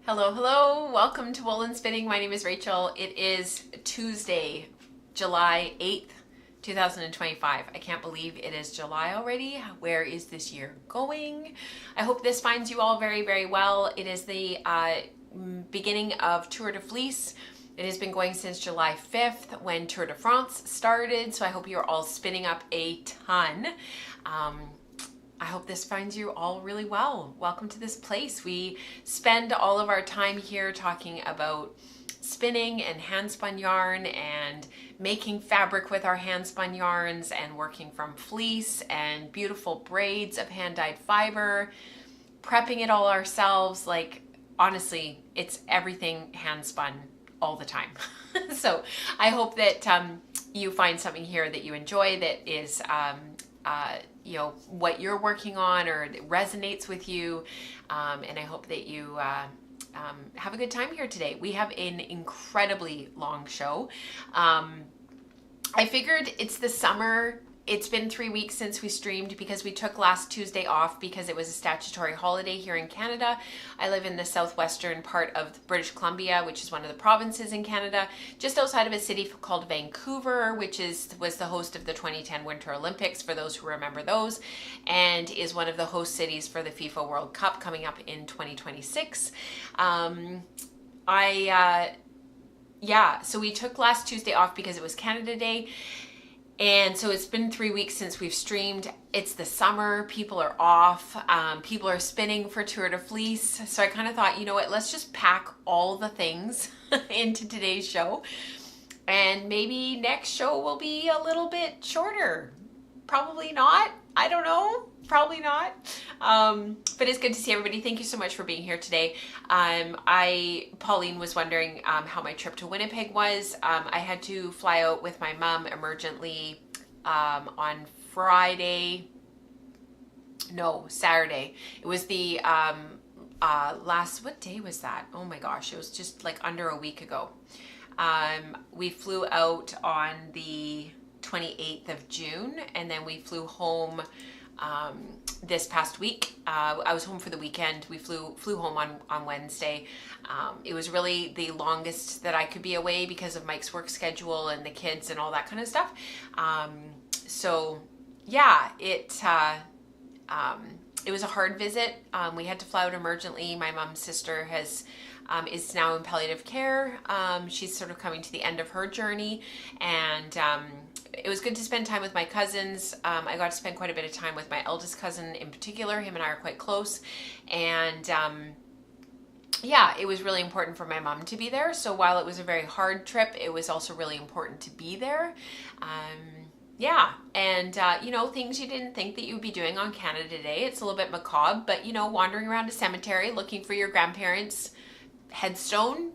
Hello, hello. Welcome to Wool and Spinning. My name is Rachel. It is Tuesday, July 8th, 2025. I can't believe it is July already. Where is this year going? I hope this finds you all very, very well. It is the beginning of Tour de Fleece. It has been going since July 5th when Tour de France started, so I hope you're all spinning up a ton. I hope this finds you all really well. Welcome to this place. We spend all of our time here talking about spinning and hand spun yarn and making fabric with our hand spun yarns and working from fleece and beautiful braids of hand dyed fiber, prepping it all ourselves. Like, honestly, it's everything hand spun all the time. So I hope that you find something here that you enjoy, that is what you're working on or that resonates with you, and I hope that you have a good time here today. We have an incredibly long show. I figured it's the summer. It's been 3 weeks since we streamed because we took last Tuesday off because it was a statutory holiday here in Canada. I live in the southwestern part of British Columbia, which is one of the provinces in Canada, just outside of a city called Vancouver, which was the host of the 2010 Winter Olympics, for those who remember those, and is one of the host cities for the FIFA World Cup coming up in 2026. So we took last Tuesday off because it was Canada Day. And so it's been 3 weeks since we've streamed. It's the summer, people are off, people are spinning for Tour de Fleece. So I kind of thought, you know what, let's just pack all the things into today's show. And maybe next show will be a little bit shorter. Probably not. I don't know. Probably not. But it's good to see everybody. Thank you so much for being here today. Pauline was wondering how my trip to Winnipeg was. I had to fly out with my mom emergently on Saturday. It was the what day was that? Oh my gosh, it was just like under a week ago. We flew out on the 28th of June, and then we flew home this past week. I was home for the weekend. We flew home on Wednesday. It was really the longest that I could be away because of Mike's work schedule and the kids and all that kind of stuff. It was a hard visit. We had to fly out emergently. My mom's sister is now in palliative care. She's sort of coming to the end of her journey, and it was good to spend time with my cousins. I got to spend quite a bit of time with my eldest cousin in particular. Him and I are quite close, and it was really important for my mom to be there. So while it was a very hard trip, it was also really important to be there. Things you didn't think that you'd be doing on Canada Day. It's a little bit macabre, but wandering around a cemetery looking for your grandparents' headstone,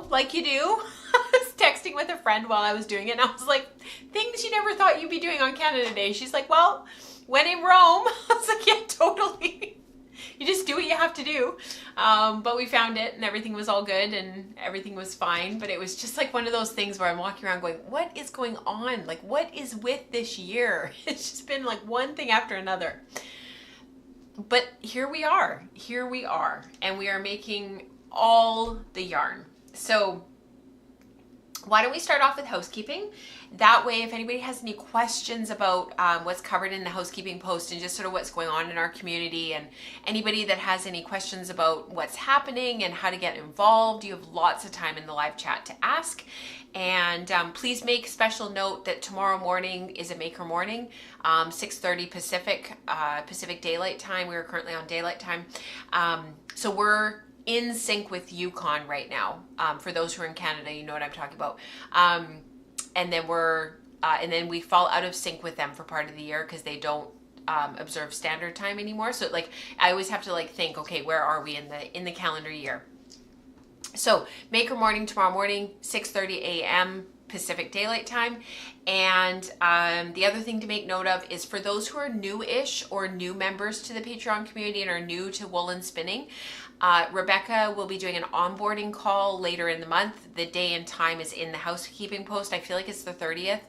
like you do. I was texting with a friend while I was doing it, and I was like, things you never thought you'd be doing on Canada Day. She's like, well, when in Rome. I was like, yeah, totally. You just do what you have to do. But we found it, and everything was all good, and everything was fine. But it was just like one of those things where I'm walking around going, what is going on? Like, what is with this year? It's just been like one thing after another. But here we are, and we are making all the yarn. So why don't we start off with housekeeping? That way, if anybody has any questions about what's covered in the housekeeping post and just sort of what's going on in our community, and anybody that has any questions about what's happening and how to get involved, you have lots of time in the live chat to ask. And please make special note that tomorrow morning is a maker morning, 6:30 Pacific Daylight Time. We are currently on Daylight Time. So we're in sync with Yukon right now. For those who are in Canada, you know what I'm talking about. And then we fall out of sync with them for part of the year because they don't observe standard time anymore. So I always have to think, okay, where are we in the calendar year? So maker morning tomorrow morning, 6:30 a.m. Pacific Daylight Time. And the other thing to make note of is for those who are new-ish or new members to the Patreon community and are new to wool and spinning, Rebecca will be doing an onboarding call later in the month. The day and time is in the housekeeping post. I feel like it's the 30th.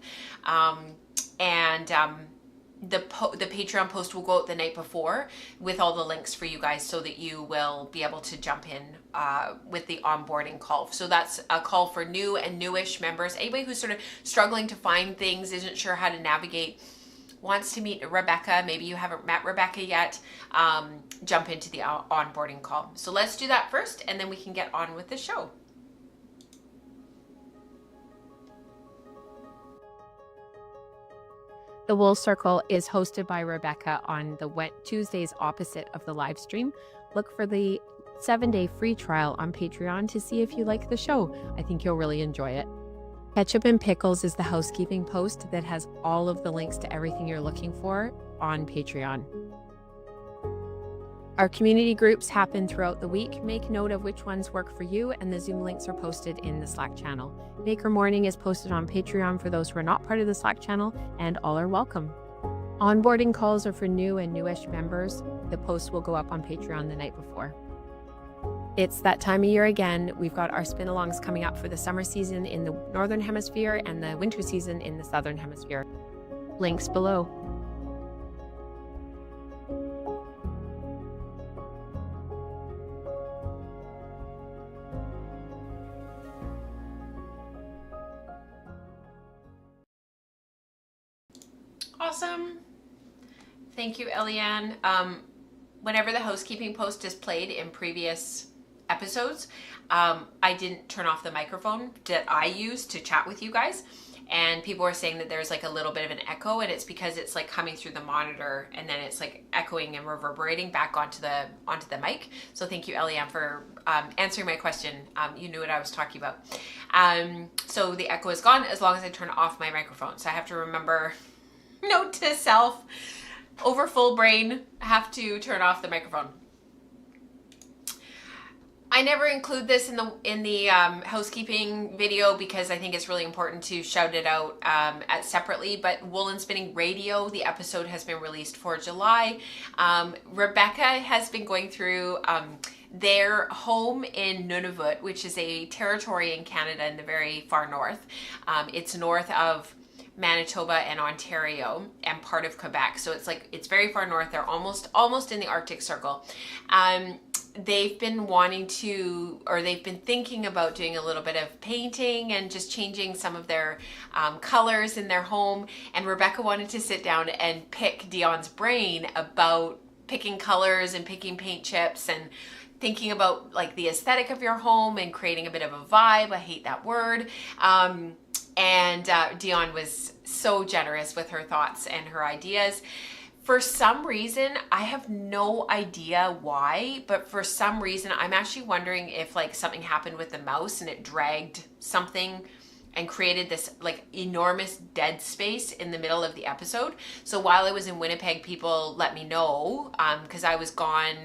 the Patreon post will go out the night before with all the links for you guys so that you will be able to jump in with the onboarding call. So that's a call for new and newish members. Anybody who's sort of struggling to find things, isn't sure how to navigate, wants to meet Rebecca, maybe you haven't met Rebecca yet, jump into the onboarding call. So let's do that first, and then we can get on with the show. The Wool Circle is hosted by Rebecca on the Tuesdays opposite of the live stream. Look for the 7-day free trial on Patreon to see if you like the show. I think you'll really enjoy it. Ketchup and Pickles is the housekeeping post that has all of the links to everything you're looking for on Patreon. Our community groups happen throughout the week. Make note of which ones work for you, and the Zoom links are posted in the Slack channel. Maker Morning is posted on Patreon for those who are not part of the Slack channel, and all are welcome. Onboarding calls are for new and newish members. The post will go up on Patreon the night before. It's that time of year again. We've got our spin-alongs coming up for the summer season in the Northern Hemisphere and the winter season in the Southern Hemisphere. Links below. Awesome. Thank you, Eliane. Whenever the housekeeping post is played in previous episodes, I didn't turn off the microphone that I use to chat with you guys. And people were saying that there's like a little bit of an echo, and it's because it's like coming through the monitor and then it's like echoing and reverberating back onto the mic. So thank you, Eliane, for answering my question. You knew what I was talking about. So the echo is gone as long as I turn off my microphone. So I have to remember, note to self, over full brain, have to turn off the microphone. I never include this in the housekeeping video because I think it's really important to shout it out separately. But Wool and Spinning Radio, the episode has been released for July. Rebecca has been going through their home in Nunavut, which is a territory in Canada in the very far north. It's north of Manitoba and Ontario and part of Quebec. So it's very far north. They're almost in the Arctic Circle. They've been they've been thinking about doing a little bit of painting and just changing some of their colors in their home. And Rebecca wanted to sit down and pick Dion's brain about picking colors and picking paint chips and thinking about like the aesthetic of your home and creating a bit of a vibe. I hate that word. And Dion was so generous with her thoughts and her ideas. For some reason, I have no idea why, but for some reason, I'm actually wondering if like something happened with the mouse and it dragged something and created this like enormous dead space in the middle of the episode. So while I was in Winnipeg, people let me know because I was gone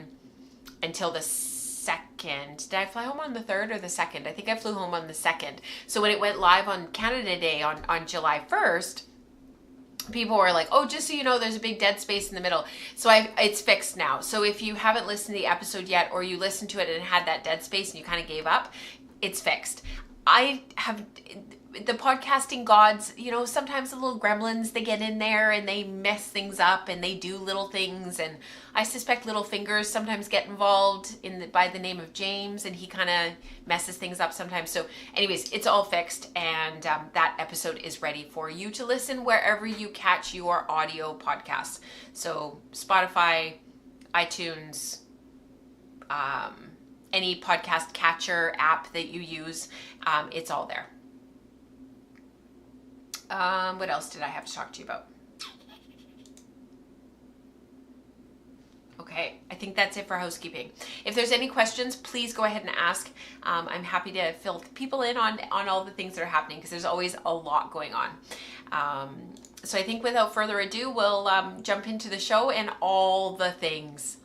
until the 2nd. Did I fly home on the 3rd or the 2nd? I think I flew home on the 2nd. So when it went live on Canada Day on July 1st, people were like, oh, just so you know, there's a big dead space in the middle. So it's fixed now. So if you haven't listened to the episode yet, or you listened to it and it had that dead space and you kind of gave up, it's fixed. I have the podcasting gods, you know, sometimes the little gremlins, they get in there and they mess things up and they do little things. And I suspect little fingers sometimes get involved by the name of James, and he kind of messes things up sometimes. So anyways, it's all fixed, and that episode is ready for you to listen wherever you catch your audio podcasts. So Spotify, iTunes, any podcast catcher app that you use, it's all there. What else did I have to talk to you about? Okay, I think that's it for housekeeping. If there's any questions, please go ahead and ask. I'm happy to fill people in on all the things that are happening because there's always a lot going on. So I think without further ado, we'll jump into the show and all the things,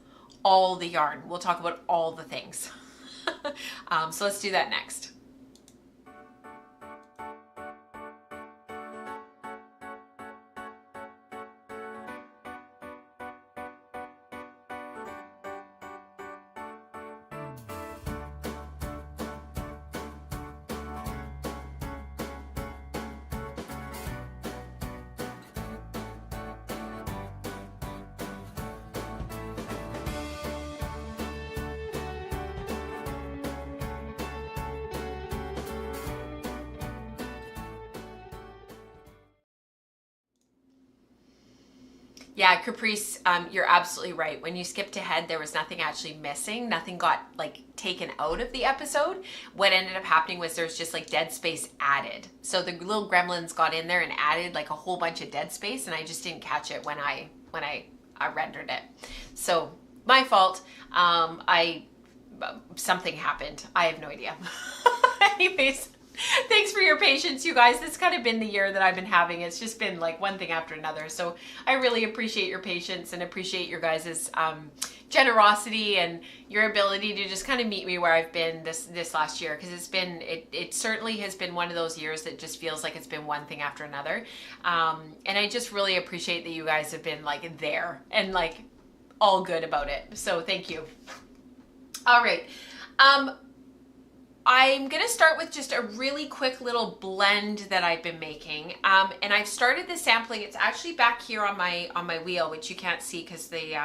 all the yarn. We'll talk about all the things. So let's do that next. Yeah, Caprice, you're absolutely right. When you skipped ahead, there was nothing actually missing. Nothing got like taken out of the episode. What ended up happening was there's just like dead space added. So the little gremlins got in there and added like a whole bunch of dead space, and I just didn't catch it when I rendered it. So my fault. Something happened. I have no idea. Anyways. Thanks for your patience, you guys. This kind of been the year that I've been having. It's just been like one thing after another. So I really appreciate your patience and appreciate your guys' generosity and your ability to just kind of meet me where I've been this last year. Because it certainly has been one of those years that just feels like it's been one thing after another. And I just really appreciate that you guys have been like there and like all good about it. So thank you. All right. I'm going to start with just a really quick little blend that I've been making. And I've started the sampling. It's actually back here on my wheel, which you can't see because the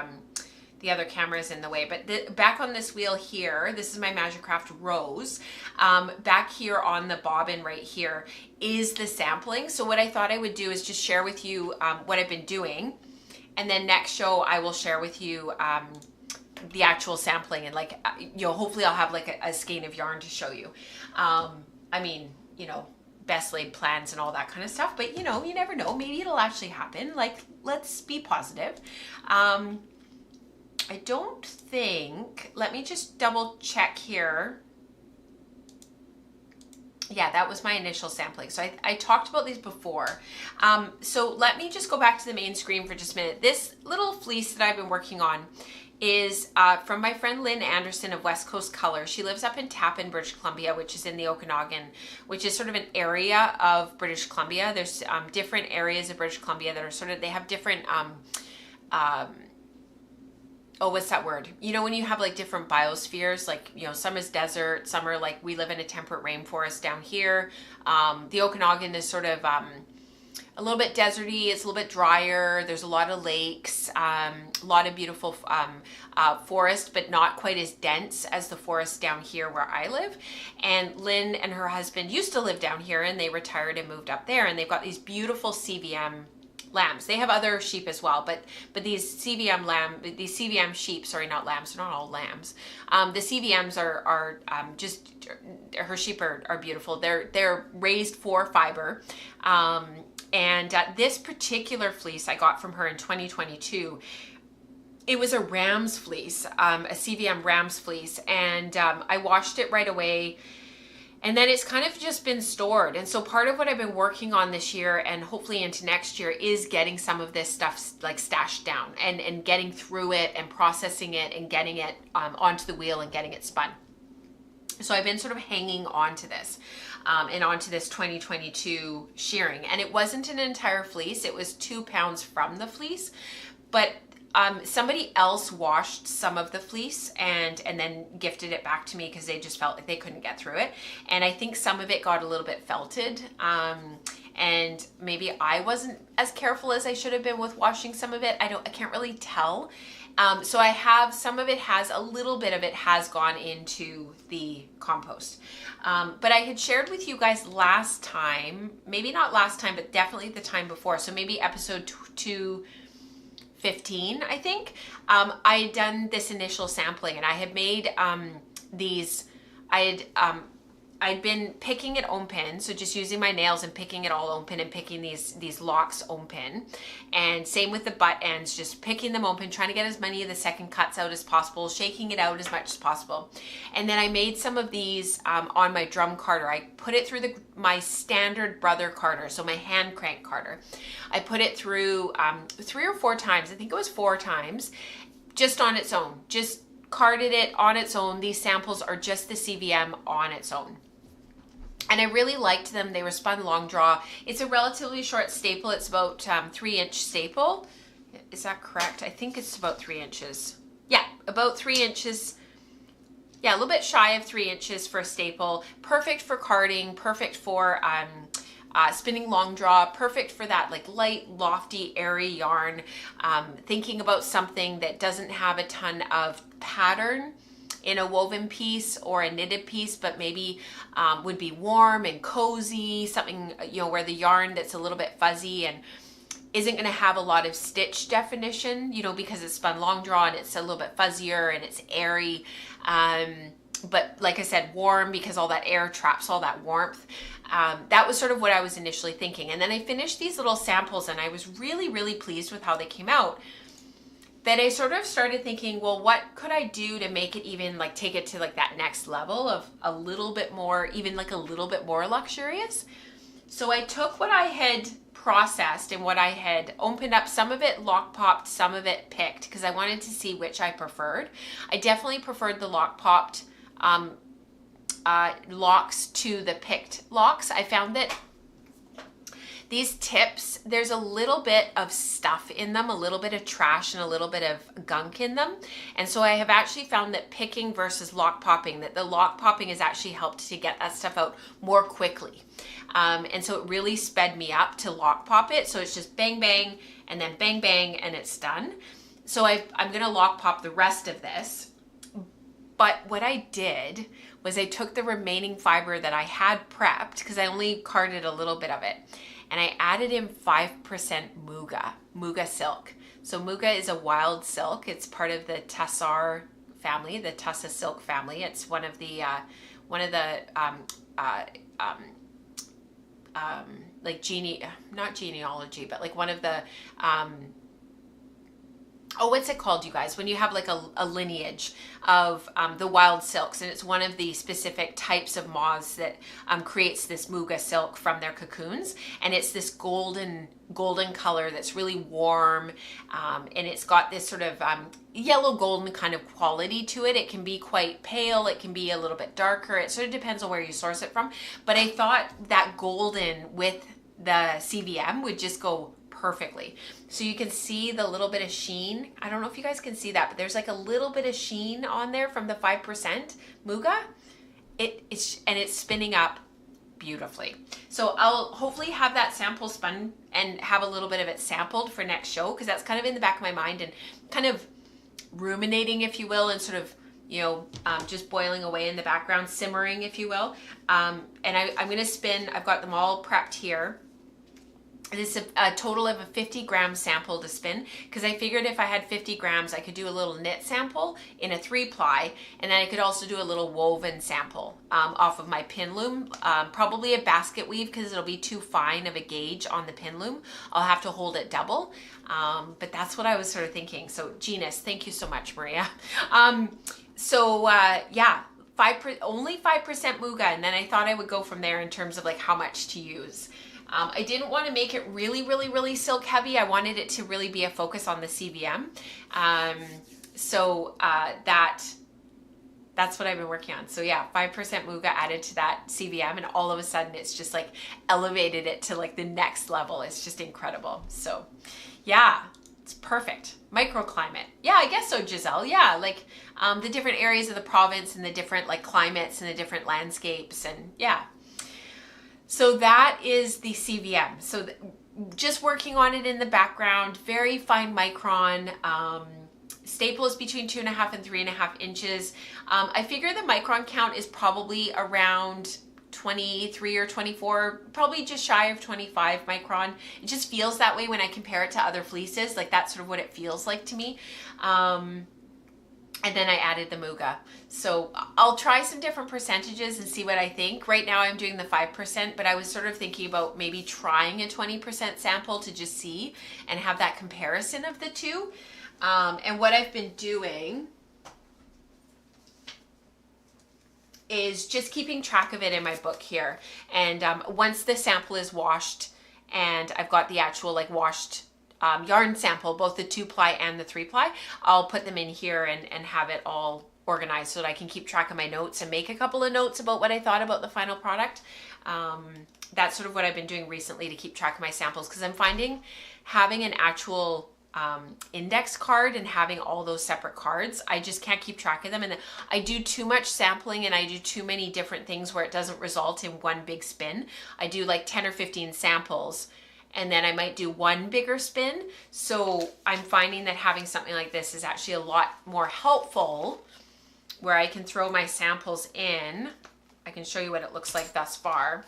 other camera is in the way. But back on this wheel here, this is my Magicraft Rose. Back here on the bobbin right here is the sampling. So what I thought I would do is just share with you what I've been doing. And then next show, I will share with you the actual sampling, and like, hopefully I'll have like a skein of yarn to show you. I mean, best laid plans and all that kind of stuff, but you never know, maybe it'll actually happen. Like, let's be positive. I don't think, let me just double check here. Yeah, that was my initial sampling. So I talked about these before. So let me just go back to the main screen for just a minute. This little fleece that I've been working on is from my friend Lynn Anderson of West Coast Color. She lives up in Tappan, British Columbia, which is in the Okanagan, which is sort of an area of British Columbia. There's different areas of British Columbia that are they have different, what's that word? When you have like different biospheres, like, some is desert, some are like, we live in a temperate rainforest down here. The Okanagan is sort of, a little bit deserty, it's a little bit drier, there's a lot of lakes, a lot of beautiful forest, but not quite as dense as the forest down here where I live. And Lynn and her husband used to live down here, and they retired and moved up there, and they've got these beautiful CVM lambs. They have other sheep as well, but these CVM sheep, sorry, not lambs, they're not all lambs. The CVMs are just, her sheep are beautiful. They're raised for fiber. And this particular fleece I got from her in 2022, it was a ram's fleece, a CVM ram's fleece, and I washed it right away. And then it's kind of just been stored. And so part of what I've been working on this year and hopefully into next year is getting some of this stuff like stashed down and getting through it and processing it and getting it onto the wheel and getting it spun. So I've been sort of hanging on to this and onto this 2022 shearing. And it wasn't an entire fleece. It was 2 pounds from the fleece. But somebody else washed some of the fleece and then gifted it back to me because they just felt like they couldn't get through it. And I think some of it got a little bit felted. And maybe I wasn't as careful as I should have been with washing some of it. I can't really tell. So I have, some of it has, a little bit of it has gone into the compost. But I had shared with you guys last time, maybe not last time, but definitely the time before. So maybe episode 215, I think. I had done this initial sampling and I had made these, I'd been picking it open, so just using my nails and picking it all open and picking these locks open. And same with the butt ends, just picking them open, trying to get as many of the second cuts out as possible, shaking it out as much as possible. And then I made some of these on my drum carder. I put it through my standard brother carder, so my hand crank carder. I put it through 3 or 4 times, I think it was 4 times, just on its own, just carded it on its own. These samples are just the CVM on its own. And I really liked them. They were spun long draw. It's a relatively short staple. It's about 3-inch staple. Is that correct? I think it's about 3 inches. Yeah, about 3 inches. Yeah, a little bit shy of 3 inches for a staple. Perfect for carding, perfect for spinning long draw, perfect for that like light, lofty, airy yarn. Thinking about something that doesn't have a ton of pattern in a woven piece or a knitted piece, but maybe would be warm and cozy, something, where the yarn that's a little bit fuzzy and isn't going to have a lot of stitch definition, you know, because it's spun long draw and it's a little bit fuzzier and it's airy. But like I said, warm, because all that air traps all that warmth. That was sort of what I was initially thinking. And then I finished these little samples and I was really, really pleased with how they came out. Then I sort of started thinking, well, what could I do to make it even like take it to like that next level of a little bit more, even like a little bit more luxurious. So I took what I had processed and what I had opened up, some of it lock popped, some of it picked, because I wanted to see which I preferred. I definitely preferred the lock popped locks to the picked locks. I found that these tips, there's a little bit of stuff in them, a little bit of trash and a little bit of gunk in them. And so I have actually found that picking versus lock popping, that the lock popping has actually helped to get that stuff out more quickly. And so it really sped me up to lock pop it. So it's just bang, bang, and then bang, bang, and it's done. So I'm gonna lock pop the rest of this. But what I did was I took the remaining fiber that I had prepped, because I only carded a little bit of it, and I added in 5% Muga silk. So Muga is a wild silk. It's part of the Tussar family, the Tussa silk family. It's one of the like not genealogy, but like one of the oh, what's it called, you guys, when you have like a lineage of the wild silks, and it's one of the specific types of moths that creates this Muga silk from their cocoons, and it's this golden color that's really warm, and it's got this sort of yellow golden kind of quality to it. It can be quite pale, it can be a little bit darker, it sort of depends on where you source it from, but I thought that golden with the CVM would just go perfectly. So you can see the little bit of sheen. I don't know if you guys can see that, but there's like a little bit of sheen on there from the 5% Muga. It's spinning up beautifully. So I'll hopefully have that sample spun and have a little bit of it sampled for next show, because that's kind of in the back of my mind and kind of ruminating, if you will, and sort of, you know, just boiling away in the background, simmering, if you will. And I'm going to spin, I've got them all prepped here. This is a total of a 50 gram sample to spin, because I figured if I had 50 grams, I could do a little knit sample in a 3-ply, and then I could also do a little woven sample off of my pin loom, probably a basket weave, because it'll be too fine of a gauge on the pin loom. I'll have to hold it double, but that's what I was sort of thinking. So Genus, thank you so much, Maria. Yeah, only 5% Muga, and then I thought I would go from there in terms of like how much to use. I didn't want to make it really, really, really silk heavy. I wanted it to really be a focus on the CVM. That's what I've been working on. So yeah, 5% Muga added to that CVM, and all of a sudden it's just like elevated it to like the next level. It's just incredible. So yeah, it's perfect. Microclimate. Yeah, I guess so, Giselle. Yeah, like the different areas of the province and the different like climates and the different landscapes, and yeah. So that is the CVM. So just working on it in the background, very fine micron. Staple is between 2.5 and 3.5 inches. I figure the micron count is probably around 23 or 24, probably just shy of 25 micron. It just feels that way when I compare it to other fleeces. Like that's sort of what it feels like to me. And then I added the Muga. So I'll try some different percentages and see what I think. Right now I'm doing the 5%, but I was sort of thinking about maybe trying a 20% sample to just see and have that comparison of the two. And what I've been doing is just keeping track of it in my book here. And once the sample is washed and I've got the actual like washed yarn sample, both the 2-ply and the 3-ply, I'll put them in here and have it all organized so that I can keep track of my notes and make a couple of notes about what I thought about the final product. That's sort of what I've been doing recently to keep track of my samples, because I'm finding having an actual index card and having all those separate cards, I just can't keep track of them, and I do too much sampling and I do too many different things where it doesn't result in one big spin. I do like 10 or 15 samples, and then I might do one bigger spin. So I'm finding that having something like this is actually a lot more helpful, where I can throw my samples in. I can show you what it looks like thus far.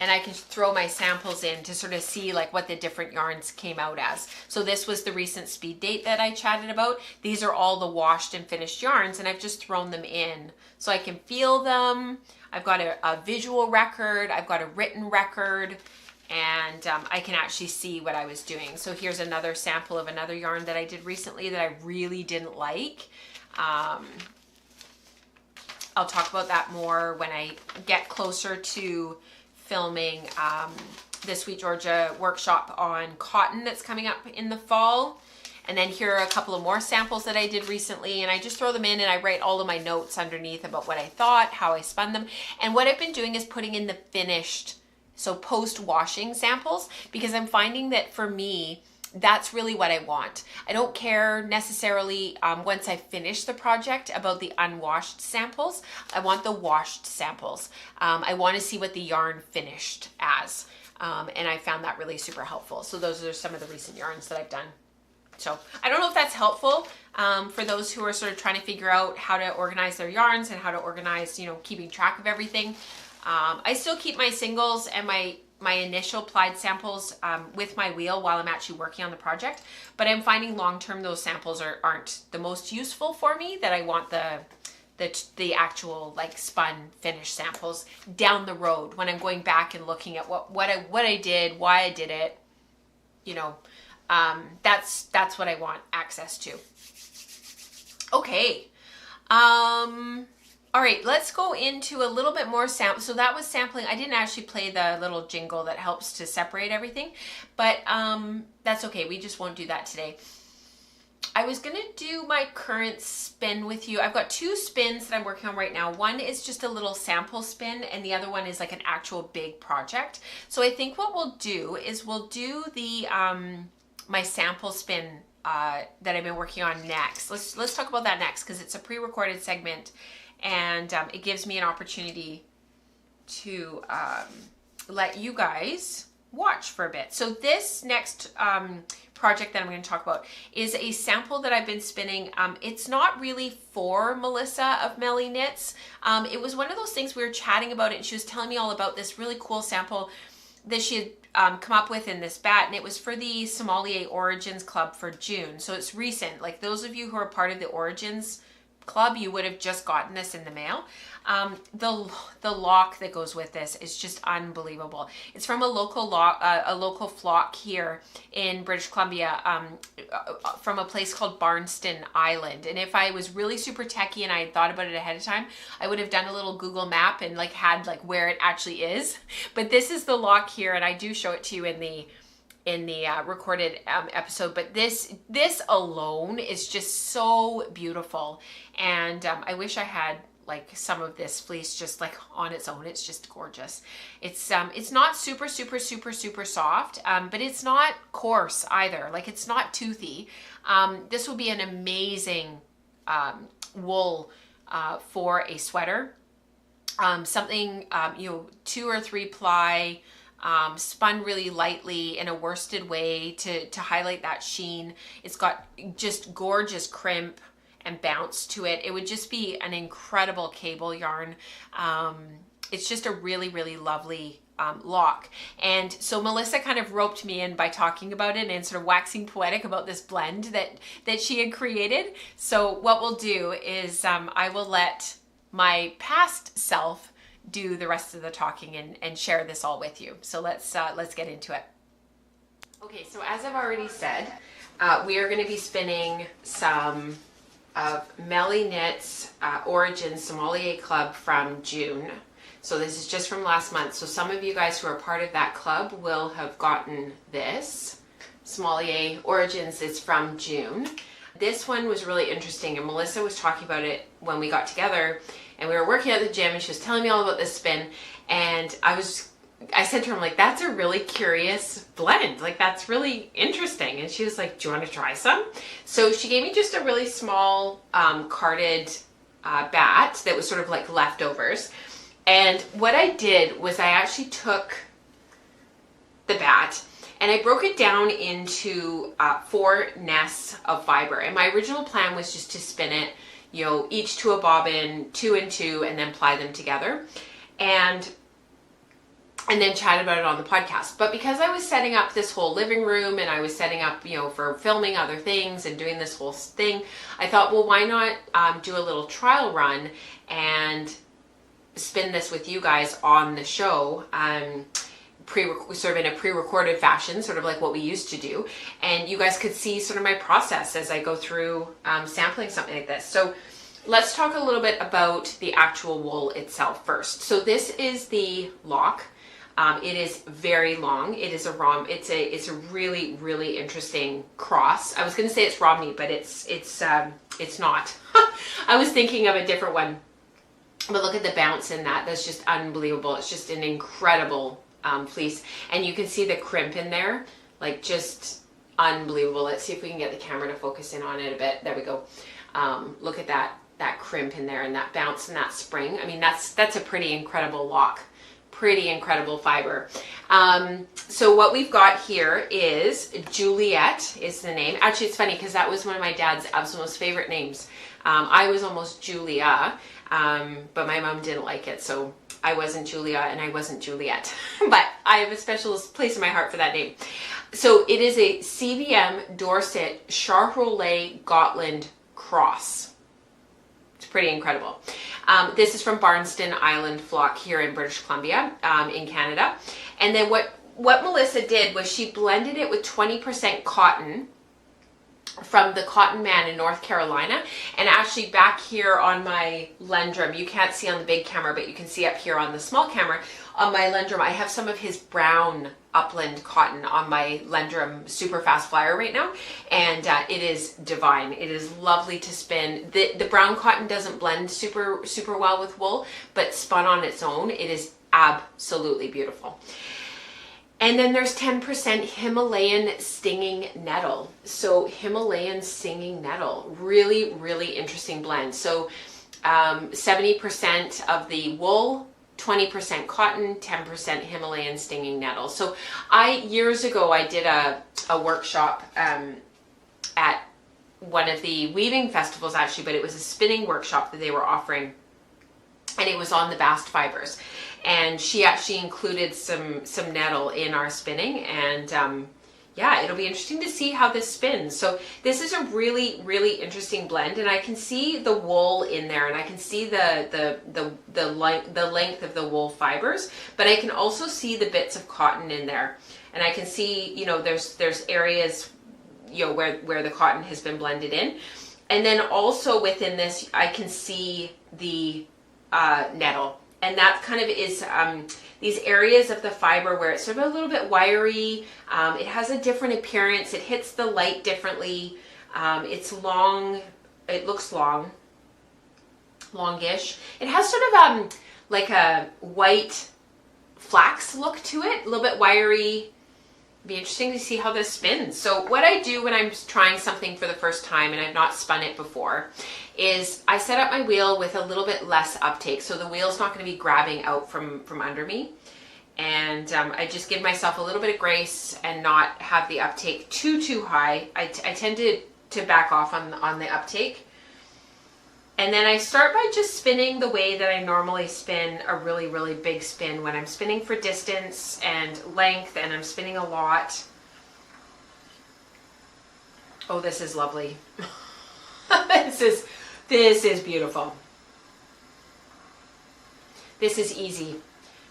and I can throw my samples in to sort of see like what the different yarns came out as. So this was the recent speed date that I chatted about. These are all the washed and finished yarns, and I've just thrown them in so I can feel them. I've got a visual record, I've got a written record, and I can actually see what I was doing. So here's another sample of another yarn that I did recently that I really didn't like. I'll talk about that more when I get closer to filming the Sweet Georgia workshop on cotton that's coming up in the fall. And then here are a couple of more samples that I did recently, and I just throw them in and I write all of my notes underneath about what I thought, how I spun them. And what I've been doing is putting in the finished, so post-washing samples, because I'm finding that for me, that's really what I want. I don't care necessarily once I finish the project about the unwashed samples. I want the washed samples. I want to see what the yarn finished as. And I found that really super helpful. So those are some of the recent yarns that I've done. So I don't know if that's helpful for those who are sort of trying to figure out how to organize their yarns and how to organize, you know, keeping track of everything. I still keep my singles and my initial plied samples with my wheel while I'm actually working on the project, but I'm finding long-term those samples aren't the most useful for me, that I want the actual like spun finished samples down the road when I'm going back and looking at what I did, why I did it, you know. That's what I want access to. Okay. All right, let's go into a little bit more sample. So that was sampling. I didn't actually play the little jingle that helps to separate everything, but that's okay. We just won't do that today. I was gonna do my current spin with you. I've got two spins that I'm working on right now. One is just a little sample spin, and the other one is like an actual big project. So I think what we'll do is we'll do the my sample spin that I've been working on next. Let's talk about that next, because it's a pre-recorded segment, and it gives me an opportunity to let you guys watch for a bit. So this next project that I'm going to talk about is a sample that I've been spinning. It's not really for Melissa of Melly Knits. It was one of those things we were chatting about it, and she was telling me all about this really cool sample that she had come up with in this bat, and it was for the Sommelier Origins Club for June. So it's recent. Like those of you who are part of the Origins Club, you would have just gotten this in the mail. The lock that goes with this is just unbelievable. It's from a local flock here in British Columbia, from a place called Barnston Island. And if I was really super techie and I had thought about it ahead of time, I would have done a little Google map and like had like where it actually is. But this is the lock here, and I do show it to you in the recorded episode. But this alone is just so beautiful, and I wish I had like some of this fleece just like on its own. It's just gorgeous. It's not super soft, but it's not coarse either. Like it's not toothy. This will be an amazing wool for a sweater. Something 2 or 3 ply, spun really lightly in a worsted way to highlight that sheen. It's got just gorgeous crimp and bounce to it. It would just be an incredible cable yarn. It's just a really lovely lock. And so Melissa kind of roped me in by talking about it and sort of waxing poetic about this blend that she had created. So what we'll do is I will let my past self do the rest of the talking and share this all with you. So let's get into it. Okay, so as I've already said, we are going to be spinning some of Melly Knits Origins Sommelier Club from June. So this is just from last month. So some of you guys who are part of that club will have gotten this. Sommelier Origins is from June. This one was really interesting, and Melissa was talking about it when we got together, and we were working at the gym, and she was telling me all about this spin, and I said to her, I'm like, that's a really curious blend. Like, that's really interesting. And she was like, do you want to try some? So she gave me just a really small carded bat that was sort of like leftovers. And what I did was I actually took the bat and I broke it down into 4 nests of fiber. And my original plan was just to spin it, each to a bobbin, 2 and 2, and then ply them together. And and then chat about it on the podcast. But because I was setting up this whole living room and I was setting up, you know, for filming other things and doing this whole thing, I thought, well, why not do a little trial run and spin this with you guys on the show, sort of in a pre-recorded fashion, sort of like what we used to do. And you guys could see sort of my process as I go through sampling something like this. So let's talk a little bit about the actual wool itself first. So this is the lock. It is very long. It is it's a really, really interesting cross. I was going to say it's Romney, but it's not. I was thinking of a different one, but look at the bounce in that. That's just unbelievable. It's just an incredible fleece, and you can see the crimp in there, like just unbelievable. Let's see if we can get the camera to focus in on it a bit. There we go. Look at that crimp in there and that bounce and that spring. I mean, that's a pretty incredible lock. Pretty incredible fiber. So what we've got here is Juliet is the name. Actually, it's funny because that was one of my dad's absolute most favorite names. I was almost Julia, but my mom didn't like it, so I wasn't Julia and I wasn't Juliet. But I have a special place in my heart for that name. So it is a CVM Dorset Charolais Gotland cross. Pretty incredible. This is from Barnston Island Flock here in British Columbia, in Canada. And then what Melissa did was she blended it with 20% cotton from the Cotton Man in North Carolina. And actually back here on my Lendrum, you can't see on the big camera, but you can see up here on the small camera, on my Lendrum, I have some of his brown upland cotton on my Lendrum super fast flyer right now, and it is divine. It is lovely to spin. The brown cotton doesn't blend super well with wool, but spun on its own, it is absolutely beautiful. And then there's 10% Himalayan stinging nettle. So Himalayan stinging nettle, really, really interesting blend. So 70% of the wool, 20% cotton, 10% Himalayan stinging nettle. So years ago, I did a workshop at one of the weaving festivals actually, but it was a spinning workshop that they were offering, and it was on the bast fibers. And she actually included some nettle in our spinning, and yeah, it'll be interesting to see how this spins. So this is a really, really interesting blend, and I can see the wool in there, and I can see the length of the wool fibers, but I can also see the bits of cotton in there, and I can see, you know, there's areas, you know, where the cotton has been blended in, and then also within this I can see the nettle. And that kind of is these areas of the fiber where it's sort of a little bit wiry. It has a different appearance. It hits the light differently. It's long. It looks long, longish. It has sort of like a white flax look to it, a little bit wiry. Be interesting to see how this spins. So what I do when I'm trying something for the first time and I've not spun it before is I set up my wheel with a little bit less uptake, so the wheel's not going to be grabbing out from under me, and I just give myself a little bit of grace and not have the uptake too high. I tend to back off on the uptake, and then I start by just spinning the way that I normally spin a really, really big spin when I'm spinning for distance and length, and I'm spinning a lot. Oh, this is lovely. This is beautiful. This is easy.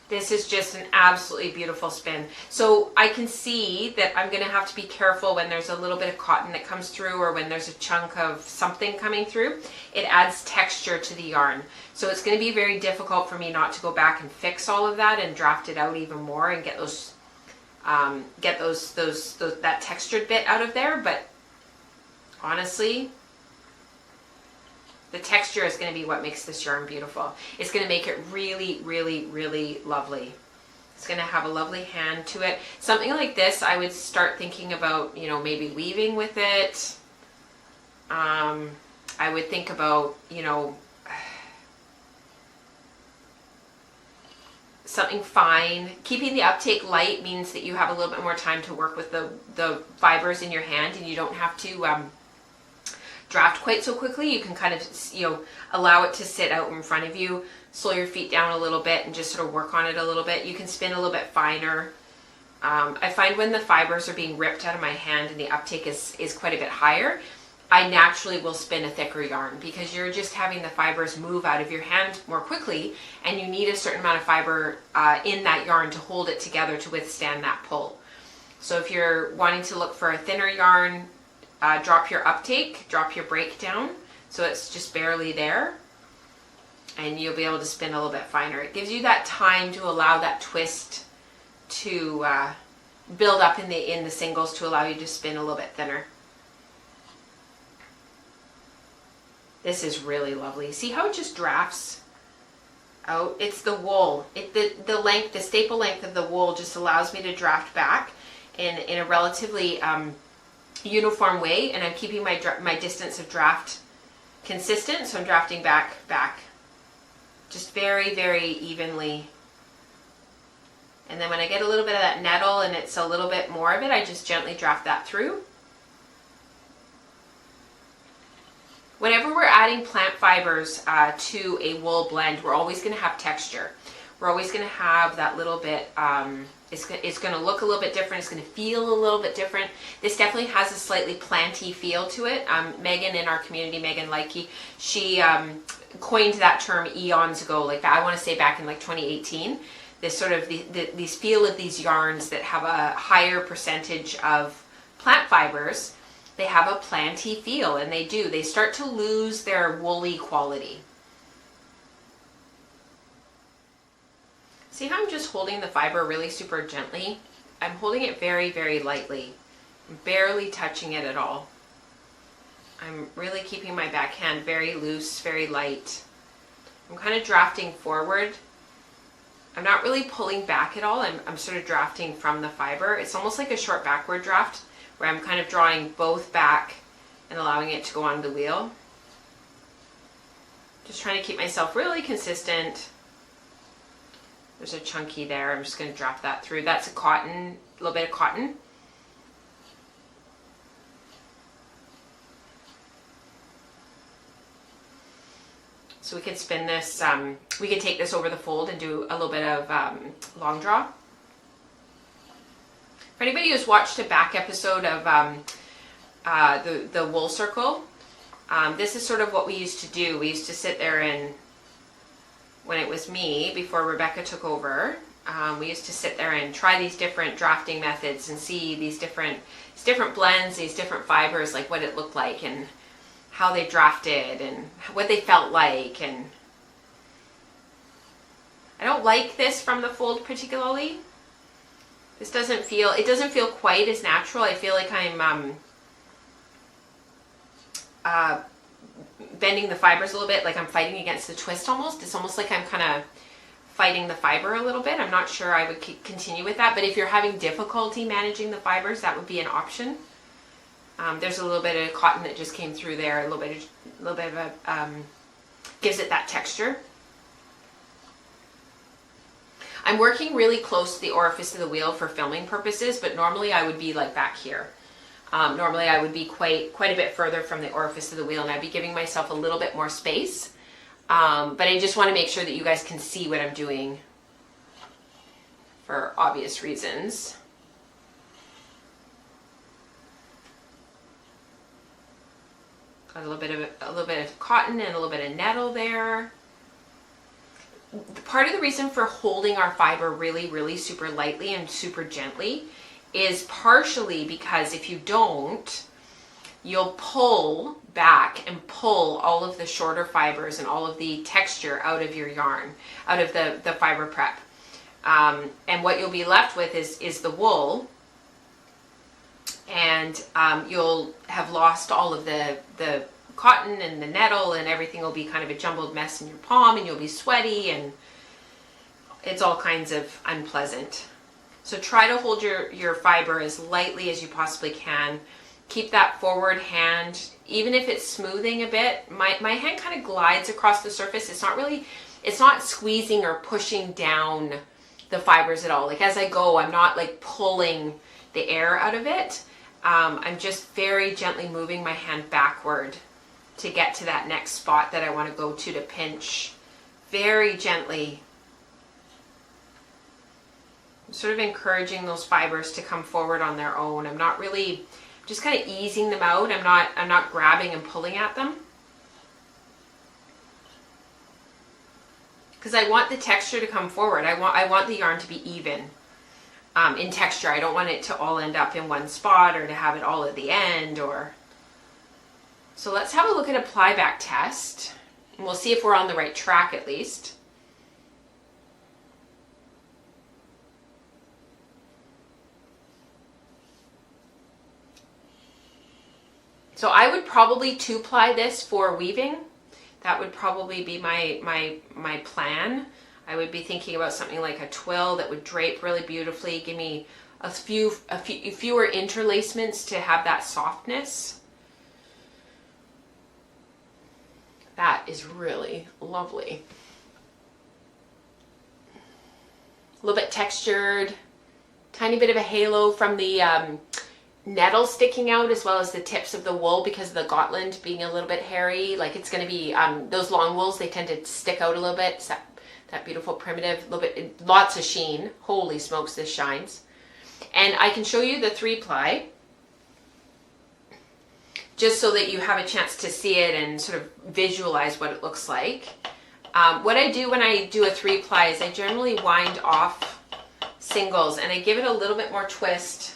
This is just an absolutely beautiful spin. So I can see that I'm going to have to be careful when there's a little bit of cotton that comes through, or when there's a chunk of something coming through. It adds texture to the yarn. So it's going to be very difficult for me not to go back and fix all of that and draft it out even more and get that textured bit out of there. But honestly, the texture is going to be what makes this yarn beautiful. It's going to make it really, really, really lovely. It's going to have a lovely hand to it. Something like this, I would start thinking about, you know, maybe weaving with it. I would think about, you know, something fine. Keeping the uptake light means that you have a little bit more time to work with the fibers in your hand, and you don't have to draft quite so quickly, you can kind of, allow it to sit out in front of you, slow your feet down a little bit and just sort of work on it a little bit. You can spin a little bit finer. I find when the fibers are being ripped out of my hand and the uptake is quite a bit higher, I naturally will spin a thicker yarn because you're just having the fibers move out of your hand more quickly, and you need a certain amount of fiber in that yarn to hold it together to withstand that pull. So if you're wanting to look for a thinner yarn, drop your uptake, drop your break down so it's just barely there, and you'll be able to spin a little bit finer. It gives you that time to allow that twist to build up in the singles to allow you to spin a little bit thinner. This is really lovely. See how it just drafts out? It's the wool. The staple length of the wool just allows me to draft back in a relatively uniform way, and I'm keeping my distance of draft consistent, so I'm drafting back, just very, very evenly. And then when I get a little bit of that nettle and it's a little bit more of it, I just gently draft that through. Whenever we're adding plant fibers to a wool blend, we're always going to have texture. We're always going to have that little bit, it's going to look a little bit different, it's going to feel a little bit different. This definitely has a slightly planty feel to it. Megan in our community, Megan Likey, she coined that term eons ago, like I want to say back in like 2018. This sort of these feel of these yarns that have a higher percentage of plant fibers, they have a planty feel, and they start to lose their woolly quality. See how I'm just holding the fiber really super gently? I'm holding it very, very lightly. I'm barely touching it at all. I'm really keeping my backhand very loose, very light. I'm kind of drafting forward. I'm not really pulling back at all. I'm sort of drafting from the fiber. It's almost like a short backward draft where I'm kind of drawing both back and allowing it to go on the wheel. Just trying to keep myself really consistent. There's a chunky there. I'm just going to drop that through. That's a cotton, a little bit of cotton. So we could spin this, we could take this over the fold and do a little bit of long draw. For anybody who's watched a back episode of the wool circle, this is sort of what we used to do. We used to sit there and, when it was me, before Rebecca took over, we used to sit there and try these different drafting methods and see these different blends, these different fibers, like what it looked like and how they drafted and what they felt like. And I don't like this from the fold particularly. This doesn't feel quite as natural. I feel like I'm bending the fibers a little bit, like I'm fighting against the twist almost. It's almost like I'm kind of fighting the fiber a little bit. I'm not sure I would continue with that, but if you're having difficulty managing the fibers, that would be an option. There's a little bit of cotton that just came through there, a little bit of a, gives it that texture. I'm working really close to the orifice of the wheel for filming purposes, but normally I would be like back here. Normally I would be quite a bit further from the orifice of the wheel, and I'd be giving myself a little bit more space. But I just want to make sure that you guys can see what I'm doing for obvious reasons. Got a little bit of cotton and a little bit of nettle there. Part of the reason for holding our fiber really, really super lightly and super gently is partially because if you don't, you'll pull back and pull all of the shorter fibers and all of the texture out of your yarn, out of the fiber prep. And what you'll be left with is the wool, and you'll have lost all of the cotton and the nettle, and everything will be kind of a jumbled mess in your palm, and you'll be sweaty, and it's all kinds of unpleasant. So try to hold your fiber as lightly as you possibly can. Keep that forward hand, even if it's smoothing a bit. My hand kind of glides across the surface. It's not squeezing or pushing down the fibers at all. Like as I go, I'm not like pulling the air out of it. I'm just very gently moving my hand backward to get to that next spot that I want to go to pinch very gently. I'm sort of encouraging those fibers to come forward on their own. I'm not really, just kind of easing them out. I'm not grabbing and pulling at them. Because I want the texture to come forward. I want the yarn to be even in texture. I don't want it to all end up in one spot or to have it all at the end. So let's have a look at a ply back test, and we'll see if we're on the right track at least. So I would probably 2-ply this for weaving. That would probably be my plan. I would be thinking about something like a twill that would drape really beautifully, give me fewer interlacements to have that softness. That is really lovely. A little bit textured, tiny bit of a halo from the nettle sticking out, as well as the tips of the wool, because of the Gotland being a little bit hairy. Like it's going to be those long wools, they tend to stick out a little bit. It's that beautiful primitive, little bit, lots of sheen. Holy smokes, this shines. And I can show you the 3-ply just so that you have a chance to see it and sort of visualize what it looks like. What I do when I do a 3-ply is I generally wind off singles and I give it a little bit more twist.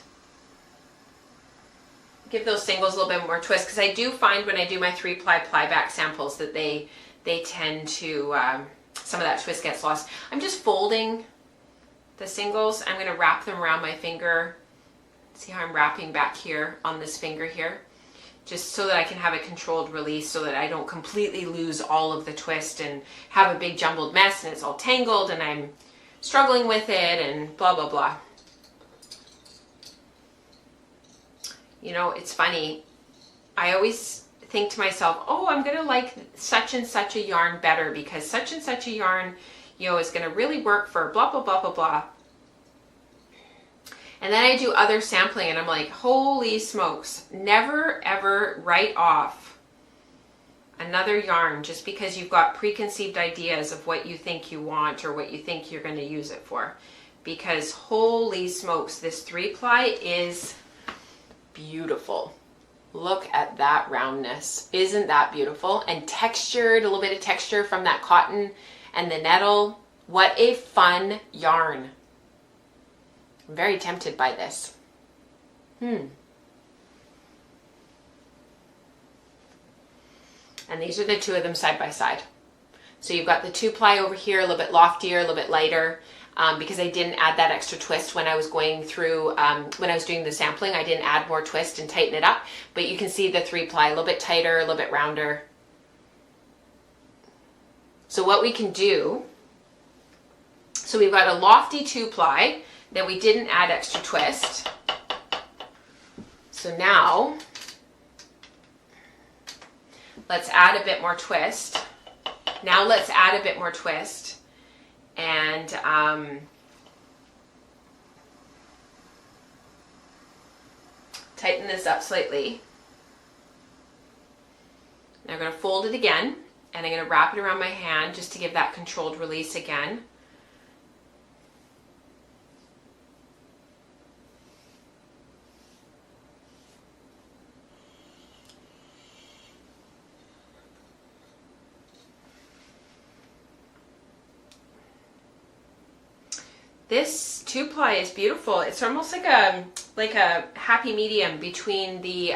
Give those singles a little bit more twist, because I do find when I do my 3-ply back samples that they tend to, some of that twist gets lost. I'm just folding the singles. I'm going to wrap them around my finger. See how I'm wrapping back here on this finger here, just so that I can have a controlled release, so that I don't completely lose all of the twist and have a big jumbled mess and it's all tangled and I'm struggling with it and blah blah blah. You know, it's funny. I always think to myself, oh, I'm going to like such and such a yarn better because such and such a yarn, you know, is going to really work for blah, blah, blah, blah, blah. And then I do other sampling and I'm like, holy smokes, never ever write off another yarn just because you've got preconceived ideas of what you think you want or what you think you're going to use it for. Because holy smokes, this 3-ply is beautiful. Look at that roundness. Isn't that beautiful? And textured, a little bit of texture from that cotton and the nettle. What a fun yarn. I'm very tempted by this. And these are the two of them side by side. So you've got the 2-ply over here, a little bit loftier, a little bit lighter. Because I didn't add that extra twist when I was going through, when I was doing the sampling, I didn't add more twist and tighten it up. But you can see the 3-ply, a little bit tighter, a little bit rounder. So what we can do, so we've got a lofty 2-ply that we didn't add extra twist. So now, let's add a bit more twist. Now let's add a bit more twist. And tighten this up slightly. Now I'm going to fold it again, and I'm going to wrap it around my hand just to give that controlled release again. This 2-ply is beautiful. It's almost like a happy medium between the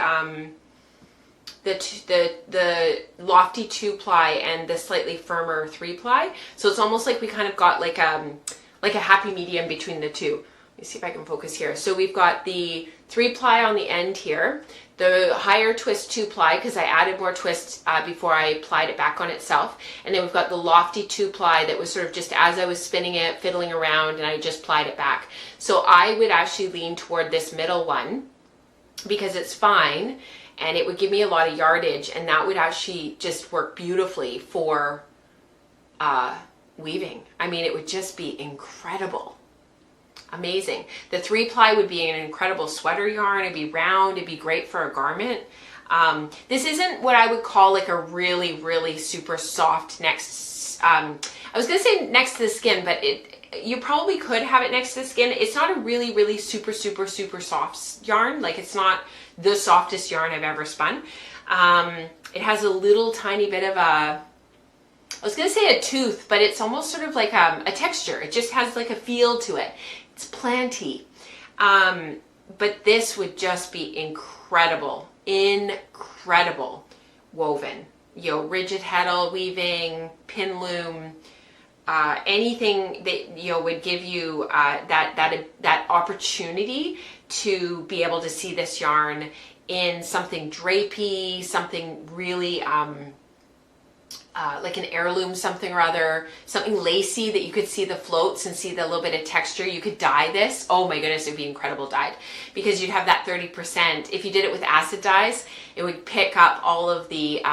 lofty 2-ply and the slightly firmer 3-ply. So it's almost like we kind of got like a happy medium between the two. Let me see if I can focus here. So we've got the 3-ply on the end here, the higher twist 2-ply because I added more twist before I applied it back on itself, and then we've got the lofty 2-ply that was sort of just as I was spinning it, fiddling around, and I just plied it back. So I would actually lean toward this middle one because it's fine and it would give me a lot of yardage, and that would actually just work beautifully for weaving. I mean, it would just be incredible. Amazing. The 3-ply would be an incredible sweater yarn. It'd be round. It'd be great for a garment. This isn't what I would call like a really, really super soft next, I was gonna say next to the skin, but you probably could have it next to the skin. It's not a really, really super, super, super soft yarn. Like it's not the softest yarn I've ever spun. It has a little tiny bit of a, I was gonna say a tooth, but it's almost sort of like a texture. It just has like a feel to it. It's planty. But this would just be incredible woven. You know, rigid heddle weaving, pin loom, anything that, you know, would give you that opportunity to be able to see this yarn in something drapey, something really like an heirloom something or other, something lacy that you could see the floats and see the little bit of texture. You could dye this. Oh my goodness, it'd be incredible dyed, because you'd have that 30%. If you did it with acid dyes, it would pick up all of the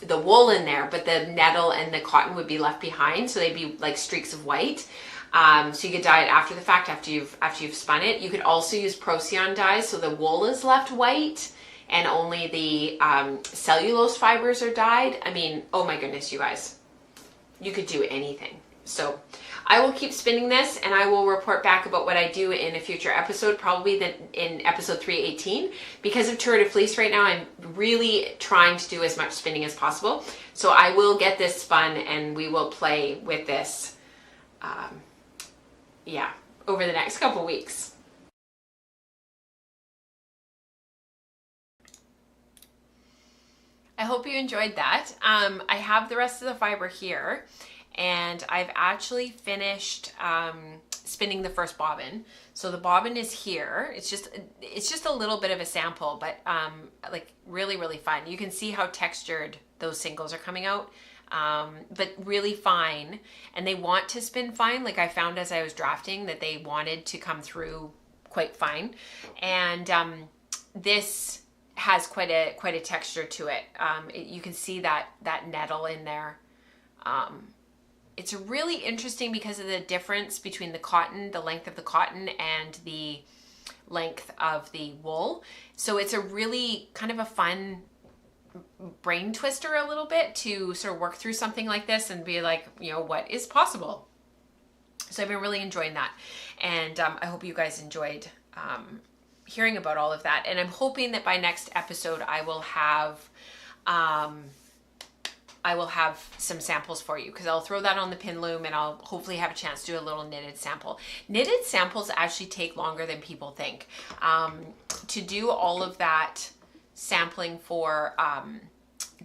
wool in there, but the nettle and the cotton would be left behind, so they'd be like streaks of white. So you could dye it after the fact, after you've spun it. You could also use Procyon dyes, so the wool is left white and only the cellulose fibers are dyed. I mean, oh my goodness, you guys, you could do anything. So I will keep spinning this, and I will report back about what I do in a future episode, probably in episode 318. Because of Tour de Fleece right now, I'm really trying to do as much spinning as possible. So I will get this spun, and we will play with this, yeah, over the next couple weeks. I hope you enjoyed that. I have the rest of the fiber here, and I've actually finished spinning the first bobbin. So the bobbin is here. It's just a little bit of a sample, but like really, really fun. You can see how textured those singles are coming out, but really fine. And they want to spin fine. Like I found as I was drafting that they wanted to come through quite fine. And this has quite a texture to it. You can see that nettle in there. It's really interesting because of the difference between the cotton, the length of the cotton, and the length of the wool. So it's a really kind of a fun brain twister a little bit to sort of work through something like this and be like, you know, what is possible? So I've been really enjoying that. And I hope you guys enjoyed hearing about all of that. And I'm hoping that by next episode I will have some samples for you, because I'll throw that on the pin loom, and I'll hopefully have a chance to do a little knitted sample. Knitted samples actually take longer than people think. To do all of that sampling for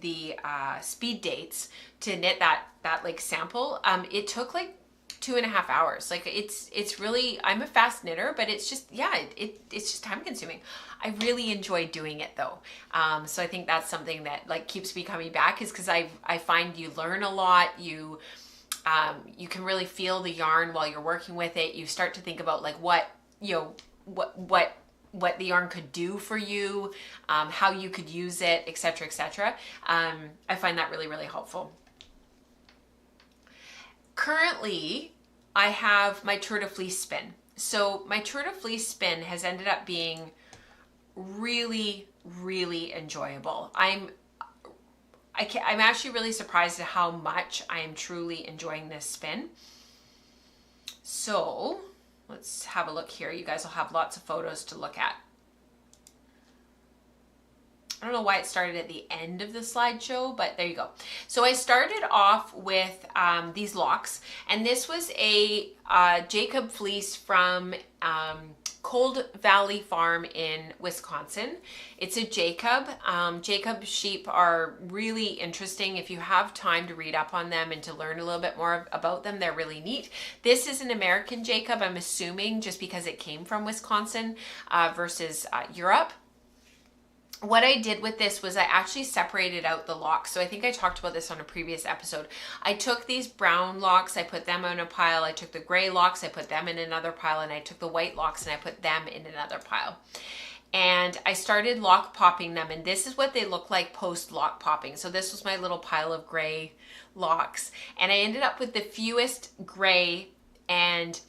the speed dates, to knit that like sample, it took like 2.5 hours. Like it's really, I'm a fast knitter, but it's just, yeah, it's just time consuming. I really enjoy doing it though. So I think that's something that like keeps me coming back, is because I find you learn a lot. You can really feel the yarn while you're working with it. You start to think about like what the yarn could do for you, how you could use it, etc., etc. I find that really, really helpful. Currently, I have my Tour de Fleece spin. So my Tour de Fleece spin has ended up being really, really enjoyable. I'm actually really surprised at how much I am truly enjoying this spin. So let's have a look here. You guys will have lots of photos to look at. I don't know why it started at the end of the slideshow, but there you go. So I started off with these locks, and this was a Jacob fleece from Cold Valley Farm in Wisconsin. It's a Jacob. Jacob sheep are really interesting. If you have time to read up on them and to learn a little bit more about them, they're really neat. This is an American Jacob, I'm assuming, just because it came from Wisconsin versus Europe. What I did with this was I actually separated out the locks. So I think I talked about this on a previous episode. I took these brown locks, I put them in a pile. I took the gray locks, I put them in another pile, and I took the white locks and I put them in another pile. And I started lock popping them, and this is what they look like post lock popping. So this was my little pile of gray locks, and I ended up with the fewest gray and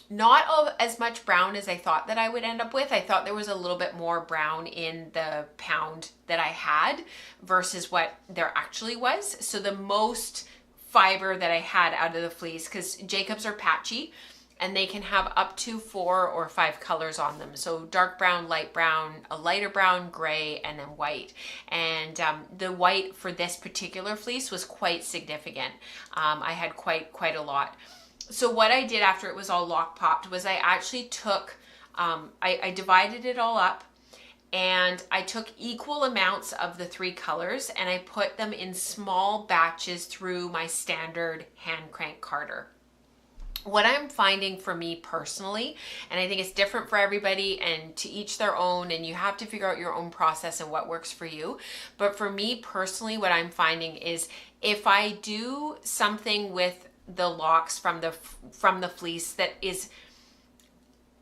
Not as much brown as I thought that I would end up with. I thought there was a little bit more brown in the pound that I had versus what there actually was. So the most fiber that I had out of the fleece, because Jacobs are patchy and they can have up to 4 or 5 colors on them. So dark brown, light brown, a lighter brown, gray, and then white. And the white for this particular fleece was quite significant. I had quite a lot. So what I did after it was all lock popped was I actually took, I divided it all up, and I took equal amounts of the 3 colors and I put them in small batches through my standard hand crank carder. What I'm finding for me personally, and I think it's different for everybody and to each their own, and you have to figure out your own process and what works for you. But for me personally, what I'm finding is if I do something with the locks from the fleece that is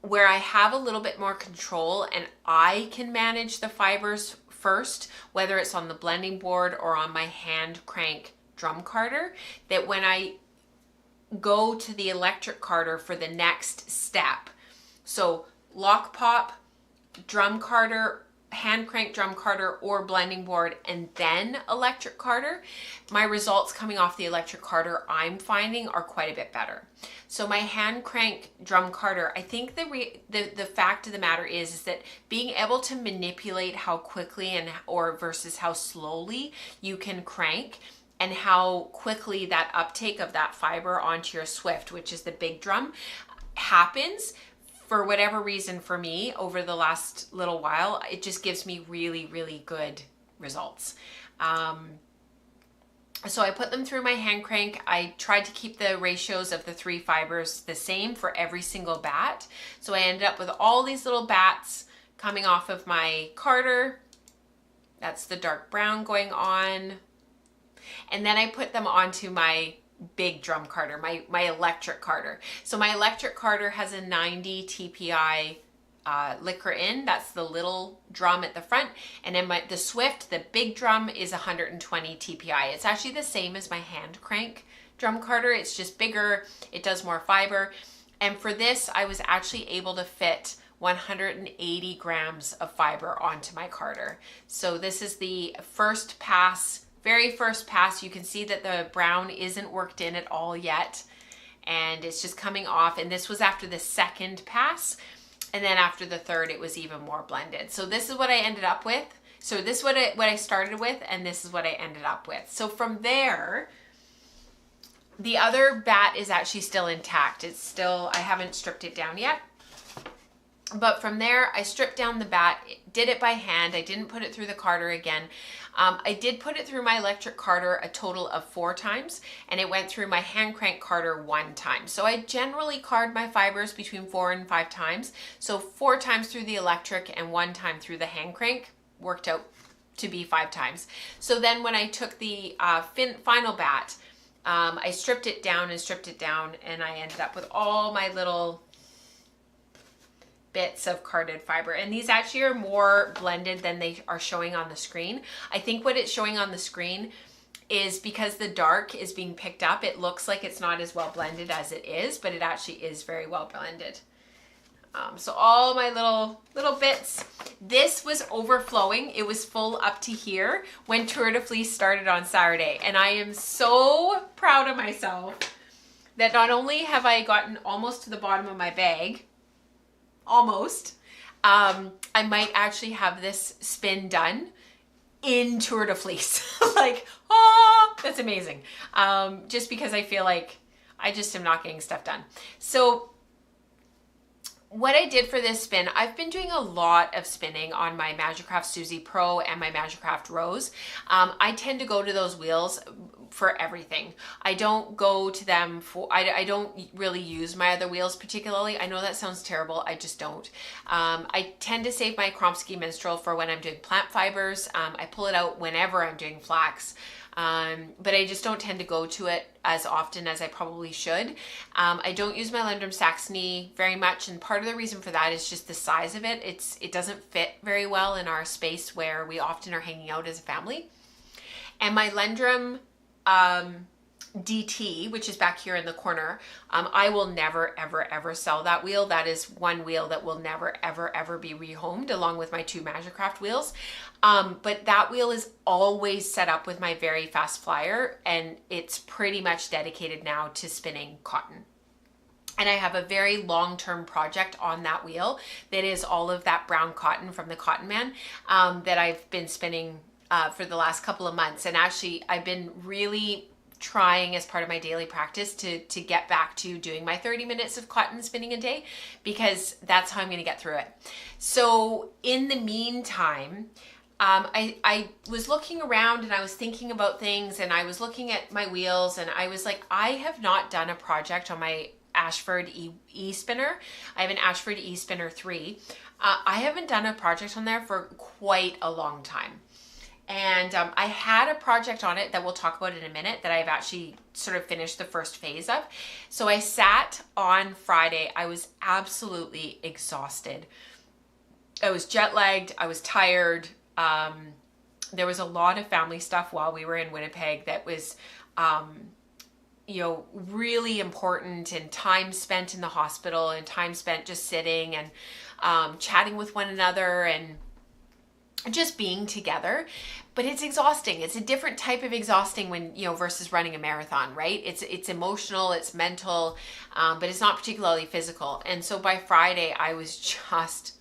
where I have a little bit more control and I can manage the fibers first, whether it's on the blending board or on my hand crank drum carder, that when I go to the electric carder for the next step, so lock pop, drum carder, hand crank drum carder or blending board, and then electric carder, my results coming off the electric carder I'm finding are quite a bit better. So my hand crank drum carder, I think the fact of the matter is that being able to manipulate how quickly or versus how slowly you can crank, and how quickly that uptake of that fiber onto your Swift, which is the big drum, happens. For whatever reason, for me, over the last little while, it just gives me really good results. So I put them through my hand crank. I tried to keep the ratios of the 3 fibers the same for every single bat. So I ended up with all these little bats coming off of my carder. That's the dark brown going on. And then I put them onto my big drum carder, my electric carder. So my electric carder has a 90 TPI liquor in. That's the little drum at the front. And then the Swift, the big drum, is 120 TPI. It's actually the same as my hand crank drum carder. It's just bigger. It does more fiber. And for this, I was actually able to fit 180 grams of fiber onto my carder. So this is the first pass. Very first pass. You can see that the brown isn't worked in at all yet, and it's just coming off. And this was after the second pass, and then after the third it was even more blended. So this is what I ended up with. So this is what I started with, and this is what I ended up with. So from there, the other bat is actually still intact. It's still, I haven't stripped it down yet. But from there, I stripped down the bat, did it by hand. I didn't put it through the carder again. I did put it through my electric carder a total of 4 times, and it went through my hand crank carder 1 time. So I generally card my fibers between 4 and 5 times. So 4 times through the electric and 1 time through the hand crank worked out to be 5 times. So then when I took the final bat, I stripped it down, and I ended up with all my little bits of carded fiber. And these actually are more blended than they are showing on the screen. I think what it's showing on the screen is because the dark is being picked up, it looks like it's not as well blended as it is, but it actually is very well blended. So all my little bits. This was overflowing. It was full up to here when Tour de Fleece started on Saturday. And I am so proud of myself that not only have I gotten almost to the bottom of my bag, almost, I might actually have this spin done in Tour de Fleece. Like, oh, that's amazing. Just because I feel like I just am not getting stuff done. So what I did for this spin, I've been doing a lot of spinning on my Magicraft Suzy Pro and my Magicraft Rose. I tend to go to those wheels for everything. I don't go to them for, I don't really use my other wheels particularly. I know that sounds terrible. I just don't. I tend to save my Kromsky Minstrel for when I'm doing plant fibers. I pull it out whenever I'm doing flax. But I just don't tend to go to it as often as I probably should. I don't use my Lendrum Saxony very much, and part of the reason for that is just the size of it. It doesn't fit very well in our space where we often are hanging out as a family. And my Lendrum DT, which is back here in the corner. I will never, ever, ever sell that wheel. That is one wheel that will never, ever, ever be rehomed, along with my 2 Magicraft wheels. But that wheel is always set up with my Very Fast Flyer, and it's pretty much dedicated now to spinning cotton. And I have a very long-term project on that wheel that is all of that brown cotton from the Cotton Man that I've been spinning for the last couple of months. And actually, I've been really trying as part of my daily practice to get back to doing my 30 minutes of cotton spinning a day, because that's how I'm going to get through it. So in the meantime, I was looking around and I was thinking about things, and I was looking at my wheels, and I was like, I have not done a project on my Ashford e-spinner. I have an Ashford e-spinner 3. I haven't done a project on there for quite a long time. And I had a project on it that we'll talk about in a minute that I've actually sort of finished the first phase of. So I sat on Friday. I was absolutely exhausted. I was jet lagged. I was tired. There was a lot of family stuff while we were in Winnipeg that was, really important, and time spent in the hospital and time spent just sitting and chatting with one another and just being together. But it's exhausting. It's a different type of exhausting when, versus running a marathon, right? It's emotional, it's mental, but it's not particularly physical. And so by Friday, I was just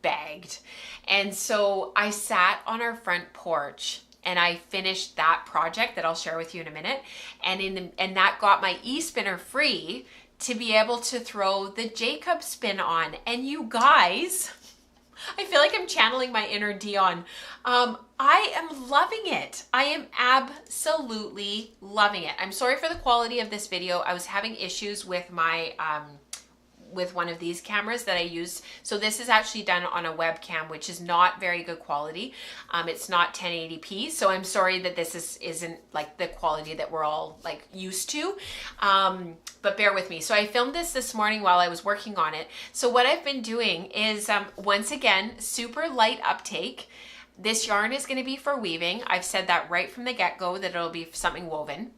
bagged. And so I sat on our front porch and I finished that project that I'll share with you in a minute. And that got my e-spinner free to be able to throw the Jacob spin on. And you guys, I feel like I'm channeling my inner Dion. I am loving it. I am absolutely loving it. I'm sorry for the quality of this video. I was having issues with my with one of these cameras that I use. So this is actually done on a webcam, which is not very good quality. It's not 1080p. So I'm sorry that this isn't like the quality that we're all like used to. But bear with me. So I filmed this morning while I was working on it. So what I've been doing is, once again, super light uptake. This yarn is going to be for weaving. I've said that right from the get-go that it'll be something woven.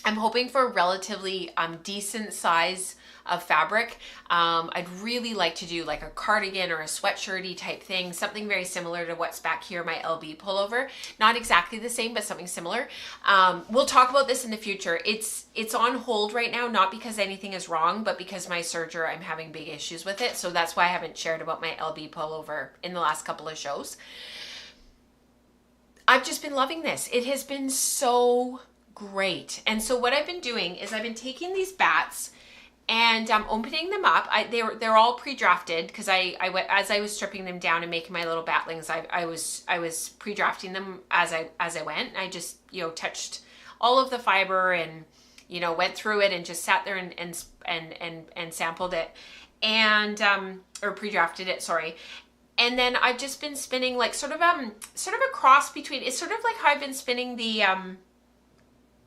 I'm hoping for a relatively decent size of fabric. I'd really like to do like a cardigan or a sweatshirty type thing, something very similar to what's back here, my LB pullover. Not exactly the same, but something similar. We'll talk about this in the future. It's on hold right now, not because anything is wrong, but because my serger, I'm having big issues with it. So that's why I haven't shared about my LB pullover in the last couple of shows. I've just been loving this. It has been so great. And so what I've been doing is I've been taking these bats and I'm opening them up. They're all pre-drafted because as I was stripping them down and making my little batlings, I was pre-drafting them as I went. I just touched all of the fiber and went through it and just sat there and sampled it and or pre-drafted it. Sorry. And then I've just been spinning like sort of a cross between. It's sort of like how I've been spinning the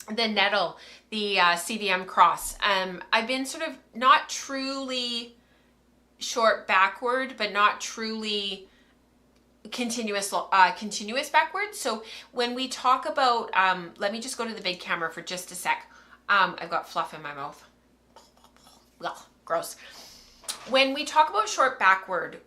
Nettle, the CDM cross. I've been sort of not truly short backward, but not truly continuous backward. So when we talk about, let me just go to the big camera for just a sec. I've got fluff in my mouth. Ugh, gross. When we talk about short backward,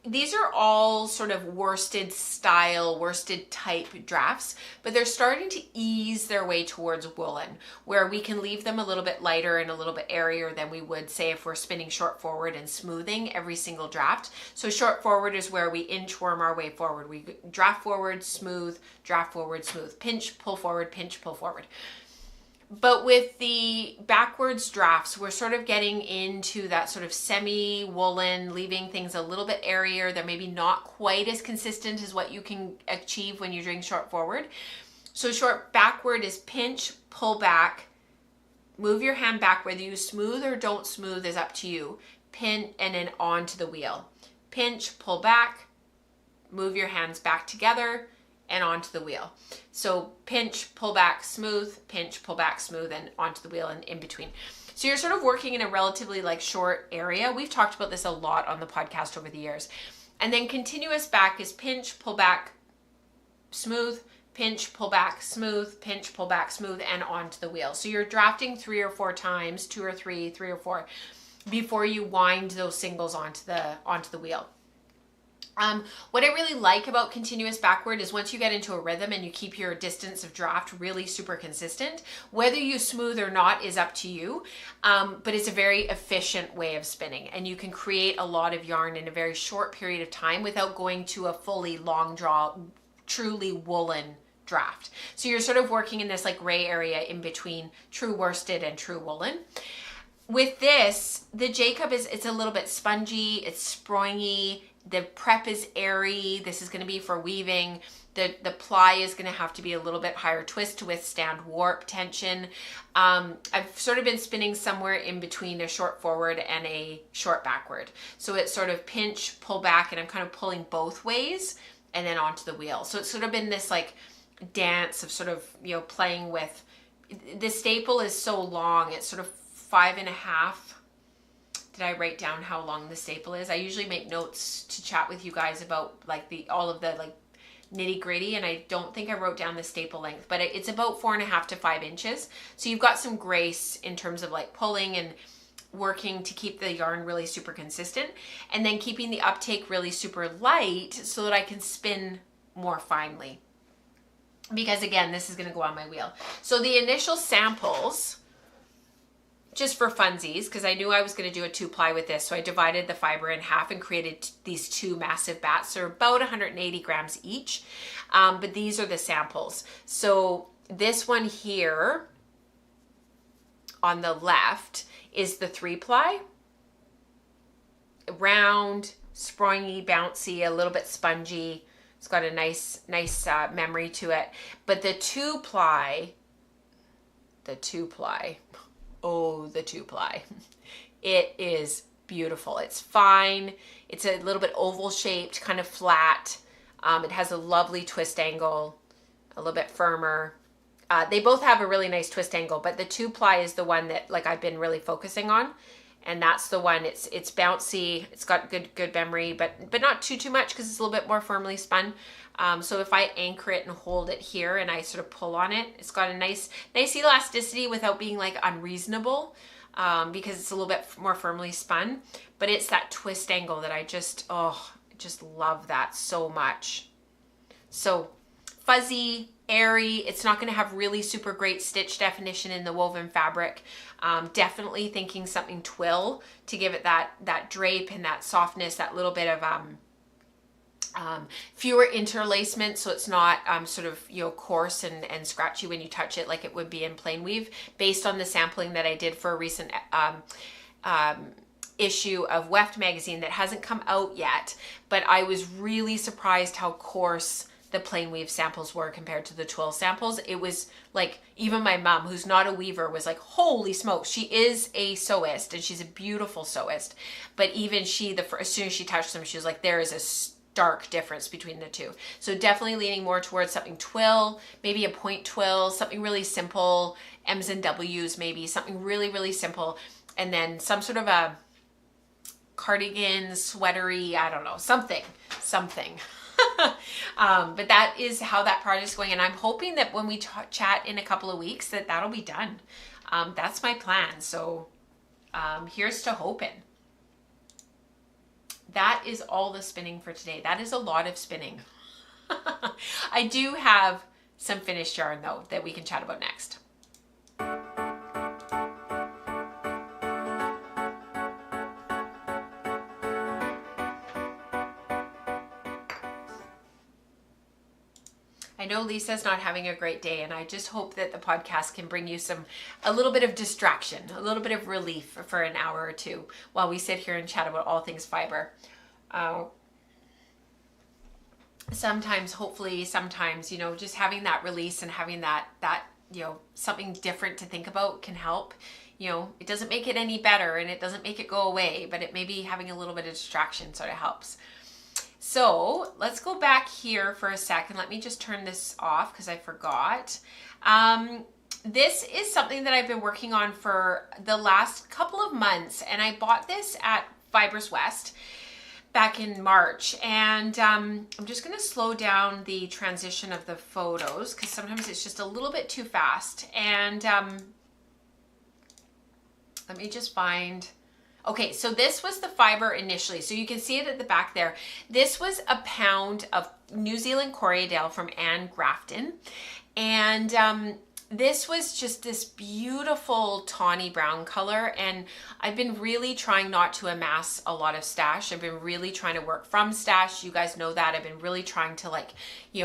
these are all sort of worsted style, worsted type drafts, but they're starting to ease their way towards woolen, where we can leave them a little bit lighter and a little bit airier than we would say if we're spinning short forward and smoothing every single draft. So short forward is where we inchworm our way forward. We draft forward, smooth, pinch, pull forward, pinch, pull forward. But with the backwards drafts, we're sort of getting into that sort of semi-woolen, leaving things a little bit airier. They're maybe not quite as consistent as what you can achieve when you're doing short forward. So short backward is pinch, pull back, move your hand back. Whether you smooth or don't smooth is up to you. Pin and then onto the wheel. Pinch, pull back, move your hands back together, and onto the wheel. So pinch, pull back, smooth, pinch, pull back, smooth, and onto the wheel and in between. So you're sort of working in a relatively like short area. We've talked about this a lot on the podcast over the years. And then continuous back is pinch, pull back, smooth, pinch, pull back, smooth, pinch, pull back, smooth, and onto the wheel. So you're drafting 3 or 4 times, 2 or 3, 3 or 4, before you wind those singles onto the wheel. What I really like about continuous backward is once you get into a rhythm and you keep your distance of draft really super consistent, whether you smooth or not is up to you, but it's a very efficient way of spinning, and you can create a lot of yarn in a very short period of time without going to a fully long draw, truly woolen draft. So you're sort of working in this like gray area in between true worsted and true woolen. With this, the Jacob it's a little bit spongy, it's springy, the prep is airy. This is going to be for weaving. The ply is going to have to be a little bit higher twist to withstand warp tension. I've sort of been spinning somewhere in between a short forward and a short backward. So it's sort of pinch, pull back, and I'm kind of pulling both ways and then onto the wheel. So it's sort of been this like dance of sort of, you know, playing with, the staple is so long. It's sort of 5.5. Did I write down how long the staple is? I usually make notes to chat with you guys about like all of the like nitty gritty, and I don't think I wrote down the staple length, but it's about 4.5 to 5 inches. So you've got some grace in terms of like pulling and working to keep the yarn really super consistent, and then keeping the uptake really super light so that I can spin more finely. Because again, this is going to go on my wheel. So the initial samples, just for funsies, because I knew I was going to do a 2-ply with this, so I divided the fiber in half and created these 2 massive bats. They're about 180 grams each, but these are the samples. So this one here on the left is the 3-ply. Round, springy, bouncy, a little bit spongy. It's got a nice memory to it. But the 2-ply, oh, the 2-ply. It is beautiful. It's fine. It's a little bit oval shaped, kind of flat. It has a lovely twist angle, a little bit firmer. They both have a really nice twist angle, but the 2-ply is the one that like I've been really focusing on. And that's the one, it's bouncy. It's got good memory, but not too much because it's a little bit more firmly spun. So if I anchor it and hold it here and I sort of pull on it, it's got a nice elasticity without being like unreasonable, because it's a little bit more firmly spun, but it's that twist angle that I just love that so much. So fuzzy, airy, it's not going to have really super great stitch definition in the woven fabric. Definitely thinking something twill to give it that drape and that softness, that little bit of fewer interlacement, so it's not sort of, you know, coarse and scratchy when you touch it like it would be in plain weave, based on the sampling that I did for a recent issue of Weft magazine that hasn't come out yet, but I was really surprised how coarse the plain weave samples were compared to the twill samples. It was like, even my mom, who's not a weaver, was like, holy smokes. She is a sewist and she's a beautiful sewist, but even she, as soon as she touched them, she was like, there is a stark difference between the two. So definitely leaning more towards something twill, maybe a point twill, something really simple, M's and W's, maybe something really simple, and then some sort of a cardigan, sweatery, I don't know, something. But that is how that project's going, and I'm hoping that when we chat in a couple of weeks that'll be done. That's my plan. So here's to hoping. That is all the spinning for today. That is a lot of spinning. I do have some finished yarn though that we can chat about next. I know Lisa's not having a great day, and I just hope that the podcast can bring you a little bit of distraction, a little bit of relief for an hour or two while we sit here and chat about all things fiber. Sometimes, you know, just having that release and having that, you know, something different to think about can help. You know, it doesn't make it any better and it doesn't make it go away, but it maybe having a little bit of distraction sort of helps. So let's go back here for a second. Let me just turn this off because I forgot. This is something that I've been working on for the last couple of months, and I bought this at Fibers West. back in March. And I'm just going to slow down the transition of the photos because sometimes it's just a little bit too fast. And let me just find... Okay, so this was the fiber initially. So you can see it at the back there. This was a pound of New Zealand Corriedale from Anne Grafton. And this was just this beautiful tawny brown color. And I've been really trying not to amass a lot of stash. I've been really trying to work from stash. You guys know that. I've been really trying to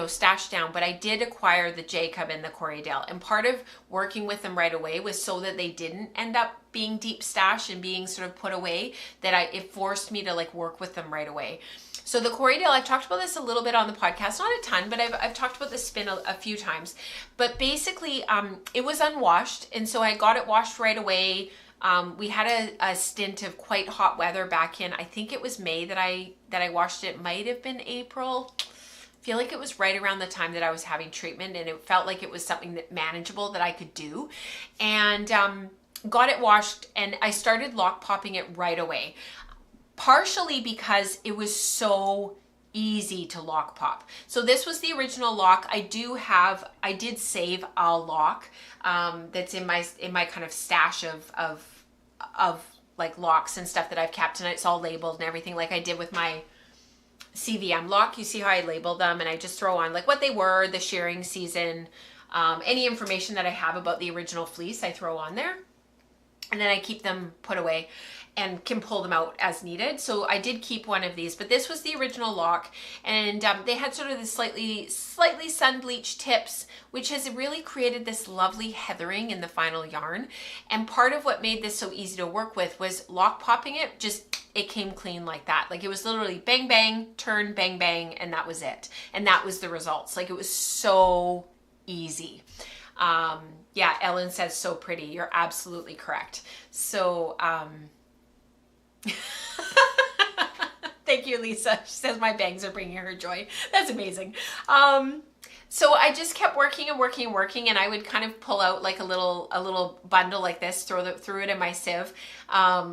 stash down. But I did acquire the Jacob and the Corriedale. And part of working with them right away was so that they didn't end up being deep stash and being sort of put away, that it forced me to work with them right away. So the Corriedale, I've talked about this a little bit on the podcast, not a ton, but I've talked about the spin a few times. But basically, it was unwashed, and so I got it washed right away. We had a stint of quite hot weather back in, I think it was May that I washed it. Might have been April. I feel like it was right around the time that I was having treatment, and it felt like it was something that manageable that I could do. And got it washed, and I started lock popping it right away. Partially because it was so easy to lock pop. So this was the original lock. I did save a lock that's in my kind of stash of locks and stuff that I've kept, and it's all labeled and everything, like I did with my CVM lock. You see how I label them, and I just throw on what they were, the shearing season, any information that I have about the original fleece I throw on there, and then I keep them put away and can pull them out as needed. So I did keep one of these, but this was the original lock, and they had sort of the slightly sun bleached tips, which has really created this lovely heathering in the final yarn. And part of what made this so easy to work with was lock popping it. It came clean like that. It was literally bang, bang, turn, bang, bang, and that was it. And that was the results. It was so easy. Yeah, Ellen says so pretty. You're absolutely correct. So, thank you, Lisa. She says my bangs are bringing her joy. That's amazing. So I just kept working and working and working, and I would kind of pull out a little bundle like this, throw it in my sieve.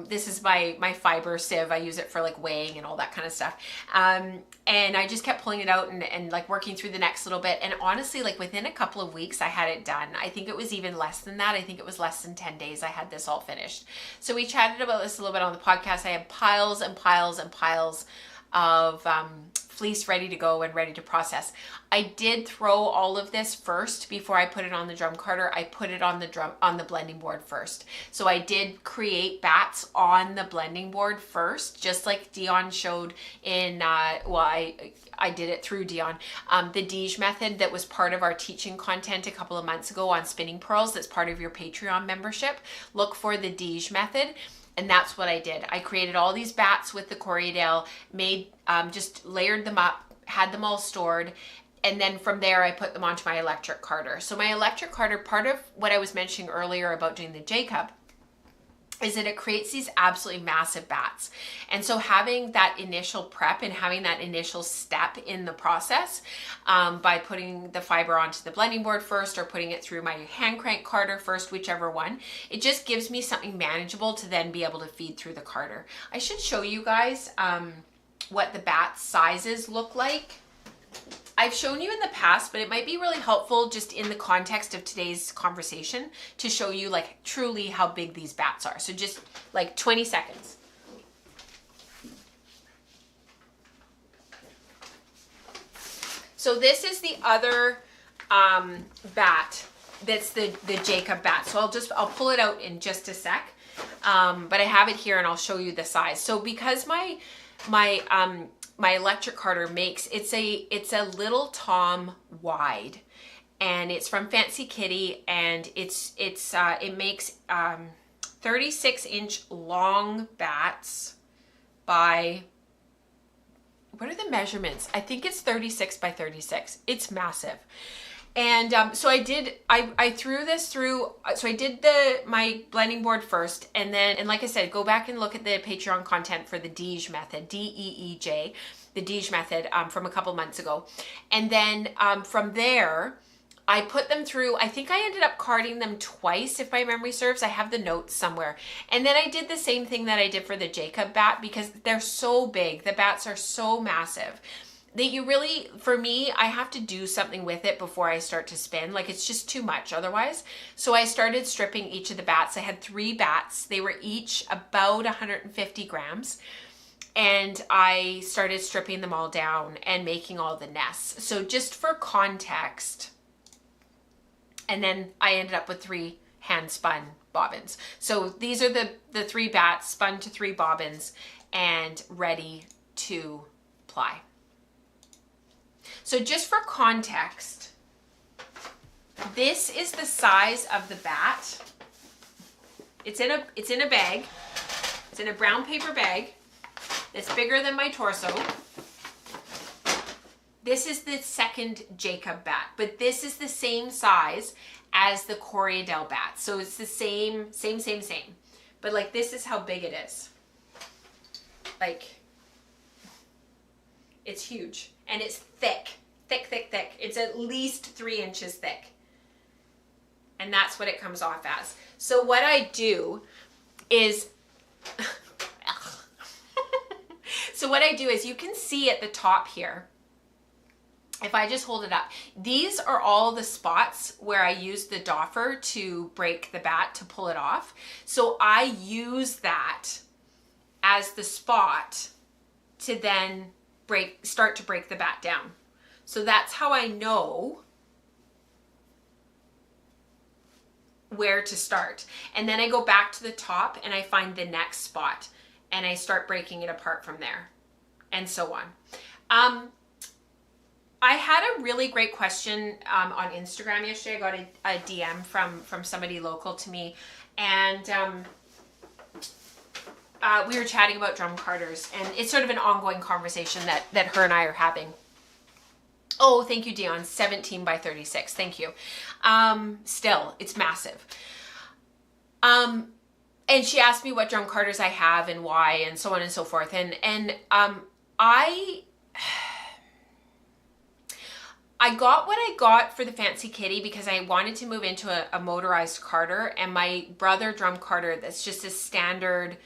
This is my fiber sieve. I use it for weighing and all that kind of stuff. And I just kept pulling it out and working through the next little bit. And honestly, within a couple of weeks, I had it done. I think it was even less than that. I think it was less than 10 days I had this all finished. So we chatted about this a little bit on the podcast. I had piles and piles and piles of fleece ready to go and ready to process. I did throw all of this first before I put it on the drum carder. I put it on the blending board first. So I did create bats on the blending board first, just like Dion showed in I did it through Dion. The Dige method that was part of our teaching content a couple of months ago on spinning pearls, that's part of your Patreon membership. Look for the Dige method. And that's what I did. I created all these bats with the Corriedale, just layered them up, had them all stored, and then from there I put them onto my electric carder. So my electric carder, part of what I was mentioning earlier about doing the Jacob, is that it creates these absolutely massive bats. And so having that initial prep and having that initial step in the process, by putting the fiber onto the blending board first or putting it through my hand crank carder first, whichever one, it just gives me something manageable to then be able to feed through the carder. I should show you guys what the bat sizes look like. I've shown you in the past, but it might be really helpful just in the context of today's conversation to show you truly how big these bats are. So just 20 seconds. So this is the other bat that's the Jacob bat. So I'll pull it out in just a sec. But I have it here and I'll show you the size. So because my electric carder makes, it's a little Tom wide, and it's from Fancy Kitty, and it makes 36-inch long bats by, what are the measurements? I think it's 36 by 36. It's massive. And so I threw this through, so I did my blending board first, and like I said, go back and look at the Patreon content for the Dige method, DEEJ, the Dige method from a couple months ago. And then from there, I put them through, I think I ended up carding them twice, if my memory serves. I have the notes somewhere. And then I did the same thing that I did for the Jacob bat, because they're so big. The bats are so massive that you really, for me, I have to do something with it before I start to spin. Like, it's just too much otherwise. So I started stripping each of the bats. I had 3 bats. They were each about 150 grams. And I started stripping them all down and making all the nests. So just for context, and then I ended up with 3 hand spun bobbins. So these are the 3 bats spun to 3 bobbins and ready to ply. So just for context, this is the size of the bat. It's in a bag. It's in a brown paper bag. It's bigger than my torso. This is the second Jacob bat, but this is the same size as the Corriedale bat. So it's the same. But like, this is how big it is. Like, it's huge and it's thick. It's at least 3 inches thick. And that's what it comes off as. So what I do is, you can see at the top here, if I just hold it up, these are all the spots where I use the doffer to break the bat, to pull it off. So I use that as the spot to then start to break the bat down. So that's how I know where to start. And then I go back to the top and I find the next spot and I start breaking it apart from there, and so on. I had a really great question on Instagram yesterday. I got a DM from somebody local to me, and we were chatting about drum carders, and it's sort of an ongoing conversation that her and I are having. Oh, thank you, Dion. 17 by 36. Thank you. Still, it's massive. And she asked me what drum carders I have and why, and so on and so forth. And I got what I got for the Fancy Kitty because I wanted to move into a motorized carder, and my brother drum carder, that's just a standard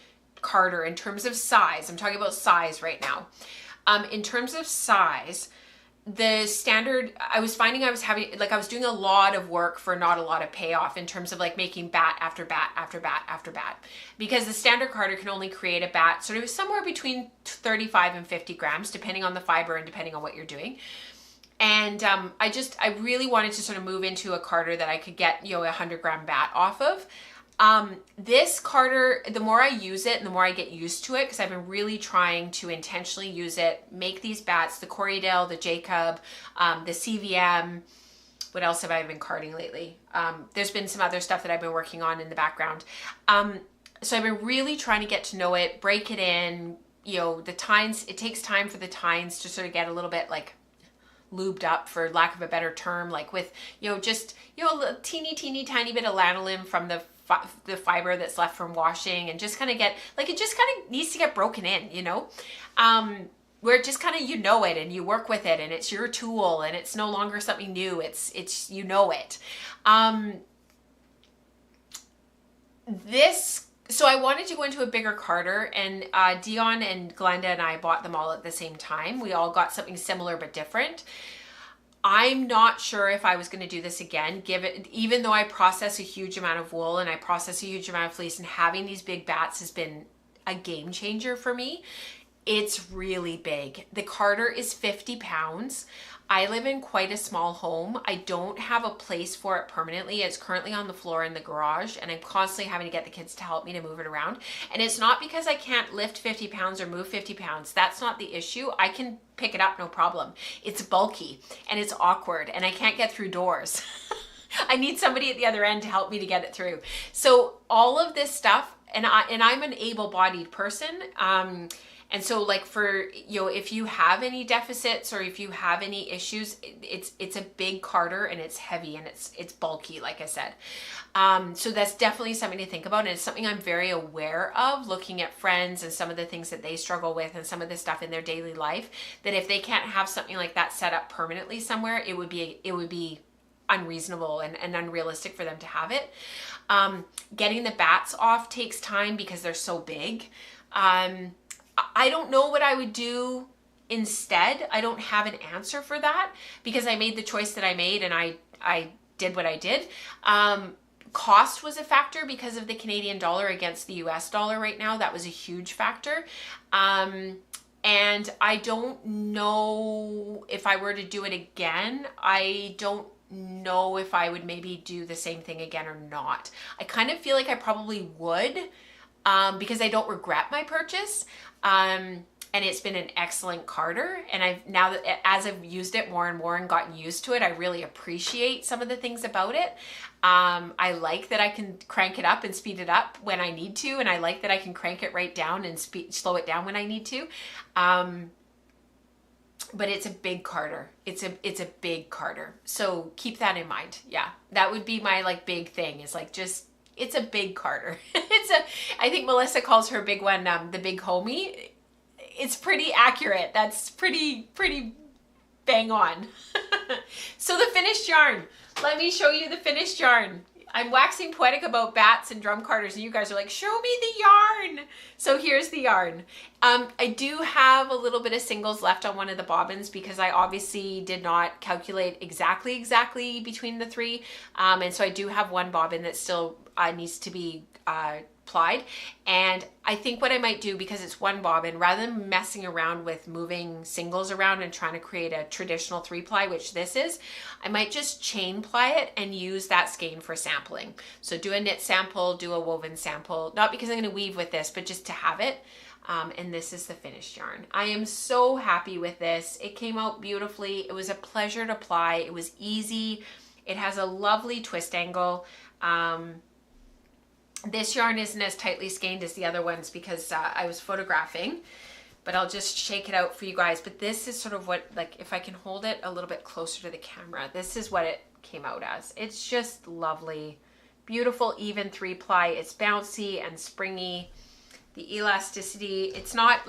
carder in terms of size. I'm talking about size right now. In terms of size, the standard, I was finding I was doing a lot of work for not a lot of payoff in terms of like making bat after bat after bat after bat, because the standard carder can only create a bat sort of somewhere between 35 and 50 grams, depending on the fiber and depending on what you're doing. And I really wanted to sort of move into a carder that I could get, a 100-gram bat off of. This carder, the more I use it and the more I get used to it, because I've been really trying to intentionally use it, make these bats, the Corriedale, the Jacob, the CVM. What else have I been carding lately? There's been some other stuff that I've been working on in the background. So I've been really trying to get to know it, break it in, the tines. It takes time for the tines to sort of get a little bit like lubed up, for lack of a better term, like with, just, a teeny tiny bit of lanolin from the fiber that's left from washing, and just kind of get, like, it just kind of needs to get broken in, where it just kind of, it and you work with it and it's your tool and it's no longer something new. It's it. So I wanted to go into a bigger carder, and Dion and Glenda and I bought them all at the same time. We all got something similar but different. I'm not sure if I was going to do this again, even though I process a huge amount of wool and I process a huge amount of fleece, and having these big bats has been a game changer for me. It's really big. The carder is 50 pounds. I live in quite a small home. I don't have a place for it permanently. It's currently on the floor in the garage, and I'm constantly having to get the kids to help me to move it around. And it's not because I can't lift 50 pounds or move 50 pounds. That's not the issue. I can pick it up, no problem. It's bulky and it's awkward, and I can't get through doors. I need somebody at the other end to help me to get it through. So all of this stuff, and I'm an able-bodied person, and so like for, if you have any deficits or if you have any issues, it's a big carder and it's heavy and it's bulky, like I said. So that's definitely something to think about. And it's something I'm very aware of, looking at friends and some of the things that they struggle with and some of the stuff in their daily life, that if they can't have something like that set up permanently somewhere, it would be unreasonable and unrealistic for them to have it. Getting the bats off takes time because they're so big. I don't know what I would do instead. I don't have an answer for that because I made the choice that I made, and I did what I did. Cost was a factor because of the Canadian dollar against the US dollar right now. That was a huge factor. And I don't know if I were to do it again. I don't know if I would maybe do the same thing again or not. I kind of feel like I probably would, because I don't regret my purchase. And it's been an excellent carder. And now that as I've used it more and more and gotten used to it, I really appreciate some of the things about it. I like that I can crank it up and speed it up when I need to. And I like that I can crank it right down and slow it down when I need to. But it's a big carder. It's a big carder. So keep that in mind. Yeah, that would be my like big thing, is like just, it's a big carder. I think Melissa calls her big one, the big homie. It's pretty accurate. That's pretty bang on. So the finished yarn. Let me show you the finished yarn. I'm waxing poetic about bats and drum carders, and you guys are like, show me the yarn. So here's the yarn. I do have a little bit of singles left on one of the bobbins because I obviously did not calculate exactly between the three. And so I do have one bobbin that still needs to be plied. And I think what I might do, because it's one bobbin, rather than messing around with moving singles around and trying to create a traditional 3-ply, which this is, I might just chain ply it and use that skein for sampling. So do a knit sample, do a woven sample, not because I'm going to weave with this, but just to have it. And this is the finished yarn. I am so happy with this. It came out beautifully. It was a pleasure to ply. It was easy. It has a lovely twist angle. This yarn isn't as tightly skeined as the other ones because I was photographing, but I'll just shake it out for you guys. But this is sort of what, like, if I can hold it a little bit closer to the camera, this is what it came out as. It's just lovely, beautiful, even 3-ply. It's bouncy and springy. The elasticity, it's not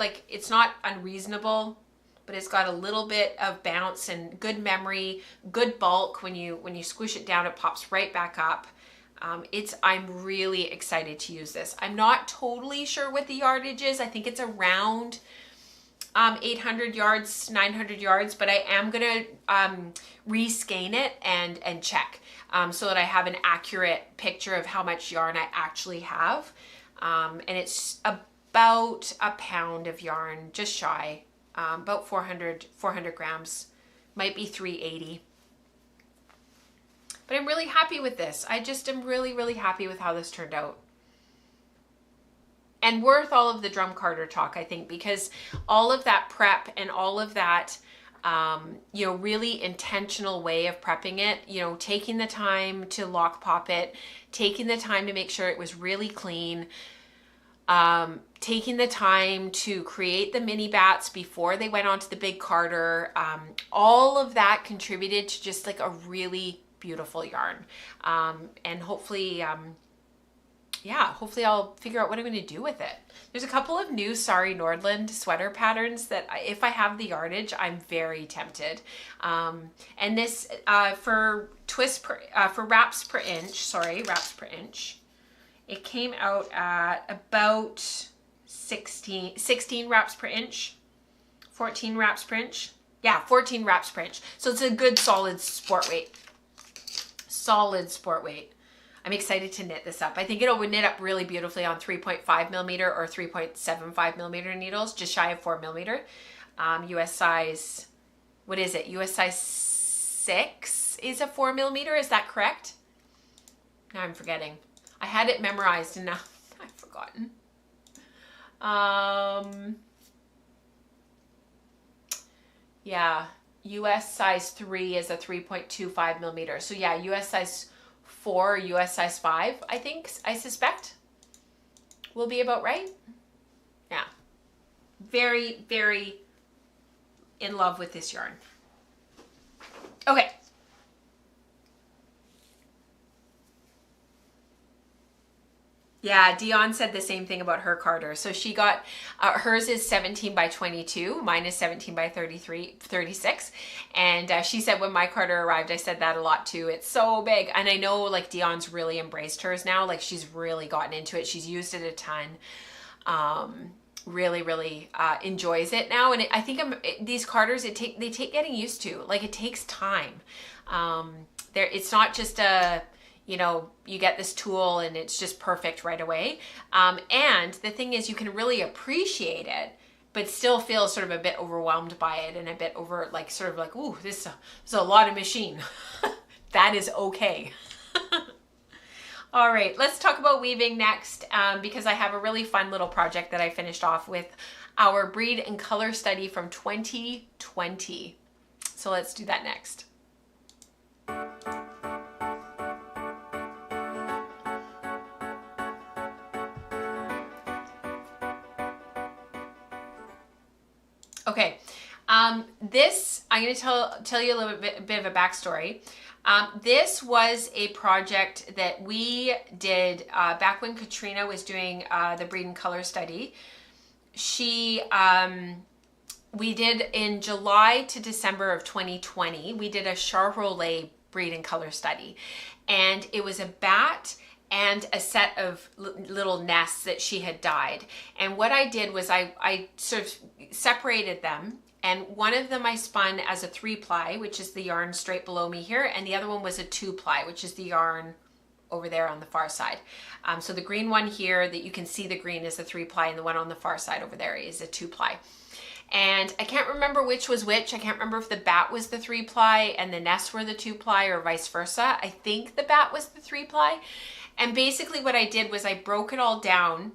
unreasonable, but it's got a little bit of bounce and good memory, good bulk. When you squish it down, it pops right back up. I'm really excited to use this. I'm not totally sure what the yardage is. I think it's around 800 yards, 900 yards, but I am gonna reskein it and check so that I have an accurate picture of how much yarn I actually have. And it's about a pound of yarn, just shy, about 400 grams, might be 380. But I'm really happy with this. I just am really happy with how this turned out. And worth all of the drum carder talk, I think, because all of that prep and all of that, really intentional way of prepping it, taking the time to lock pop it, taking the time to make sure it was really clean, taking the time to create the mini bats before they went onto the big carder, all of that contributed to just like a really beautiful yarn. And hopefully, hopefully I'll figure out what I'm going to do with it. There's a couple of new Sari Nordland sweater patterns that if I have the yardage, I'm very tempted. And this, for wraps per inch, it came out at about 16 wraps per inch, 14 wraps per inch. Yeah, 14 wraps per inch. So it's a good solid sport weight. I'm excited to knit this up. I think it'll knit up really beautifully on 3.5 millimeter or 3.75 millimeter needles, just shy of 4 millimeter. US size, what is it? US size 6 is a 4 millimeter. Is that correct? Now I'm forgetting. I had it memorized and now I've forgotten. Yeah. US size 3 is a 3.25 millimeter. So yeah, US size 4, US size 5, I suspect will be about right. Yeah. Very in love with this yarn. Okay. Yeah, Dion said the same thing about her Carter. So she got, hers is 17 by 22, mine is 17 by 36. And she said when my Carter arrived, I said that a lot too. It's so big. And I know like Dion's really embraced hers now. Like she's really gotten into it. She's used it a ton. Really enjoys it now. And I think these Carters, they take getting used to. Like it takes time. It's not just you get this tool and it's just perfect right away. And the thing is, you can really appreciate it, but still feel sort of a bit overwhelmed by it and a bit ooh, this is a lot of machine. That is okay. All right, let's talk about weaving next, because I have a really fun little project that I finished off with our breed and color study from 2020. So let's do that next. Okay, this, I'm going to tell you a little bit of a backstory. This was a project that we did back when Katrina was doing the breed and color study. We did in July to December of 2020, we did a Charolais breed and color study. And it was a bat and a set of little nests that she had dyed. And what I did was I sort of separated them, and one of them I spun as a 3-ply, which is the yarn straight below me here, and the other one was a 2-ply, which is the yarn over there on the far side. So the green one here that you can see the green is the 3-ply, and the one on the far side over there is a 2-ply. And I can't remember which was which. I can't remember if the bat was the 3-ply and the nests were the 2-ply or vice versa. I think the bat was the 3-ply. And basically what I did was I broke it all down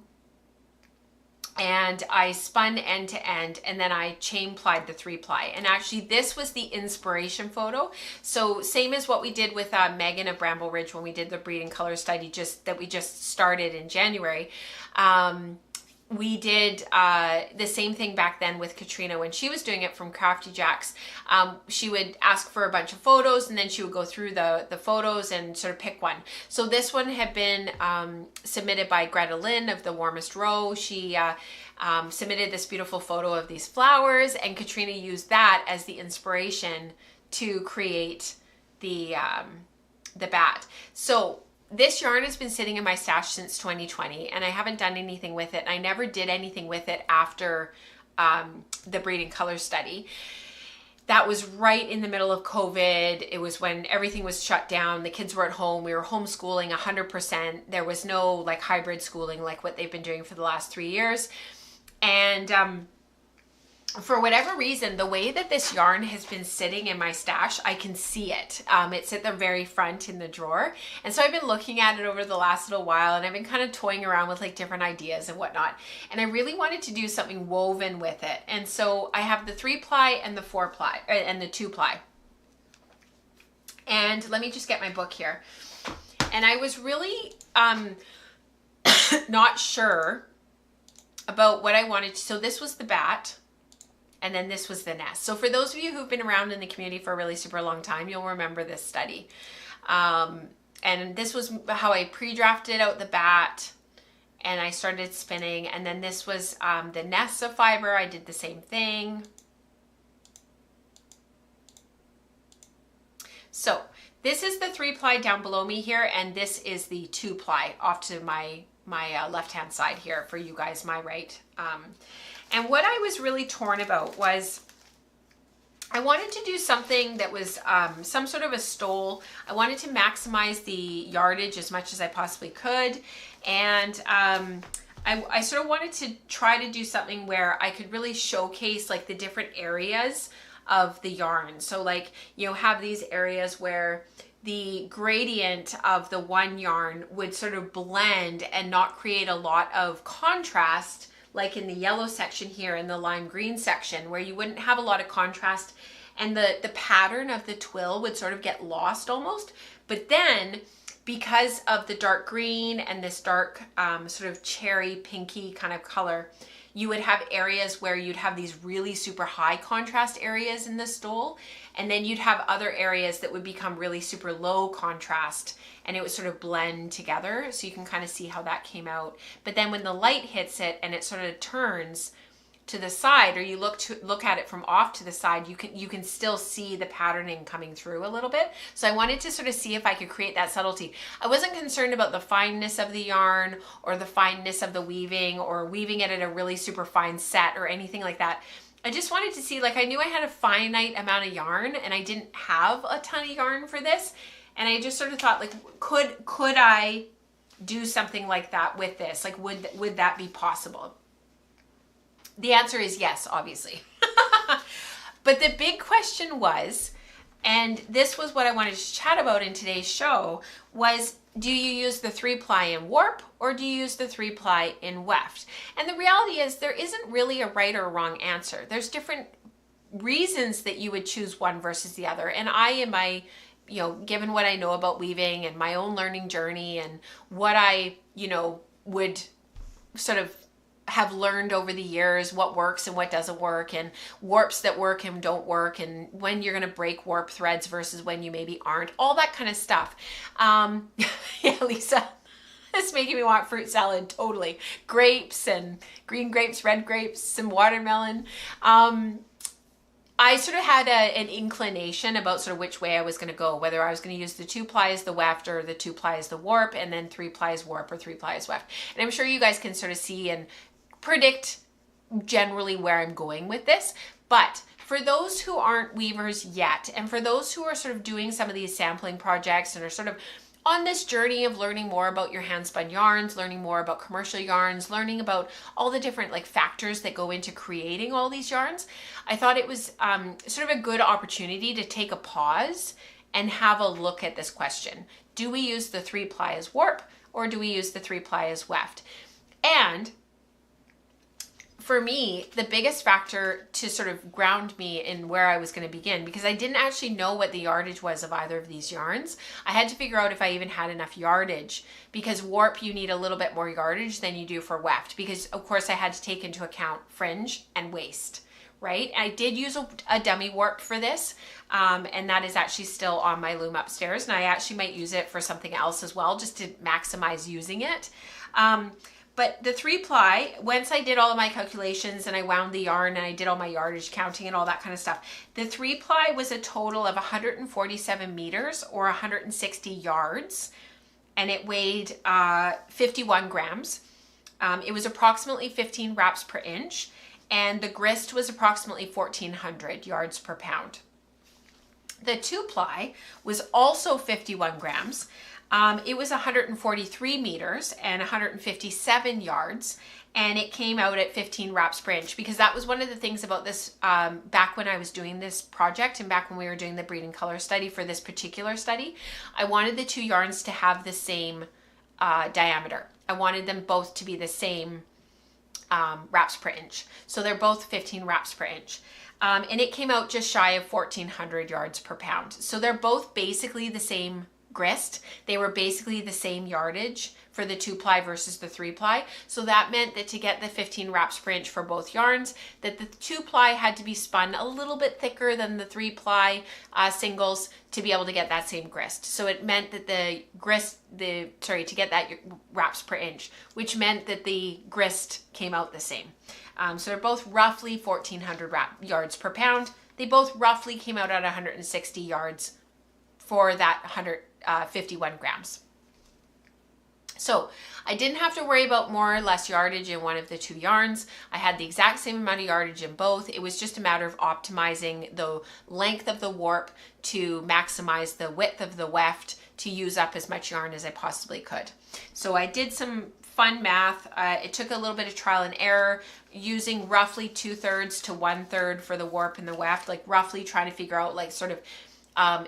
and I spun end to end, and then I chain plied the 3-ply. And actually this was the inspiration photo. So same as what we did with Megan of Bramble Ridge when we did the breed and color study that we just started in January. We did the same thing back then with Katrina when she was doing it from Crafty Jacks. She would ask for a bunch of photos, and then she would go through the photos and sort of pick one. So this one had been submitted by Greta Lynn of The Warmest Row. She submitted this beautiful photo of these flowers, and Katrina used that as the inspiration to create the bat. So this yarn has been sitting in my stash since 2020, and I haven't done anything with it. I never did anything with it after the breed and color study. That was right in the middle of COVID. It was when everything was shut down. The kids were at home. We were homeschooling 100%. There was no like hybrid schooling like what they've been doing for the last 3 years. And for whatever reason, the way that this yarn has been sitting in my stash, I can see it. It's at the very front in the drawer. And so I've been looking at it over the last little while, and I've been kind of toying around with like different ideas and whatnot. And I really wanted to do something woven with it. And so I have the 3-ply and the 4-ply and the 2-ply. And let me just get my book here. And I was really not sure about what I wanted. So this was the bat. And then this was the nest. So for those of you who've been around in the community for a really super long time, you'll remember this study. And this was how I pre-drafted out the bat, and I started spinning. And then this was the nest of fiber. I did the same thing. So this is the 3-ply down below me here, and this is the 2-ply off to my left-hand side here for you guys, my right. And what I was really torn about was I wanted to do something that was some sort of a stole. I wanted to maximize the yardage as much as I possibly could. And I sort of wanted to try to do something where I could really showcase like the different areas of the yarn. So like, have these areas where the gradient of the one yarn would sort of blend and not create a lot of contrast, like in the yellow section here in the lime green section, where you wouldn't have a lot of contrast, and the pattern of the twill would sort of get lost almost. But then because of the dark green and this dark sort of cherry pinky kind of color, you would have areas where you'd have these really super high contrast areas in the stole, and then you'd have other areas that would become really super low contrast, and it would sort of blend together. So you can kind of see how that came out. But then when the light hits it and it sort of turns to the side, or you look at it from off to the side, you can still see the patterning coming through a little bit. So I wanted to sort of see if I could create that subtlety. I wasn't concerned about the fineness of the yarn or the fineness of the weaving or weaving it at a really super fine set or anything like that. I just wanted to see, like, I knew I had a finite amount of yarn and I didn't have a ton of yarn for this, and I just sort of thought, like, could I do something like that with this? Like, would that be possible? The answer is yes, obviously. But the big question was, and this was what I wanted to chat about in today's show, was, do you use the 3-ply in warp or do you use the 3-ply in weft? And the reality is there isn't really a right or wrong answer. There's different reasons that you would choose one versus the other. And I, in my, given what I know about weaving and my own learning journey and what I, would sort of have learned over the years, what works and what doesn't work, and warps that work and don't work, and when you're going to break warp threads versus when you maybe aren't, all that kind of stuff. Yeah, Lisa, it's making me want fruit salad, totally. Grapes and green grapes, red grapes, some watermelon. I sort of had an inclination about sort of which way I was going to go, whether I was going to use the 2-ply as the weft or the 2-ply as the warp, and then 3-ply as warp or 3-ply as weft. And I'm sure you guys can sort of see and predict generally where I'm going with this. But for those who aren't weavers yet, and for those who are sort of doing some of these sampling projects and are sort of on this journey of learning more about your hand spun yarns, learning more about commercial yarns, learning about all the different factors that go into creating all these yarns, I thought it was sort of a good opportunity to take a pause and have a look at this question. Do we use the 3-ply as warp or do we use the 3-ply as weft? And for me, the biggest factor to sort of ground me in where I was going to begin, because I didn't actually know what the yardage was of either of these yarns. I had to figure out if I even had enough yardage, because warp, you need a little bit more yardage than you do for weft, because of course I had to take into account fringe and waist, right? I did use a dummy warp for this, and that is actually still on my loom upstairs, and I actually might use it for something else as well, just to maximize using it. But the 3-ply, once I did all of my calculations and I wound the yarn and I did all my yardage counting and all that kind of stuff, the 3-ply was a total of 147 meters or 160 yards, and it weighed 51 grams. It was approximately 15 wraps per inch, and the grist was approximately 1,400 yards per pound. The 2-ply was also 51 grams. It was 143 meters and 157 yards, and it came out at 15 wraps per inch, because that was one of the things about this back when I was doing this project and back when we were doing the breed and color study for this particular study. I wanted the two yarns to have the same diameter. I wanted them both to be the same wraps per inch. So they're both 15 wraps per inch. And it came out just shy of 1,400 yards per pound. So they're both basically the same grist. They were basically the same yardage for the 2-ply versus the 3-ply. So that meant that to get the 15 wraps per inch for both yarns, that the 2-ply had to be spun a little bit thicker than the 3-ply singles to be able to get that same grist. So it meant that to get that wraps per inch, which meant that the grist came out the same. So they're both roughly 1,400 yards per pound. They both roughly came out at 160 yards for that 151 grams. So I didn't have to worry about more or less yardage in one of the two yarns. I had the exact same amount of yardage in both. It was just a matter of optimizing the length of the warp to maximize the width of the weft to use up as much yarn as I possibly could. So I did some fun math. It took a little bit of trial and error, using roughly 2/3 to 1/3 for the warp and the weft, like roughly trying to figure out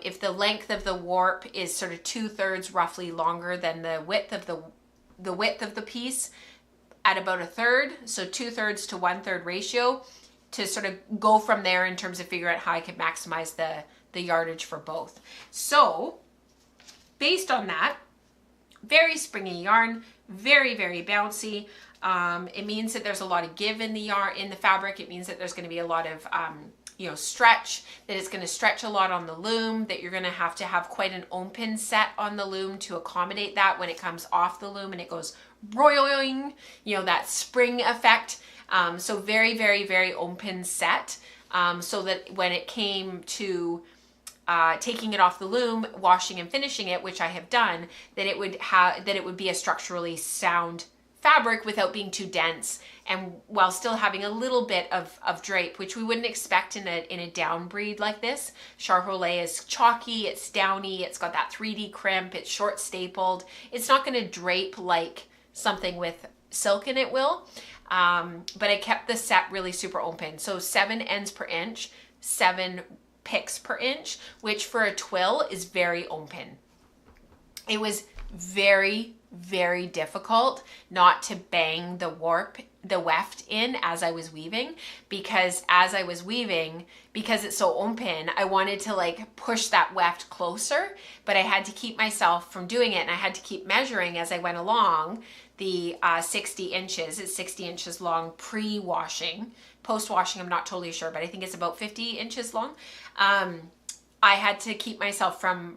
if the length of the warp is sort of 2/3 roughly longer than the width of the piece at about 1/3, so 2/3 to 1/3 ratio, to sort of go from there in terms of figuring out how I could maximize the yardage for both. So based on that, very springy yarn, very, very bouncy. It means that there's a lot of give in the yarn, in the fabric. It means that there's going to be a lot of stretch, that it's going to stretch a lot on the loom, that you're going to have quite an open set on the loom to accommodate that when it comes off the loom and it goes roiling, that spring effect. So very, very, very open set. So that when it came to taking it off the loom, washing and finishing it, which I have done, that it would be a structurally sound fabric without being too dense, and while still having a little bit of drape, which we wouldn't expect in a down breed like this. Charolais is chalky, it's downy, it's got that 3D crimp, it's short stapled. It's not going to drape like something with silk in it will, but I kept the set really super open. So 7 ends per inch, 7 picks per inch, which for a twill is very open. It was very, very difficult not to bang the weft in as I was weaving, because because it's so open, I wanted to like push that weft closer, but I had to keep myself from doing it, and I had to keep measuring as I went along the 60 inches. It's 60 inches long pre-washing. Post-washing, I'm not totally sure, but I think it's about 50 inches long. I had to keep myself from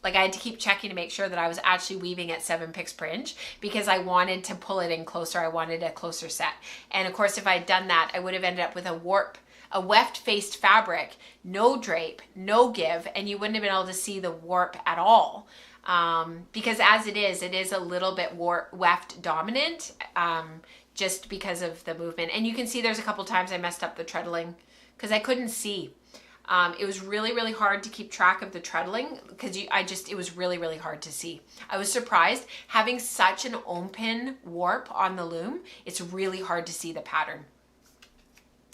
like, I had to keep checking to make sure that I was actually weaving at 7 picks per inch, because I wanted to pull it in closer. I wanted a closer set. And of course, if I had done that, I would have ended up with a weft-faced fabric, no drape, no give, and you wouldn't have been able to see the warp at all. Because as it is a little bit weft dominant, just because of the movement. And you can see there's a couple times I messed up the treadling because I couldn't see. It was really, really hard to keep track of the treadling because it was really, really hard to see. I was surprised having such an open warp on the loom. It's really hard to see the pattern.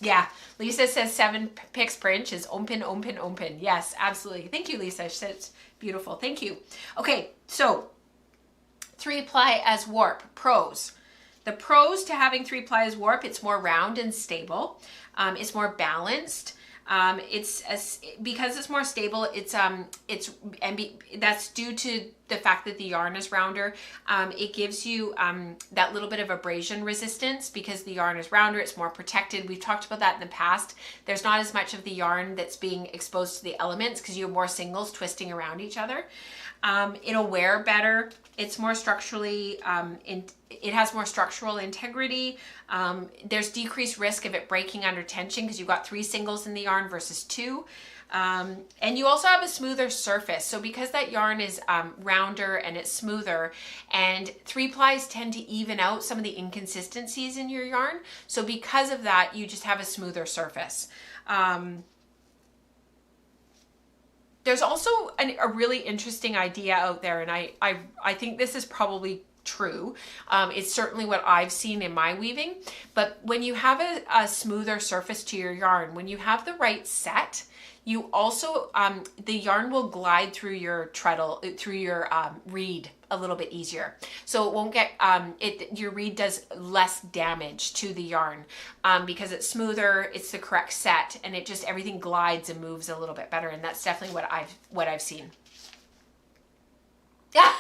Yeah, Lisa says 7 picks per inch is open, open, open. Yes, absolutely. Thank you, Lisa. She said it's beautiful. Thank you. Okay, so 3-ply as warp, pros. The pros to having 3-ply as warp, it's more round and stable. It's more balanced. Because it's more stable, that's due to the fact that the yarn is rounder. It gives you that little bit of abrasion resistance because the yarn is rounder. It's more protected. We've talked about that in the past. There's not as much of the yarn that's being exposed to the elements because you have more singles twisting around each other. It'll wear better. It's more structurally, it has more structural integrity. There's decreased risk of it breaking under tension because you've got 3 singles in the yarn versus 2. And you also have a smoother surface. So because that yarn is rounder and it's smoother, and 3-plies tend to even out some of the inconsistencies in your yarn. So because of that, you just have a smoother surface. There's also a really interesting idea out there, and I think this is probably true. It's certainly what I've seen in my weaving, but when you have a smoother surface to your yarn, when you have the right set, you also, the yarn will glide through your treadle, through your reed a little bit easier. So it won't get, your reed does less damage to the yarn because it's smoother, it's the correct set, and it just, everything glides and moves a little bit better. And that's definitely what I've seen. Yeah,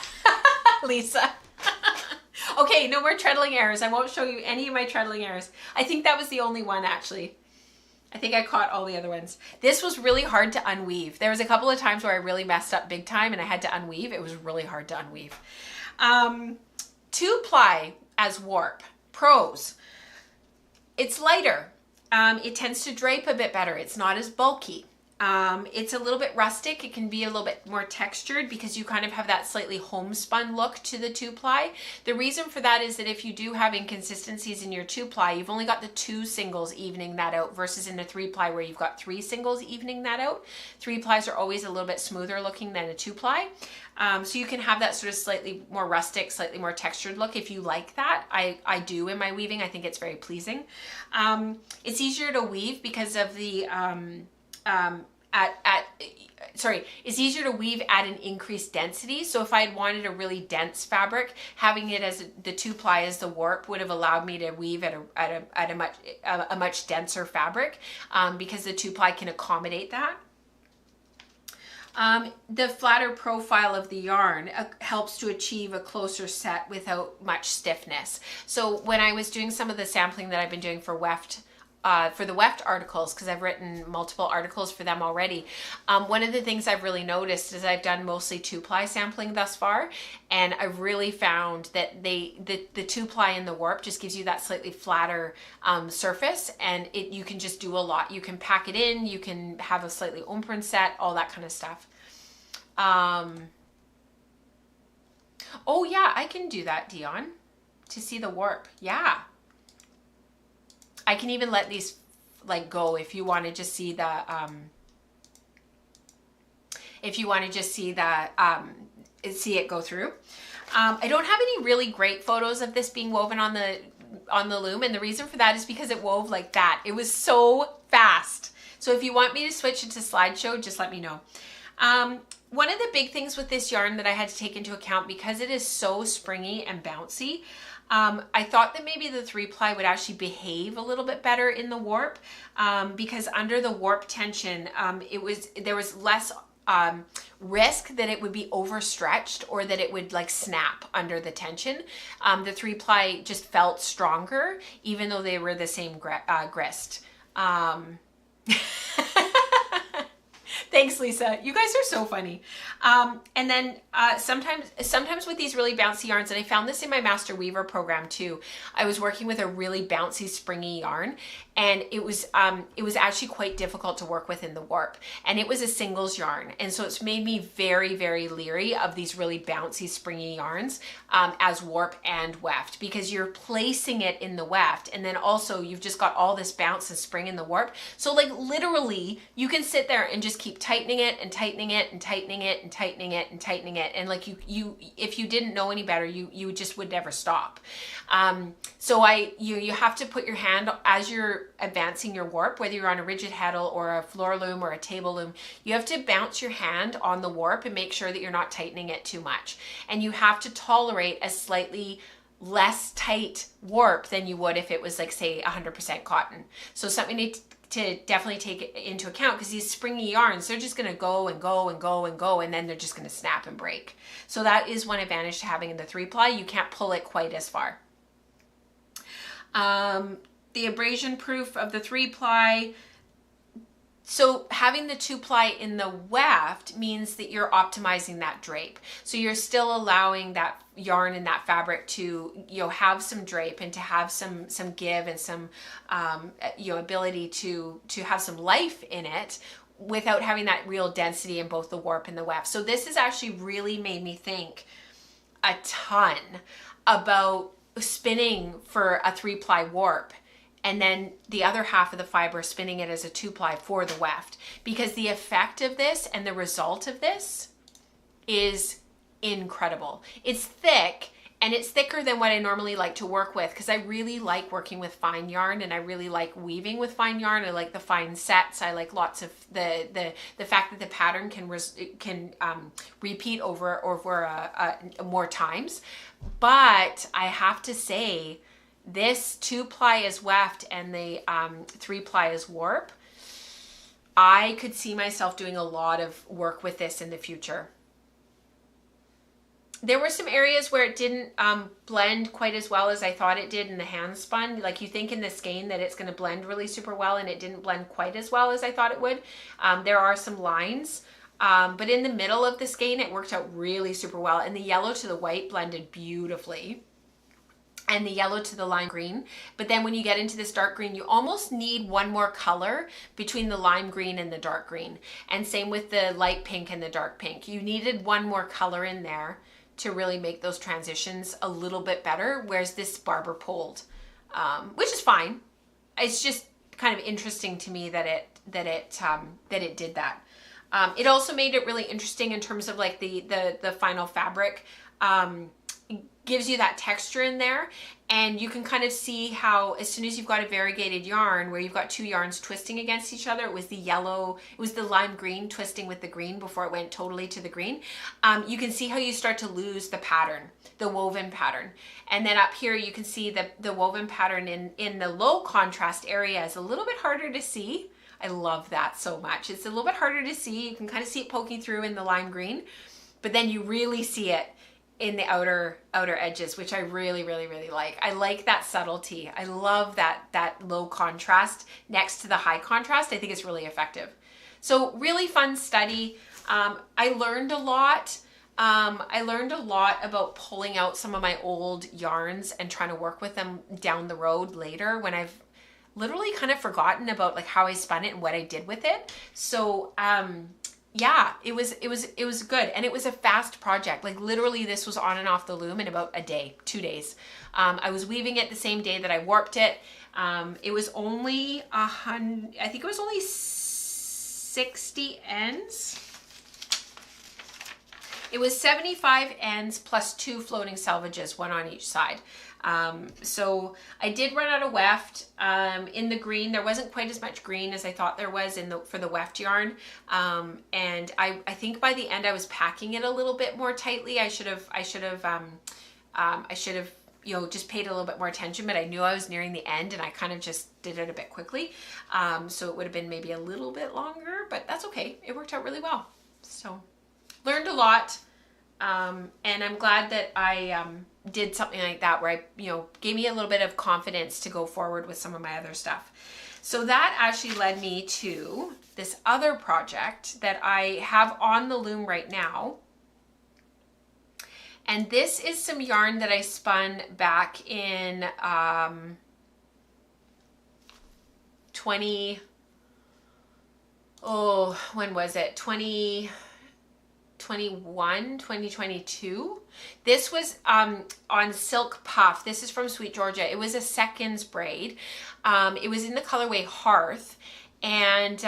Lisa. Okay, no more treadling errors. I won't show you any of my treadling errors. I think that was the only one, actually. I think I caught all the other ones. This was really hard to unweave. There was a couple of times where I really messed up big time and I had to unweave. It was really hard to unweave. 2-ply as warp. Pros. It's lighter. It tends to drape a bit better. It's not as bulky. It's a little bit rustic. It can be a little bit more textured because you kind of have that slightly homespun look to the 2-ply. The reason for that is that if you do have inconsistencies in your 2-ply, you've only got the 2 singles evening that out versus in a 3-ply where you've got 3 singles evening that out. 3-plies are always a little bit smoother looking than a 2-ply. So you can have that sort of slightly more rustic, slightly more textured look if you like that. I do in my weaving. I think it's very pleasing. It's easier to weave because of the it's easier to weave at an increased density. So if I had wanted a really dense fabric, having it as the 2-ply as the warp would have allowed me to weave at a much denser fabric because the 2-ply can accommodate that. The flatter profile of the yarn helps to achieve a closer set without much stiffness. So when I was doing some of the sampling that I've been doing for Weft, for the Weft articles, because I've written multiple articles for them already, one of the things I've really noticed is I've done mostly 2-ply sampling thus far, and I've really found that the 2-ply in the warp just gives you that slightly flatter surface, and you can just do a lot. You can pack it in, you can have a slightly ombrine set, all that kind of stuff. Oh yeah, I can do that, Dion, to see the warp. Yeah. I can even let these like go if you want to just see the see it go through. I don't have any really great photos of this being woven on the loom, and the reason for that is because it wove like that. It was so fast. So if you want me to switch it to slideshow, just let me know. One of the big things with this yarn that I had to take into account, because it is so springy and bouncy, I thought that maybe the 3-ply would actually behave a little bit better in the warp, because under the warp tension, there was less risk that it would be overstretched or that it would like snap under the tension. The 3-ply just felt stronger, even though they were the same grist. Thanks, Lisa. You guys are so funny. And then sometimes with these really bouncy yarns, and I found this in my Master Weaver program too, I was working with a really bouncy, springy yarn, and it was actually quite difficult to work with in the warp. And it was a singles yarn, and so it's made me very, very leery of these really bouncy, springy yarns as warp and weft, because you're placing it in the weft, and then also you've just got all this bounce and spring in the warp. So like literally, you can sit there and just keep tightening it and tightening it and tightening it and tightening it and tightening it, and like you if you didn't know any better, you just would never stop. So you have to put your hand as you're advancing your warp, whether you're on a rigid heddle or a floor loom or a table loom, you have to bounce your hand on the warp and make sure that you're not tightening it too much, and you have to tolerate a slightly less tight warp than you would if it was like, say, 100% cotton. So something to definitely take into account, because these springy yarns, they're just going to go and go and go and go, and then they're just going to snap and break. So that is one advantage to having in the 3-ply. You can't pull it quite as far. The abrasion proof of the 3-ply. So having the 2-ply in the weft means that you're optimizing that drape. So you're still allowing that yarn and that fabric to, have some drape and to have some give and some, ability to have some life in it without having that real density in both the warp and the weft. So this has actually really made me think a ton about spinning for a 3-ply warp, and then the other half of the fiber spinning it as a 2-ply for the weft, because the effect of this and the result of this is incredible. It's thick, and it's thicker than what I normally like to work with, because I really like working with fine yarn, and I really like weaving with fine yarn. I like the fine sets. I like lots of the fact that the pattern can repeat over more times. But I have to say, this 2-ply is weft and the 3-ply is warp. I could see myself doing a lot of work with this in the future. There were some areas where it didn't blend quite as well as I thought it did in the hand spun. Like, you think in the skein that it's going to blend really super well, and it didn't blend quite as well as I thought it would. There are some lines, but in the middle of the skein it worked out really super well, and the yellow to the white blended beautifully, and the yellow to the lime green. But then when you get into this dark green, you almost need one more color between the lime green and the dark green. And same with the light pink and the dark pink. You needed one more color in there to really make those transitions a little bit better, whereas this barber pulled, which is fine. It's just kind of interesting to me that it did that. It also made it really interesting in terms of like the final fabric. gives you that texture in there. And you can kind of see how as soon as you've got a variegated yarn where you've got two yarns twisting against each other, it was the yellow, it was the lime green twisting with the green before it went totally to the green. You can see how you start to lose the pattern, the woven pattern. And then up here you can see the woven pattern in the low contrast area is a little bit harder to see. I love that so much. It's a little bit harder to see. You can kind of see it poking through in the lime green, but then you really see it in the outer edges, which I really, really, really like. I like that subtlety. I love that low contrast next to the high contrast. I think it's really effective. So really fun study. I learned a lot. I learned a lot about pulling out some of my old yarns and trying to work with them down the road later when I've literally kind of forgotten about like how I spun it and what I did with it. So yeah, it was good. And it was a fast project. Like literally this was on and off the loom in about a day, 2 days. I was weaving it the same day that I warped it. It was only I think it was only 60 ends. It was 75 ends plus 2 floating salvages, one on each side. So I did run out of weft. In the green, there wasn't quite as much green as I thought there was for the weft yarn. And I think by the end I was packing it a little bit more tightly. I should have, you know, just paid a little bit more attention, but I knew I was nearing the end and I kind of just did it a bit quickly. So it would have been maybe a little bit longer, but that's okay. It worked out really well. So learned a lot. And I'm glad that I, did something like that where I, you know, gave me a little bit of confidence to go forward with some of my other stuff. So that actually led me to this other project that I have on the loom right now. And this is some yarn that I spun back in, 2022. This was on Silk Puff. This is from Sweet Georgia. It was a seconds braid. It was in the colorway Hearth, and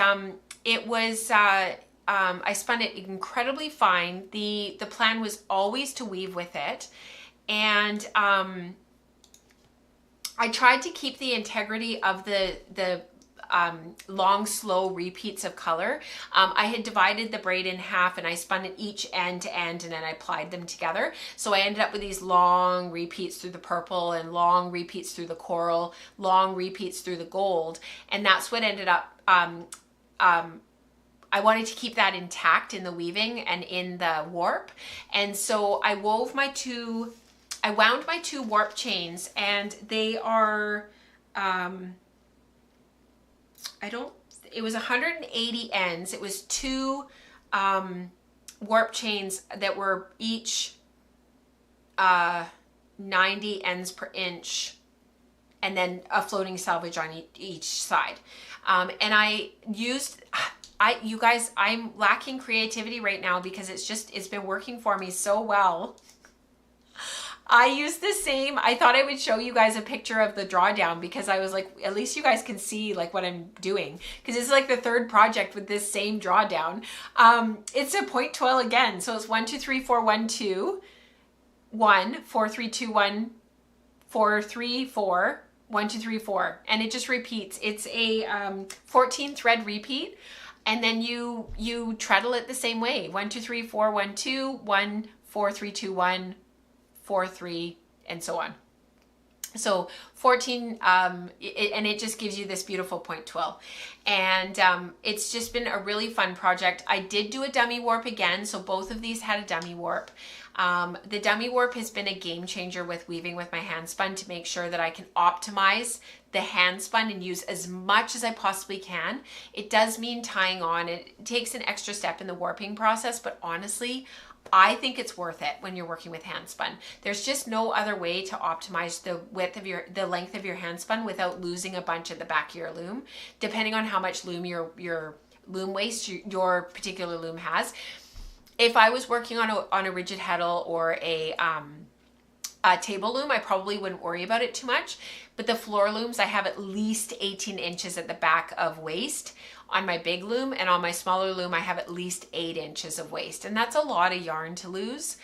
it was I spun it incredibly fine. The plan was always to weave with it, and I tried to keep the integrity of the long, slow repeats of color. I had divided the braid in half and I spun it each end to end and then I plied them together. So I ended up with these long repeats through the purple and long repeats through the coral, long repeats through the gold. And that's what ended up, I wanted to keep that intact in the weaving and in the warp. And so I wound my two warp chains, and they are, it was 180 ends. It was 2 warp chains that were each 90 ends per inch, and then a floating salvage on each side. And you guys, I'm lacking creativity right now because it's been working for me so well. I used the same, I thought I would show you guys a picture of the drawdown because I was like, at least you guys can see like what I'm doing. Because it's like the third project with this same drawdown. It's a point twill again. So it's 1, 2, 3, 4, 1, 2, 1, 4, 3, 2, 1, 4, 3, 4, 1, 2, 3, 4. And it just repeats. It's a 14 thread repeat. And then you treadle it the same way. 1, 2, 3, 4, 1, 2, 1, 4, 3, 2, 1, 4, 3, and so on. So 14, and it just gives you this beautiful point twill. And it's just been a really fun project. I did do a dummy warp again, so both of these had a dummy warp. The dummy warp has been a game changer with weaving with my hand spun to make sure that I can optimize the hand spun and use as much as I possibly can. It does mean tying on. It takes an extra step in the warping process, but honestly, I think it's worth it when you're working with hand spun. There's just no other way to optimize the length of your hand spun without losing a bunch at the back of your loom, depending on how much loom your loom waist your particular loom has. If I was working on a rigid heddle or a table loom, I probably wouldn't worry about it too much. But the floor looms, I have at least 18 inches at the back of waist on my big loom, and on my smaller loom, I have at least 8 inches of waist. And that's a lot of yarn to lose.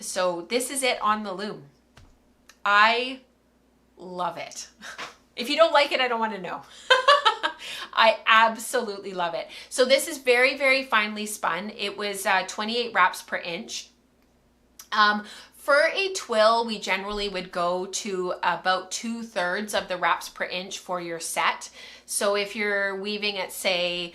So this is it on the loom. I love it. If you don't like it, I don't want to know. I absolutely love it. So this is very, very finely spun. It was 28 wraps per inch. For a twill, we generally would go to about 2/3 of the wraps per inch for your set. So if you're weaving at, say,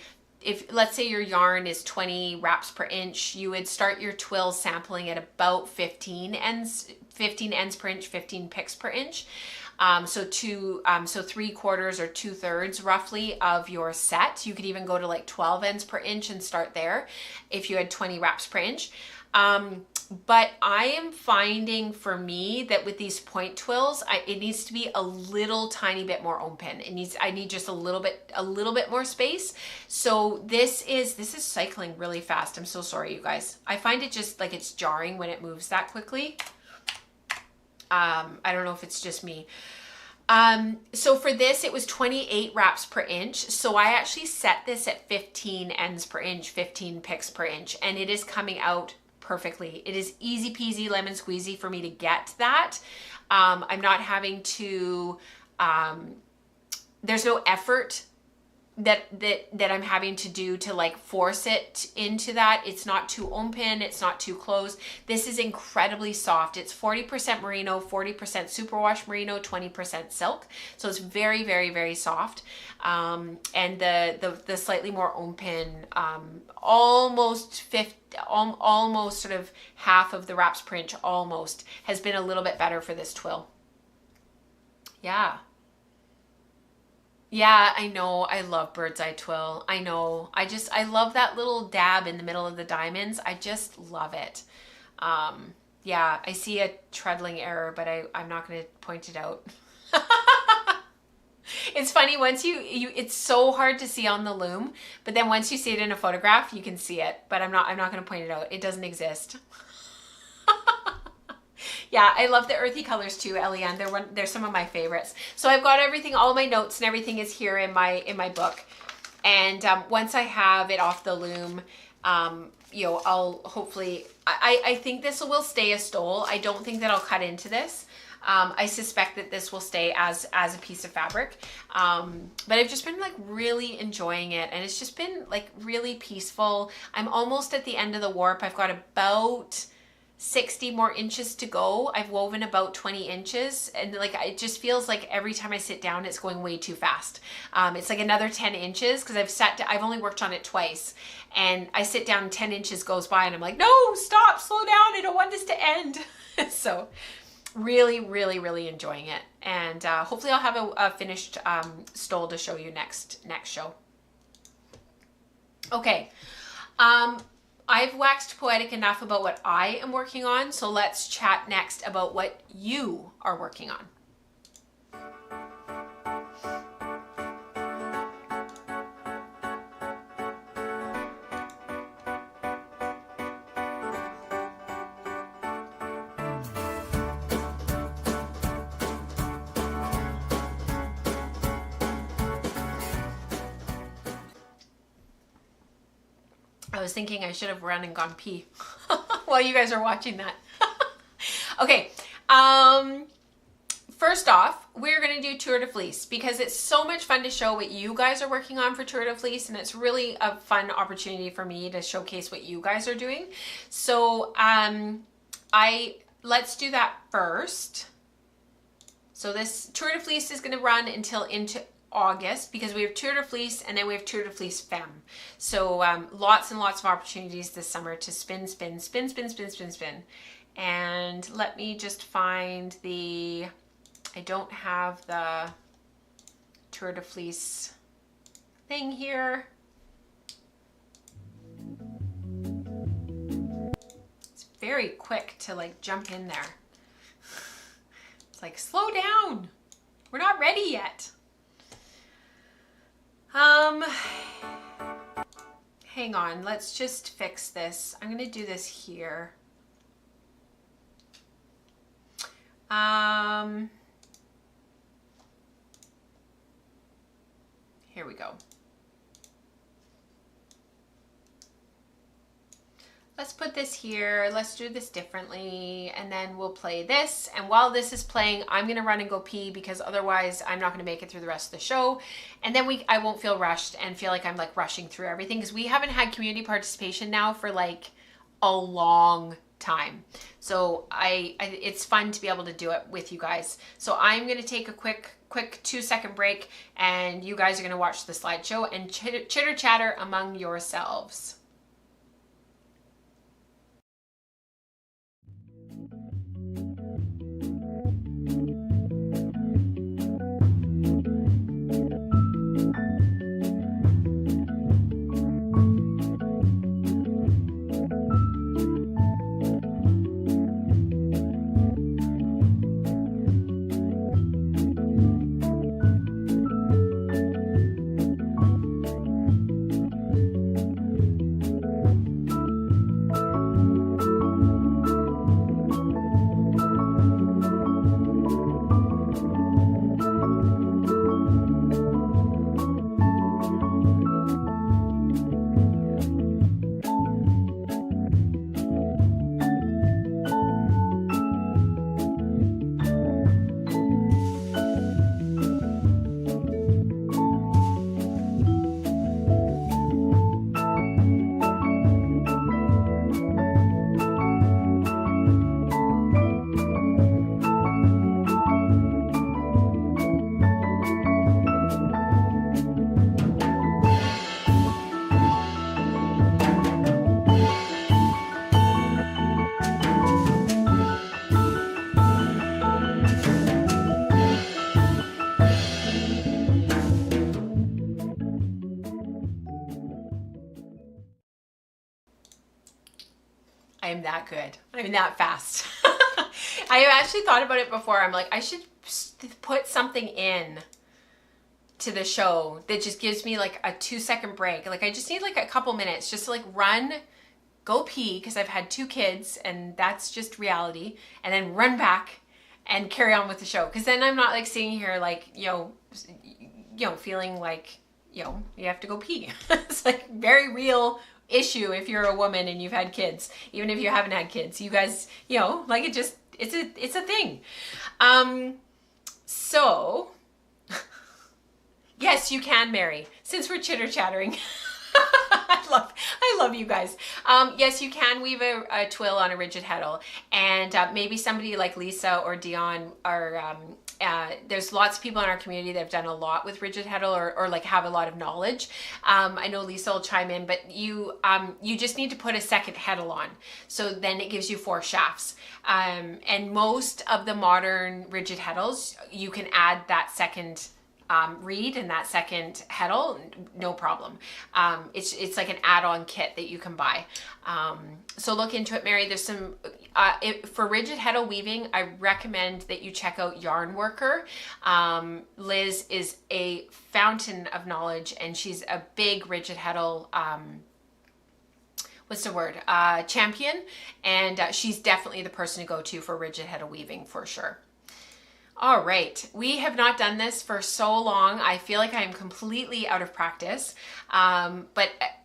let's say your yarn is 20 wraps per inch, you would start your twill sampling at about 15 ends per inch, 15 picks per inch. So 3/4 or 2/3 roughly of your set. You could even go to like 12 ends per inch and start there if you had 20 wraps per inch. But I am finding for me that with these point twills, it needs to be a little tiny bit more open. I need just a little bit more space. So this is cycling really fast. I'm so sorry, you guys. I find it just like it's jarring when it moves that quickly. I don't know if it's just me. So for this, it was 28 wraps per inch. So I actually set this at 15 ends per inch, 15 picks per inch, and it is coming out perfectly. It is easy peasy lemon squeezy for me to get that. I'm not having to, there's no effort that I'm having to do to like force it into that. It's not too open, it's not too closed. This is incredibly soft. It's 40% merino, 40% superwash merino, 20% silk. So it's very, very, very soft. And the slightly more open, almost sort of half of the wraps per inch almost has been a little bit better for this twill. Yeah. Yeah, I know. I love bird's eye twill. I know. I love that little dab in the middle of the diamonds. I just love it. Yeah, I see a treadling error, but I'm not going to point it out. It's funny, once it's so hard to see on the loom, but then once you see it in a photograph, you can see it, but I'm not going to point it out. It doesn't exist. Yeah, I love the earthy colors too, Eliane. They're some of my favorites. So I've got everything, all my notes and everything is here in my book. And once I have it off the loom, you know, I'll hopefully, I think this will stay a stole. I don't think that I'll cut into this. I suspect that this will stay as a piece of fabric. But I've just been like really enjoying it, and it's just been like really peaceful. I'm almost at the end of the warp. I've got about 60 more inches to go. I've woven about 20 inches, and like it just feels like every time I sit down it's going way too fast. It's like another 10 inches because I've only worked on it twice, and I sit down, 10 inches goes by and I'm like, no, stop, slow down, I don't want this to end. So really, really, really enjoying it, and hopefully I'll have a finished stole to show you next show. Okay, I've waxed poetic enough about what I am working on, so let's chat next about what you are working on. I was thinking I should have run and gone pee while you guys are watching that. Okay, first off, we're going to do Tour de Fleece because it's so much fun to show what you guys are working on for Tour de Fleece, and it's really a fun opportunity for me to showcase what you guys are doing. So let's do that first. So this Tour de Fleece is going to run until into August because we have Tour de Fleece and then we have Tour de Fleece Femme. So lots and lots of opportunities this summer to spin. And let me just find I don't have the Tour de Fleece thing here. It's very quick to like jump in there. It's like, slow down. We're not ready yet. Hang on, let's just fix this. I'm gonna do this here. Here we go. let's put this here, let's do this differently, and then we'll play this. And while this is playing, I'm gonna run and go pee, because otherwise I'm not gonna make it through the rest of the show. And then I won't feel rushed and feel like I'm like rushing through everything, because we haven't had community participation now for like a long time. So it's fun to be able to do it with you guys. So I'm gonna take a quick 2-second break, and you guys are gonna watch the slideshow and chitter chatter among yourselves. I'm that good. I'm that fast. I actually thought about it before. I'm like, I should put something in to the show that just gives me like a 2-second break. Like I just need like a couple minutes just to like run, go pee, because I've had 2 kids and that's just reality, and then run back and carry on with the show. Because then I'm not like sitting here like, feeling like, you have to go pee. It's like very real issue if you're a woman and you've had kids. Even if you haven't had kids, you guys, like it's a thing. So yes, you can, Mary, since we're chitter chattering. I love you guys. Yes, you can weave a twill on a rigid heddle, and maybe somebody like Lisa or Dion are there's lots of people in our community that have done a lot with rigid heddle, or like have a lot of knowledge. I know Lisa will chime in, but you just need to put a second heddle on, so then it gives you 4 shafts. And most of the modern rigid heddles, you can add that second reed and that second heddle, no problem. It's like an add-on kit that you can buy. So look into it, Mary. There's some for rigid heddle weaving, I recommend that you check out Yarn Worker. Liz is a fountain of knowledge, and she's a big rigid heddle champion, and she's definitely the person to go to for rigid heddle weaving for sure. All right, we have not done this for so long. I feel like I am completely out of practice, and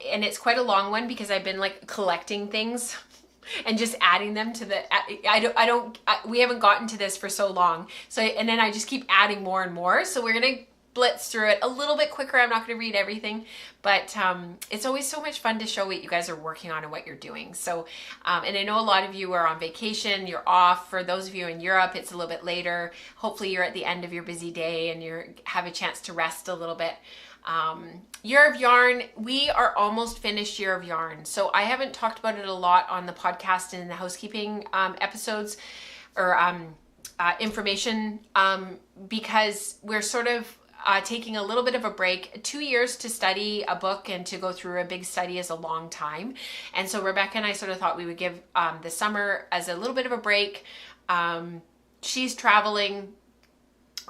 it's quite a long one because I've been like collecting things and just adding them to the, we haven't gotten to this for so long. So, and then I just keep adding more and more. So we're going to blitz through it a little bit quicker. I'm not going to read everything, but it's always so much fun to show what you guys are working on and what you're doing. So, and I know a lot of you are on vacation, you're off. For those of you in Europe, it's a little bit later. Hopefully you're at the end of your busy day and you have a chance to rest a little bit. Year of Yarn, we are almost finished Year of Yarn. So I haven't talked about it a lot on the podcast and in the housekeeping episodes or information because we're sort of taking a little bit of a break. 2 years to study a book and to go through a big study is a long time. And so Rebecca and I sort of thought we would give the summer as a little bit of a break. She's traveling.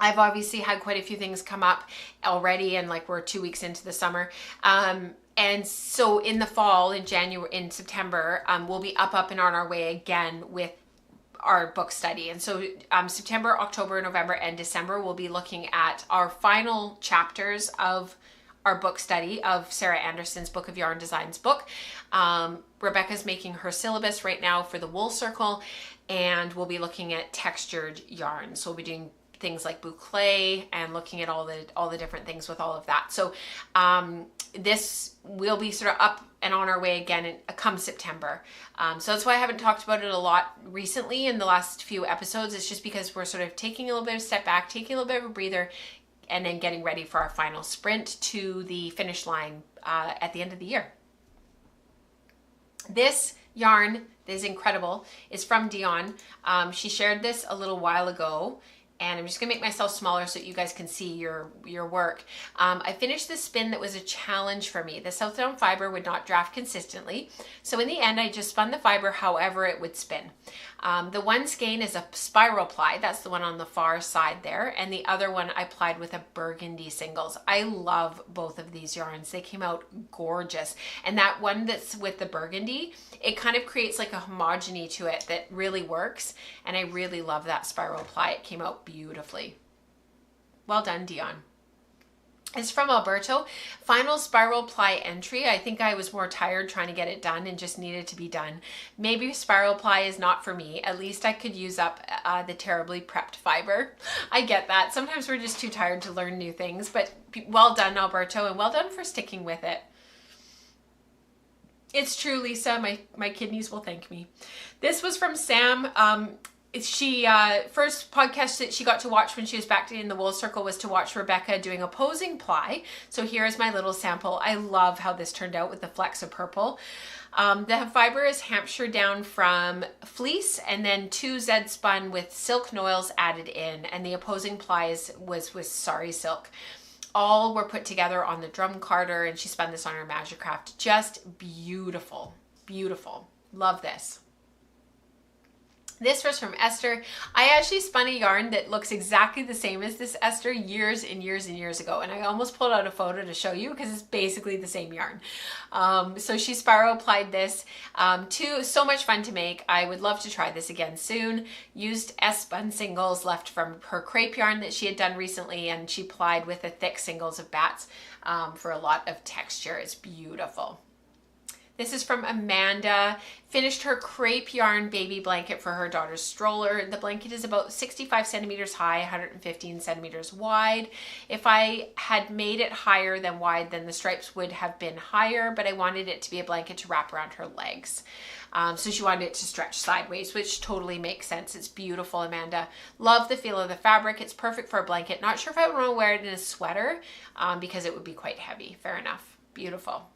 I've obviously had quite a few things come up already, and like we're 2 weeks into the summer. And so in the fall, in September, we'll be up and on our way again with our book study. And so September, October, November, and December, we'll be looking at our final chapters of our book study of Sarah Anderson's Book of Yarn Designs book. Rebecca's making her syllabus right now for the Wool Circle, and we'll be looking at textured yarn. So we'll be doing things like boucle and looking at all the different things with all of that. So this will be sort of up and on our way again come September. So that's why I haven't talked about it a lot recently in the last few episodes. It's just because we're sort of taking a little bit of a step back, taking a little bit of a breather, and then getting ready for our final sprint to the finish line at the end of the year. This yarn is incredible. It's from Dion. She shared this a little while ago, and I'm just gonna make myself smaller so that you guys can see your work. I finished this spin that was a challenge for me. The South Down fiber would not draft consistently. So in the end, I just spun the fiber however it would spin. The one skein is a spiral ply. That's the one on the far side there. And the other one I plied with a burgundy singles. I love both of these yarns. They came out gorgeous. And that one that's with the burgundy, it kind of creates like a homogeny to it that really works. And I really love that spiral ply. It came out beautifully. Well done, Dion. It's from Alberto. Final spiral ply entry. I think I was more tired trying to get it done and just needed to be done. Maybe spiral ply is not for me. At least I could use up the terribly prepped fiber. I get that. Sometimes we're just too tired to learn new things, but well done, Alberto, and well done for sticking with it. It's true, Lisa. My kidneys will thank me. This was from Sam. She first podcast that she got to watch when she was back in the Wool Circle was to watch Rebecca doing a posing ply. So here's my little sample. I love how this turned out with the flecks of purple. The fiber is Hampshire down from Fleece, and then 2 Z spun with silk noils added in, and the opposing plies was with sari silk. All were put together on the drum carder, and she spun this on her Magicraft. Just beautiful, beautiful. Love this. This was from Esther. I actually spun a yarn that looks exactly the same as this Esther years and years and years ago. And I almost pulled out a photo to show you because it's basically the same yarn. So she spiral applied this. So much fun to make. I would love to try this again soon. Used S-spun singles left from her crepe yarn that she had done recently, and she plied with the thick singles of bats for a lot of texture. It's beautiful. This is from Amanda. Finished her crepe yarn baby blanket for her daughter's stroller. The blanket is about 65 centimeters high, 115 centimeters wide. If I had made it higher than wide, then the stripes would have been higher, but I wanted it to be a blanket to wrap around her legs. So she wanted it to stretch sideways, which totally makes sense. It's beautiful, Amanda. Love the feel of the fabric. It's perfect for a blanket. Not sure if I would want to wear it in a sweater because it would be quite heavy. Fair enough. Beautiful.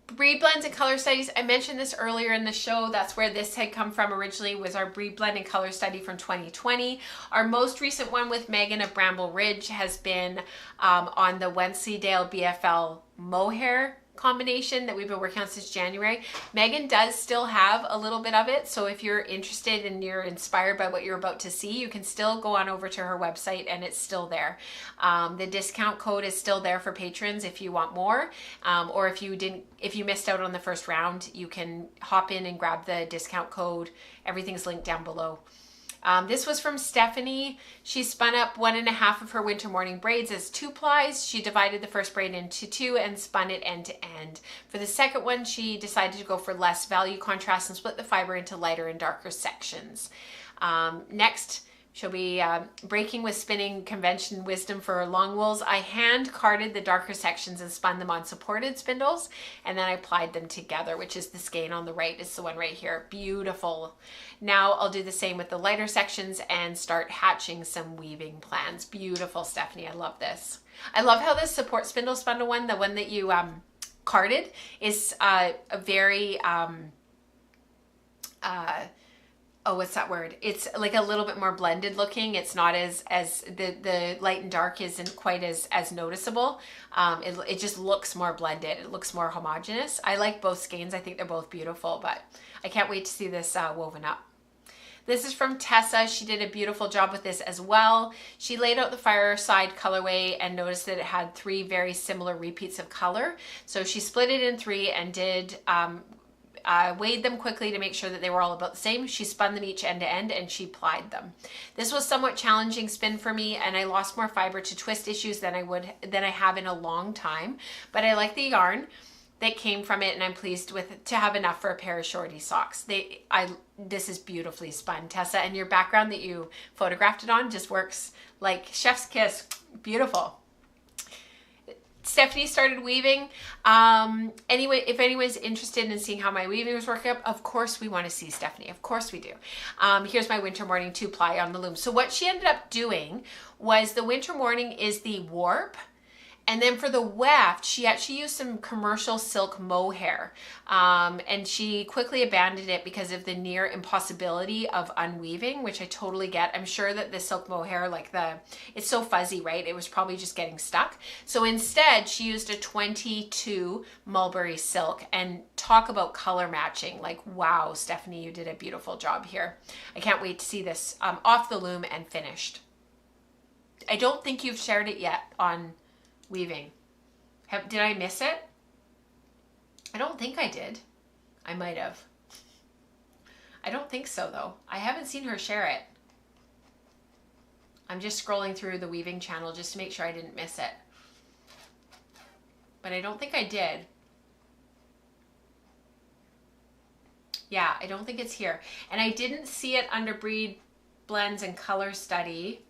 Breed blends and color studies. I mentioned this earlier in the show. That's where this had come from originally, was our breed blend and color study from 2020. Our most recent one with Megan of Bramble Ridge has been on the Wensleydale BFL mohair combination that we've been working on since January. Megan does still have a little bit of it, so if you're interested and you're inspired by what you're about to see, you can still go on over to her website and it's still there. The discount code is still there for patrons if you want more, or if you missed out on the first round, you can hop in and grab the discount code. Everything's linked down below. This was from Stephanie. She spun up 1.5 of her winter morning braids as 2 plies. She divided the first braid into 2 and spun it end to end. For the second one, she decided to go for less value contrast and split the fiber into lighter and darker sections. Next, she'll be breaking with spinning convention wisdom for long wools. I hand carded the darker sections and spun them on supported spindles, and then I plied them together, which is the skein on the right. It's the one right here. Beautiful. Now I'll do the same with the lighter sections and start hatching some weaving plans. Beautiful, Stephanie. I love this. I love how this support spindle spun one, the one that you carded, is a very what's that word? It's like a little bit more blended looking. It's not as the light and dark isn't quite as noticeable. It just looks more blended. It looks more homogeneous. I like both skeins. I think they're both beautiful, but I can't wait to see this woven up. This is from Tessa. She did a beautiful job with this as well. She laid out the fireside colorway and noticed that it had 3 very similar repeats of color. So she split it in 3 and did weighed them quickly to make sure that they were all about the same. She spun them each end to end and she plied them. This was somewhat challenging spin for me, and I lost more fiber to twist issues than I have in a long time. But I like the yarn that came from it, and I'm pleased to have enough for a pair of shorty socks. This is beautifully spun, Tessa, and your background that you photographed it on just works like chef's kiss. Beautiful. Stephanie started weaving. Anyway, if anyone's interested in seeing how my weaving was working up, of course we want to see Stephanie. Of course we do. Here's my winter morning 2-ply on the loom. So what she ended up doing was the winter morning is the warp. And then for the weft, she actually used some commercial silk mohair. And she quickly abandoned it because of the near impossibility of unweaving, which I totally get. I'm sure that the silk mohair, it's so fuzzy, right? It was probably just getting stuck. So instead, she used a 22 mulberry silk, and talk about color matching. Like, wow, Stephanie, you did a beautiful job here. I can't wait to see this off the loom and finished. I don't think you've shared it yet on weaving. Did I miss it? I don't think I did. I might have. I don't think so though. I haven't seen her share it. I'm just scrolling through the weaving channel just to make sure I didn't miss it. But I don't think I did. Yeah, I don't think it's here. And I didn't see it under Breed Blends and Color Study.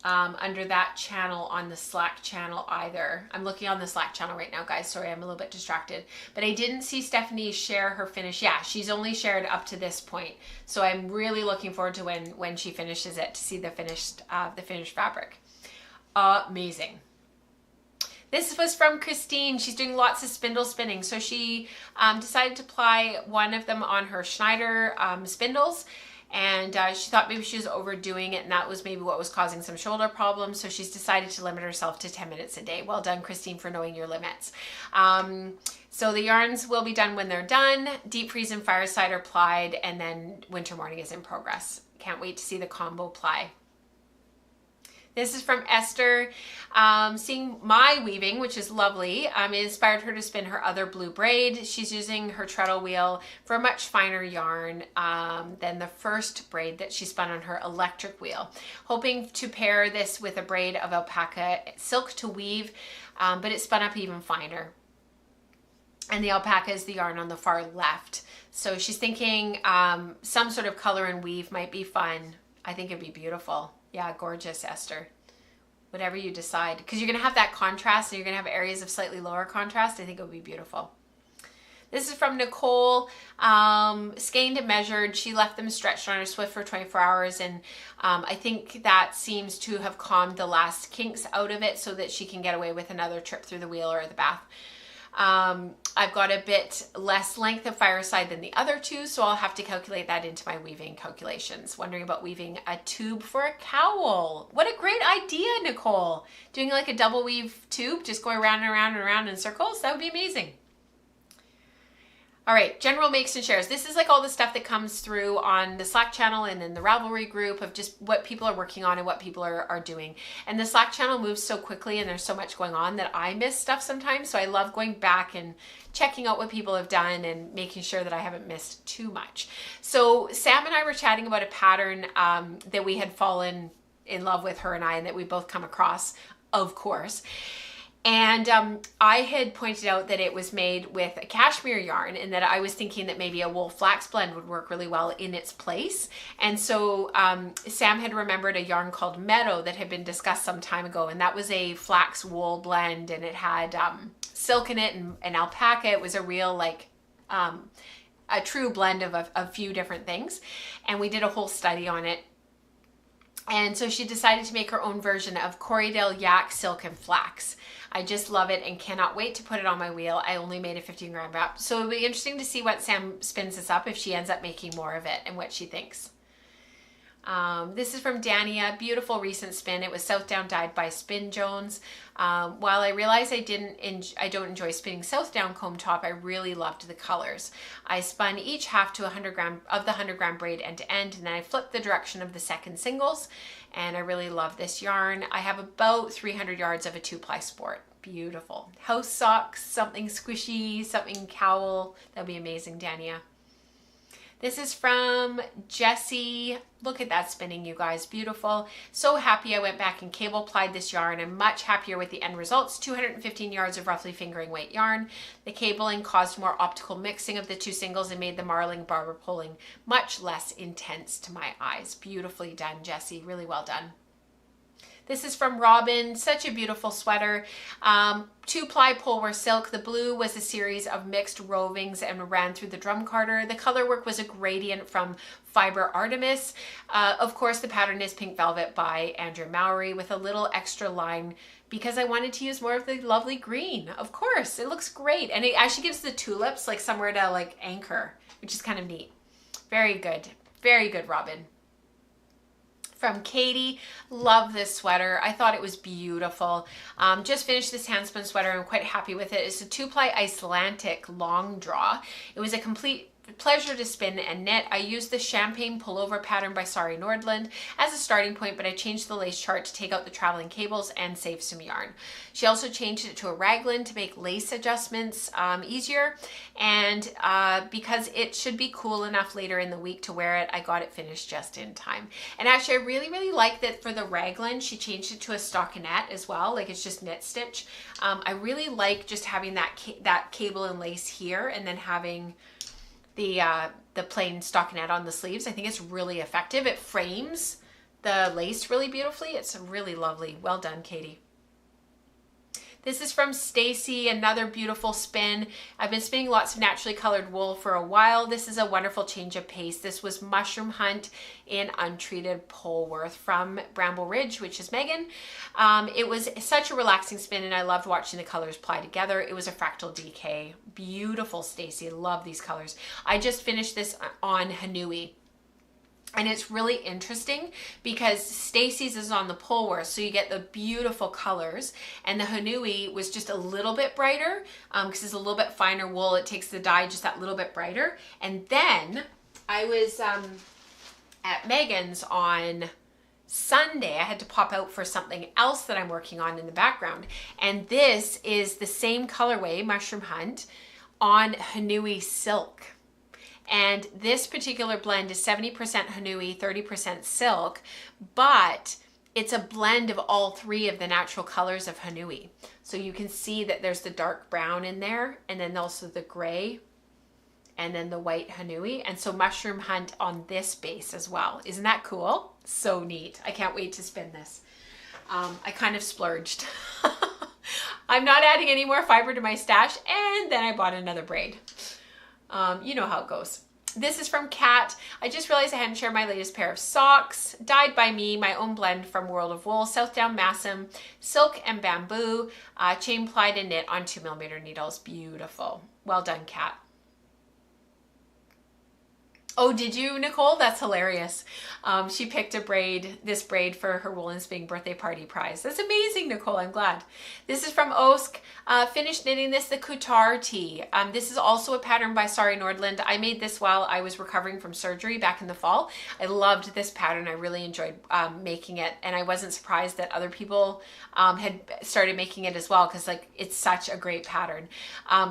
Under that channel on the Slack channel either. I'm looking on the Slack channel right now, guys. Sorry, I'm a little bit distracted. But I didn't see Stephanie share her finish. Yeah, she's only shared up to this point. So I'm really looking forward to when she finishes it to see the finished fabric. Amazing. This was from Christine. She's doing lots of spindle spinning. So she decided to ply one of them on her Schneider spindles. And she thought maybe she was overdoing it, and that was maybe what was causing some shoulder problems. So she's decided to limit herself to 10 minutes a day. Well done, Christine, for knowing your limits. So the yarns will be done when they're done. Deep freeze and fireside are plied, and then winter morning is in progress. Can't wait to see the combo ply. This is from Esther. Seeing my weaving, which is lovely, inspired her to spin her other blue braid. She's using her treadle wheel for a much finer yarn than the first braid that she spun on her electric wheel. Hoping to pair this with a braid of alpaca silk to weave, but it spun up even finer. And the alpaca is the yarn on the far left. So she's thinking some sort of color and weave might be fun. I think it'd be beautiful. Yeah, gorgeous, Esther. Whatever you decide. Because you're going to have that contrast, and you're going to have areas of slightly lower contrast. I think it would be beautiful. This is from Nicole. Skeined and measured. She left them stretched on her Swift for 24 hours. And I think that seems to have calmed the last kinks out of it so that she can get away with another trip through the wheel or the bath. I've got a bit less length of fireside than the other two, so I'll have to calculate that into my weaving calculations. Wondering about weaving a tube for a cowl. What a great idea, Nicole. Doing like a double weave tube, just going around and around and around in circles. That would be amazing. All right, general makes and shares. This is like all the stuff that comes through on the Slack channel and in the Ravelry group of just what people are working on and what people are doing. And the Slack channel moves so quickly and there's so much going on that I miss stuff sometimes. So I love going back and checking out what people have done and making sure that I haven't missed too much. So Sam and I were chatting about a pattern that we had fallen in love with, her and I, and that we both come across, of course. And I had pointed out that it was made with a cashmere yarn, and that I was thinking that maybe a wool flax blend would work really well in its place. And so Sam had remembered a yarn called Meadow that had been discussed some time ago, and that was a flax wool blend, and it had silk in it and alpaca. It was a real a true blend of a few different things, and we did a whole study on it. And so she decided to make her own version of Corriedale yak, silk, and flax. I just love it and cannot wait to put it on my wheel. I only made a 15-gram wrap. So it'll be interesting to see what Sam spins this up, if she ends up making more of it and what she thinks. This is from Dania, beautiful recent spin. It was South Down dyed by Spin Jones. While I realized I don't enjoy spinning South Down comb top, I really loved the colors. I spun each half to 100 gram of the 100 gram braid end to end, and then I flipped the direction of the second singles, and I really love this yarn. I have about 300 yards of a 2-ply sport. Beautiful. House socks, something squishy, something cowl. That'd be amazing, Dania. This is from Jessie. Look at that spinning, you guys. Beautiful. So happy I went back and cable plied this yarn. I'm much happier with the end results. 215 yards of roughly fingering weight yarn. The cabling caused more optical mixing of the two singles and made the marling barber pulling much less intense to my eyes. Beautifully done, Jessie. Really well done. This is from Robin, such a beautiful sweater. 2-ply Polwear silk. The blue was a series of mixed rovings and ran through the drum carter. The color work was a gradient from Fiber Artemis. Of course, the pattern is Pink Velvet by Andrew Mowry with a little extra line because I wanted to use more of the lovely green. Of course, it looks great. And it actually gives the tulips like somewhere to like anchor, which is kind of neat. Very good. Very good, Robin. From Katie, love this sweater. I thought it was beautiful. Just finished this handspun sweater. I'm quite happy with it. It's a 2-ply Icelandic long draw. It was a complete pleasure to spin and knit. I used the champagne pullover pattern by Sari Nordland as a starting point, but I changed the lace chart to take out the traveling cables and save some yarn. She also changed it to a raglan to make lace adjustments easier, and because it should be cool enough later in the week to wear it, I got it finished just in time. And actually, I really like that for the raglan, she changed it to a stockinette as well, like it's just knit stitch. I really like just having that cable and lace here, and then having the plain stockinette on the sleeves. I think it's really effective. It frames the lace really beautifully. It's really lovely. Well done, Katie. This is from Stacy, another beautiful spin. I've been spinning lots of naturally colored wool for a while. This is a wonderful change of pace. This was Mushroom Hunt in Untreated Polworth from Bramble Ridge, which is Megan. It was such a relaxing spin, and I loved watching the colors ply together. It was a fractal DK. Beautiful, Stacy. Love these colors. I just finished this on Hanui. And it's really interesting because Stacy's is on the Polworth, so you get the beautiful colors, and the Hanui was just a little bit brighter because it's a little bit finer wool. It takes the dye just that little bit brighter. And then I was at Megan's on Sunday. I had to pop out for something else that I'm working on in the background. And this is the same colorway, Mushroom Hunt, on Hanui silk. And this particular blend is 70% Hanui, 30% silk, but it's a blend of all three of the natural colors of Hanui. So you can see that there's the dark brown in there, and then also the gray, and then the white Hanui. And so Mushroom Hunt on this base as well. Isn't that cool? So neat. I can't wait to spin this. I kind of splurged. I'm not adding any more fiber to my stash, and then I bought another braid. You know how it goes. This is from Kat. I just realized I hadn't shared my latest pair of socks. Dyed by me, my own blend from World of Wool. South Down Massam, silk and bamboo. Chain plied and knit on 2mm needles. Beautiful. Well done, Kat. Oh, did you, Nicole? That's hilarious. She picked this braid for her Wool and Spinning birthday party prize. That's amazing, Nicole. I'm glad. This is from Osk. Finished knitting this, the Couture tee. This is also a pattern by Sari Nordland. I made this while I was recovering from surgery back in the fall. I loved this pattern. I really enjoyed making it, and I wasn't surprised that other people had started making it as well, because like it's such a great pattern.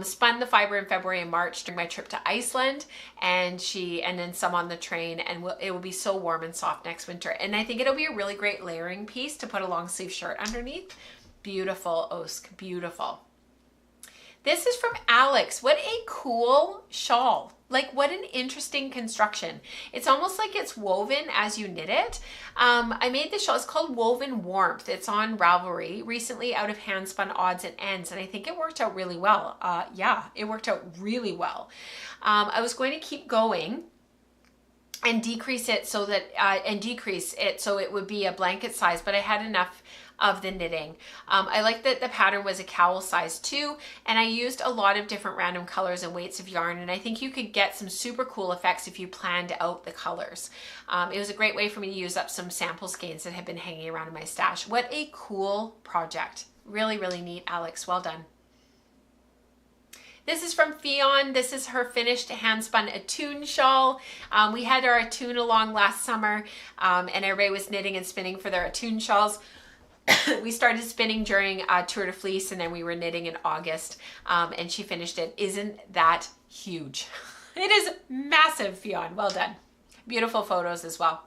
Spun the fiber in February and March during my trip to Iceland, and then some on the train, and it will be so warm and soft next winter. And I think it'll be a really great layering piece to put a long sleeve shirt underneath. Beautiful, Osk, beautiful. This is from Alex. What a cool shawl. Like, what an interesting construction. It's almost like it's woven as you knit it. I made this shawl. It's called Woven Warmth. It's on Ravelry, recently out of Handspun Odds and Ends, and I think it worked out really well. Yeah, it worked out really well. I was going to keep going and decrease it so that it would be a blanket size, but I had enough of the knitting. I like that the pattern was a cowl size too, and I used a lot of different random colors and weights of yarn, and I think you could get some super cool effects if you planned out the colors. It was a great way for me to use up some sample skeins that had been hanging around in my stash. What a cool project. Really, really neat, Alex. Well done. This is from Fionn. This is her finished hand-spun Attune shawl. We had our Attune along last summer, and everybody was knitting and spinning for their Attune shawls. We started spinning during Tour de Fleece, and then we were knitting in August, and she finished it. Isn't that huge? It is massive, Fionn. Well done. Beautiful photos as well.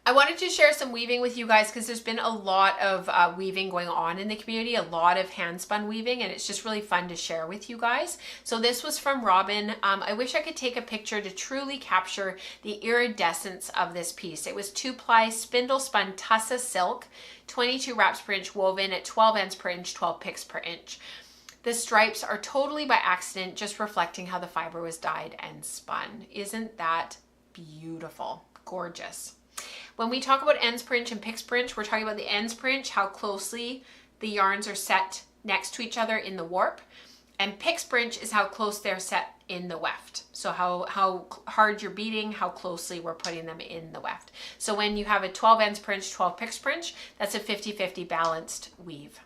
I wanted to share some weaving with you guys because there's been a lot of weaving going on in the community, a lot of hand spun weaving, and it's just really fun to share with you guys. So this was from Robin. I wish I could take a picture to truly capture the iridescence of this piece. It was 2-ply spindle spun Tussa silk, 22 wraps per inch woven at 12 ends per inch, 12 picks per inch. The stripes are totally by accident, just reflecting how the fiber was dyed and spun. Isn't that beautiful? Gorgeous. When we talk about ends per inch and picks per inch, we're talking about the ends per inch, how closely the yarns are set next to each other in the warp. And picks per inch is how close they're set in the weft. So how hard you're beating, how closely we're putting them in the weft. So when you have a 12 ends per inch, 12 picks per inch, that's a 50-50 balanced weave.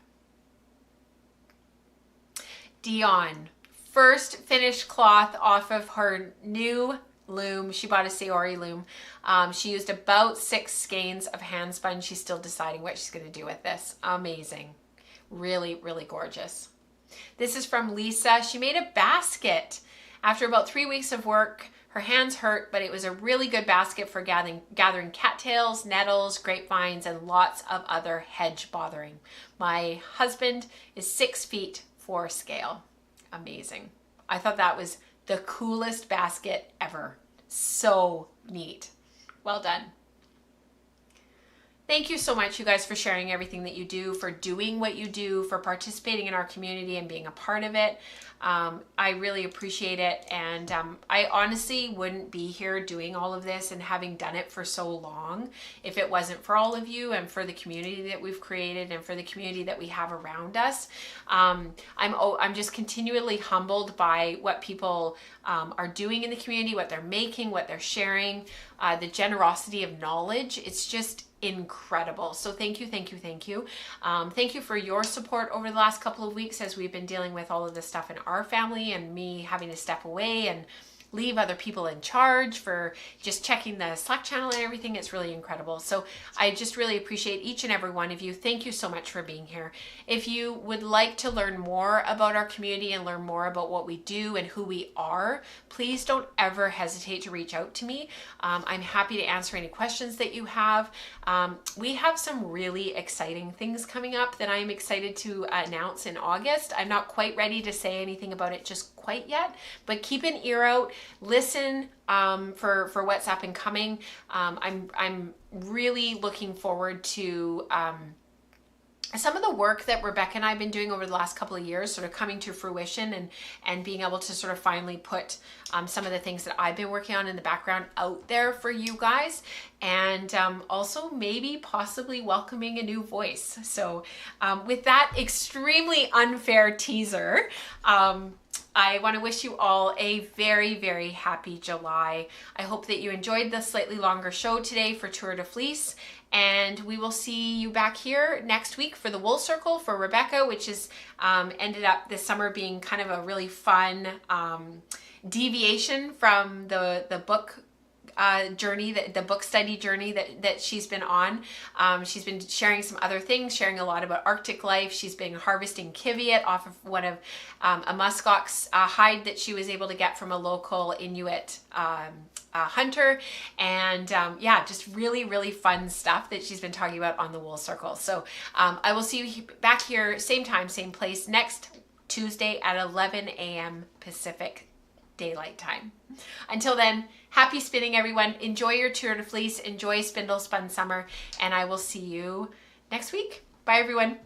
Dion, first finished cloth off of her new loom. She bought a Saori loom. She used about 6 skeins of hand spun. She's still deciding what she's going to do with this. Amazing. Really, really gorgeous. This is from Lisa. She made a basket. After about 3 weeks of work, her hands hurt, but it was a really good basket for gathering cattails, nettles, grapevines, and lots of other hedge bothering. My husband is 6 feet 4 scale. Amazing. I thought that was the coolest basket ever. So neat. Well done. Thank you so much, you guys, for sharing everything that you do, for doing what you do, for participating in our community and being a part of it. I really appreciate it. And I honestly wouldn't be here doing all of this and having done it for so long if it wasn't for all of you and for the community that we've created and for the community that we have around us. I'm just continually humbled by what people are doing in the community, what they're making, what they're sharing, the generosity of knowledge. It's just incredible. So thank you, thank you, thank you. Thank you for your support over the last couple of weeks as we've been dealing with all of this stuff in our family and me having to step away and leave other people in charge for just checking the Slack channel and everything. It's really incredible. So I just really appreciate each and every one of you. Thank you so much for being here. If you would like to learn more about our community and learn more about what we do and who we are, please don't ever hesitate to reach out to me. I'm happy to answer any questions that you have. We have some really exciting things coming up that I'm excited to announce in August. I'm not quite ready to say anything about it just quite yet, but keep an ear out, listen for what's up and coming. I'm really looking forward to some of the work that Rebecca and I have been doing over the last couple of years sort of coming to fruition and being able to sort of finally put some of the things that I've been working on in the background out there for you guys, and also maybe possibly welcoming a new voice. So with that extremely unfair teaser, I want to wish you all a very, very happy July. I hope that you enjoyed the slightly longer show today for Tour de Fleece, and we will see you back here next week for the Wool Circle for Rebecca, which is ended up this summer being kind of a really fun deviation from the book journey, the book study journey that she's been on. She's been sharing some other things, sharing a lot about Arctic life. She's been harvesting kiviat off of one of a muskox hide that she was able to get from a local Inuit hunter, and yeah, just really, really fun stuff that she's been talking about on the Wool Circle. So I will see you back here, same time, same place, next Tuesday at 11 a.m. Pacific Daylight Time. Until then, happy spinning, everyone. Enjoy your Tour de Fleece. Enjoy Spindle Spun Summer, and I will see you next week. Bye, everyone.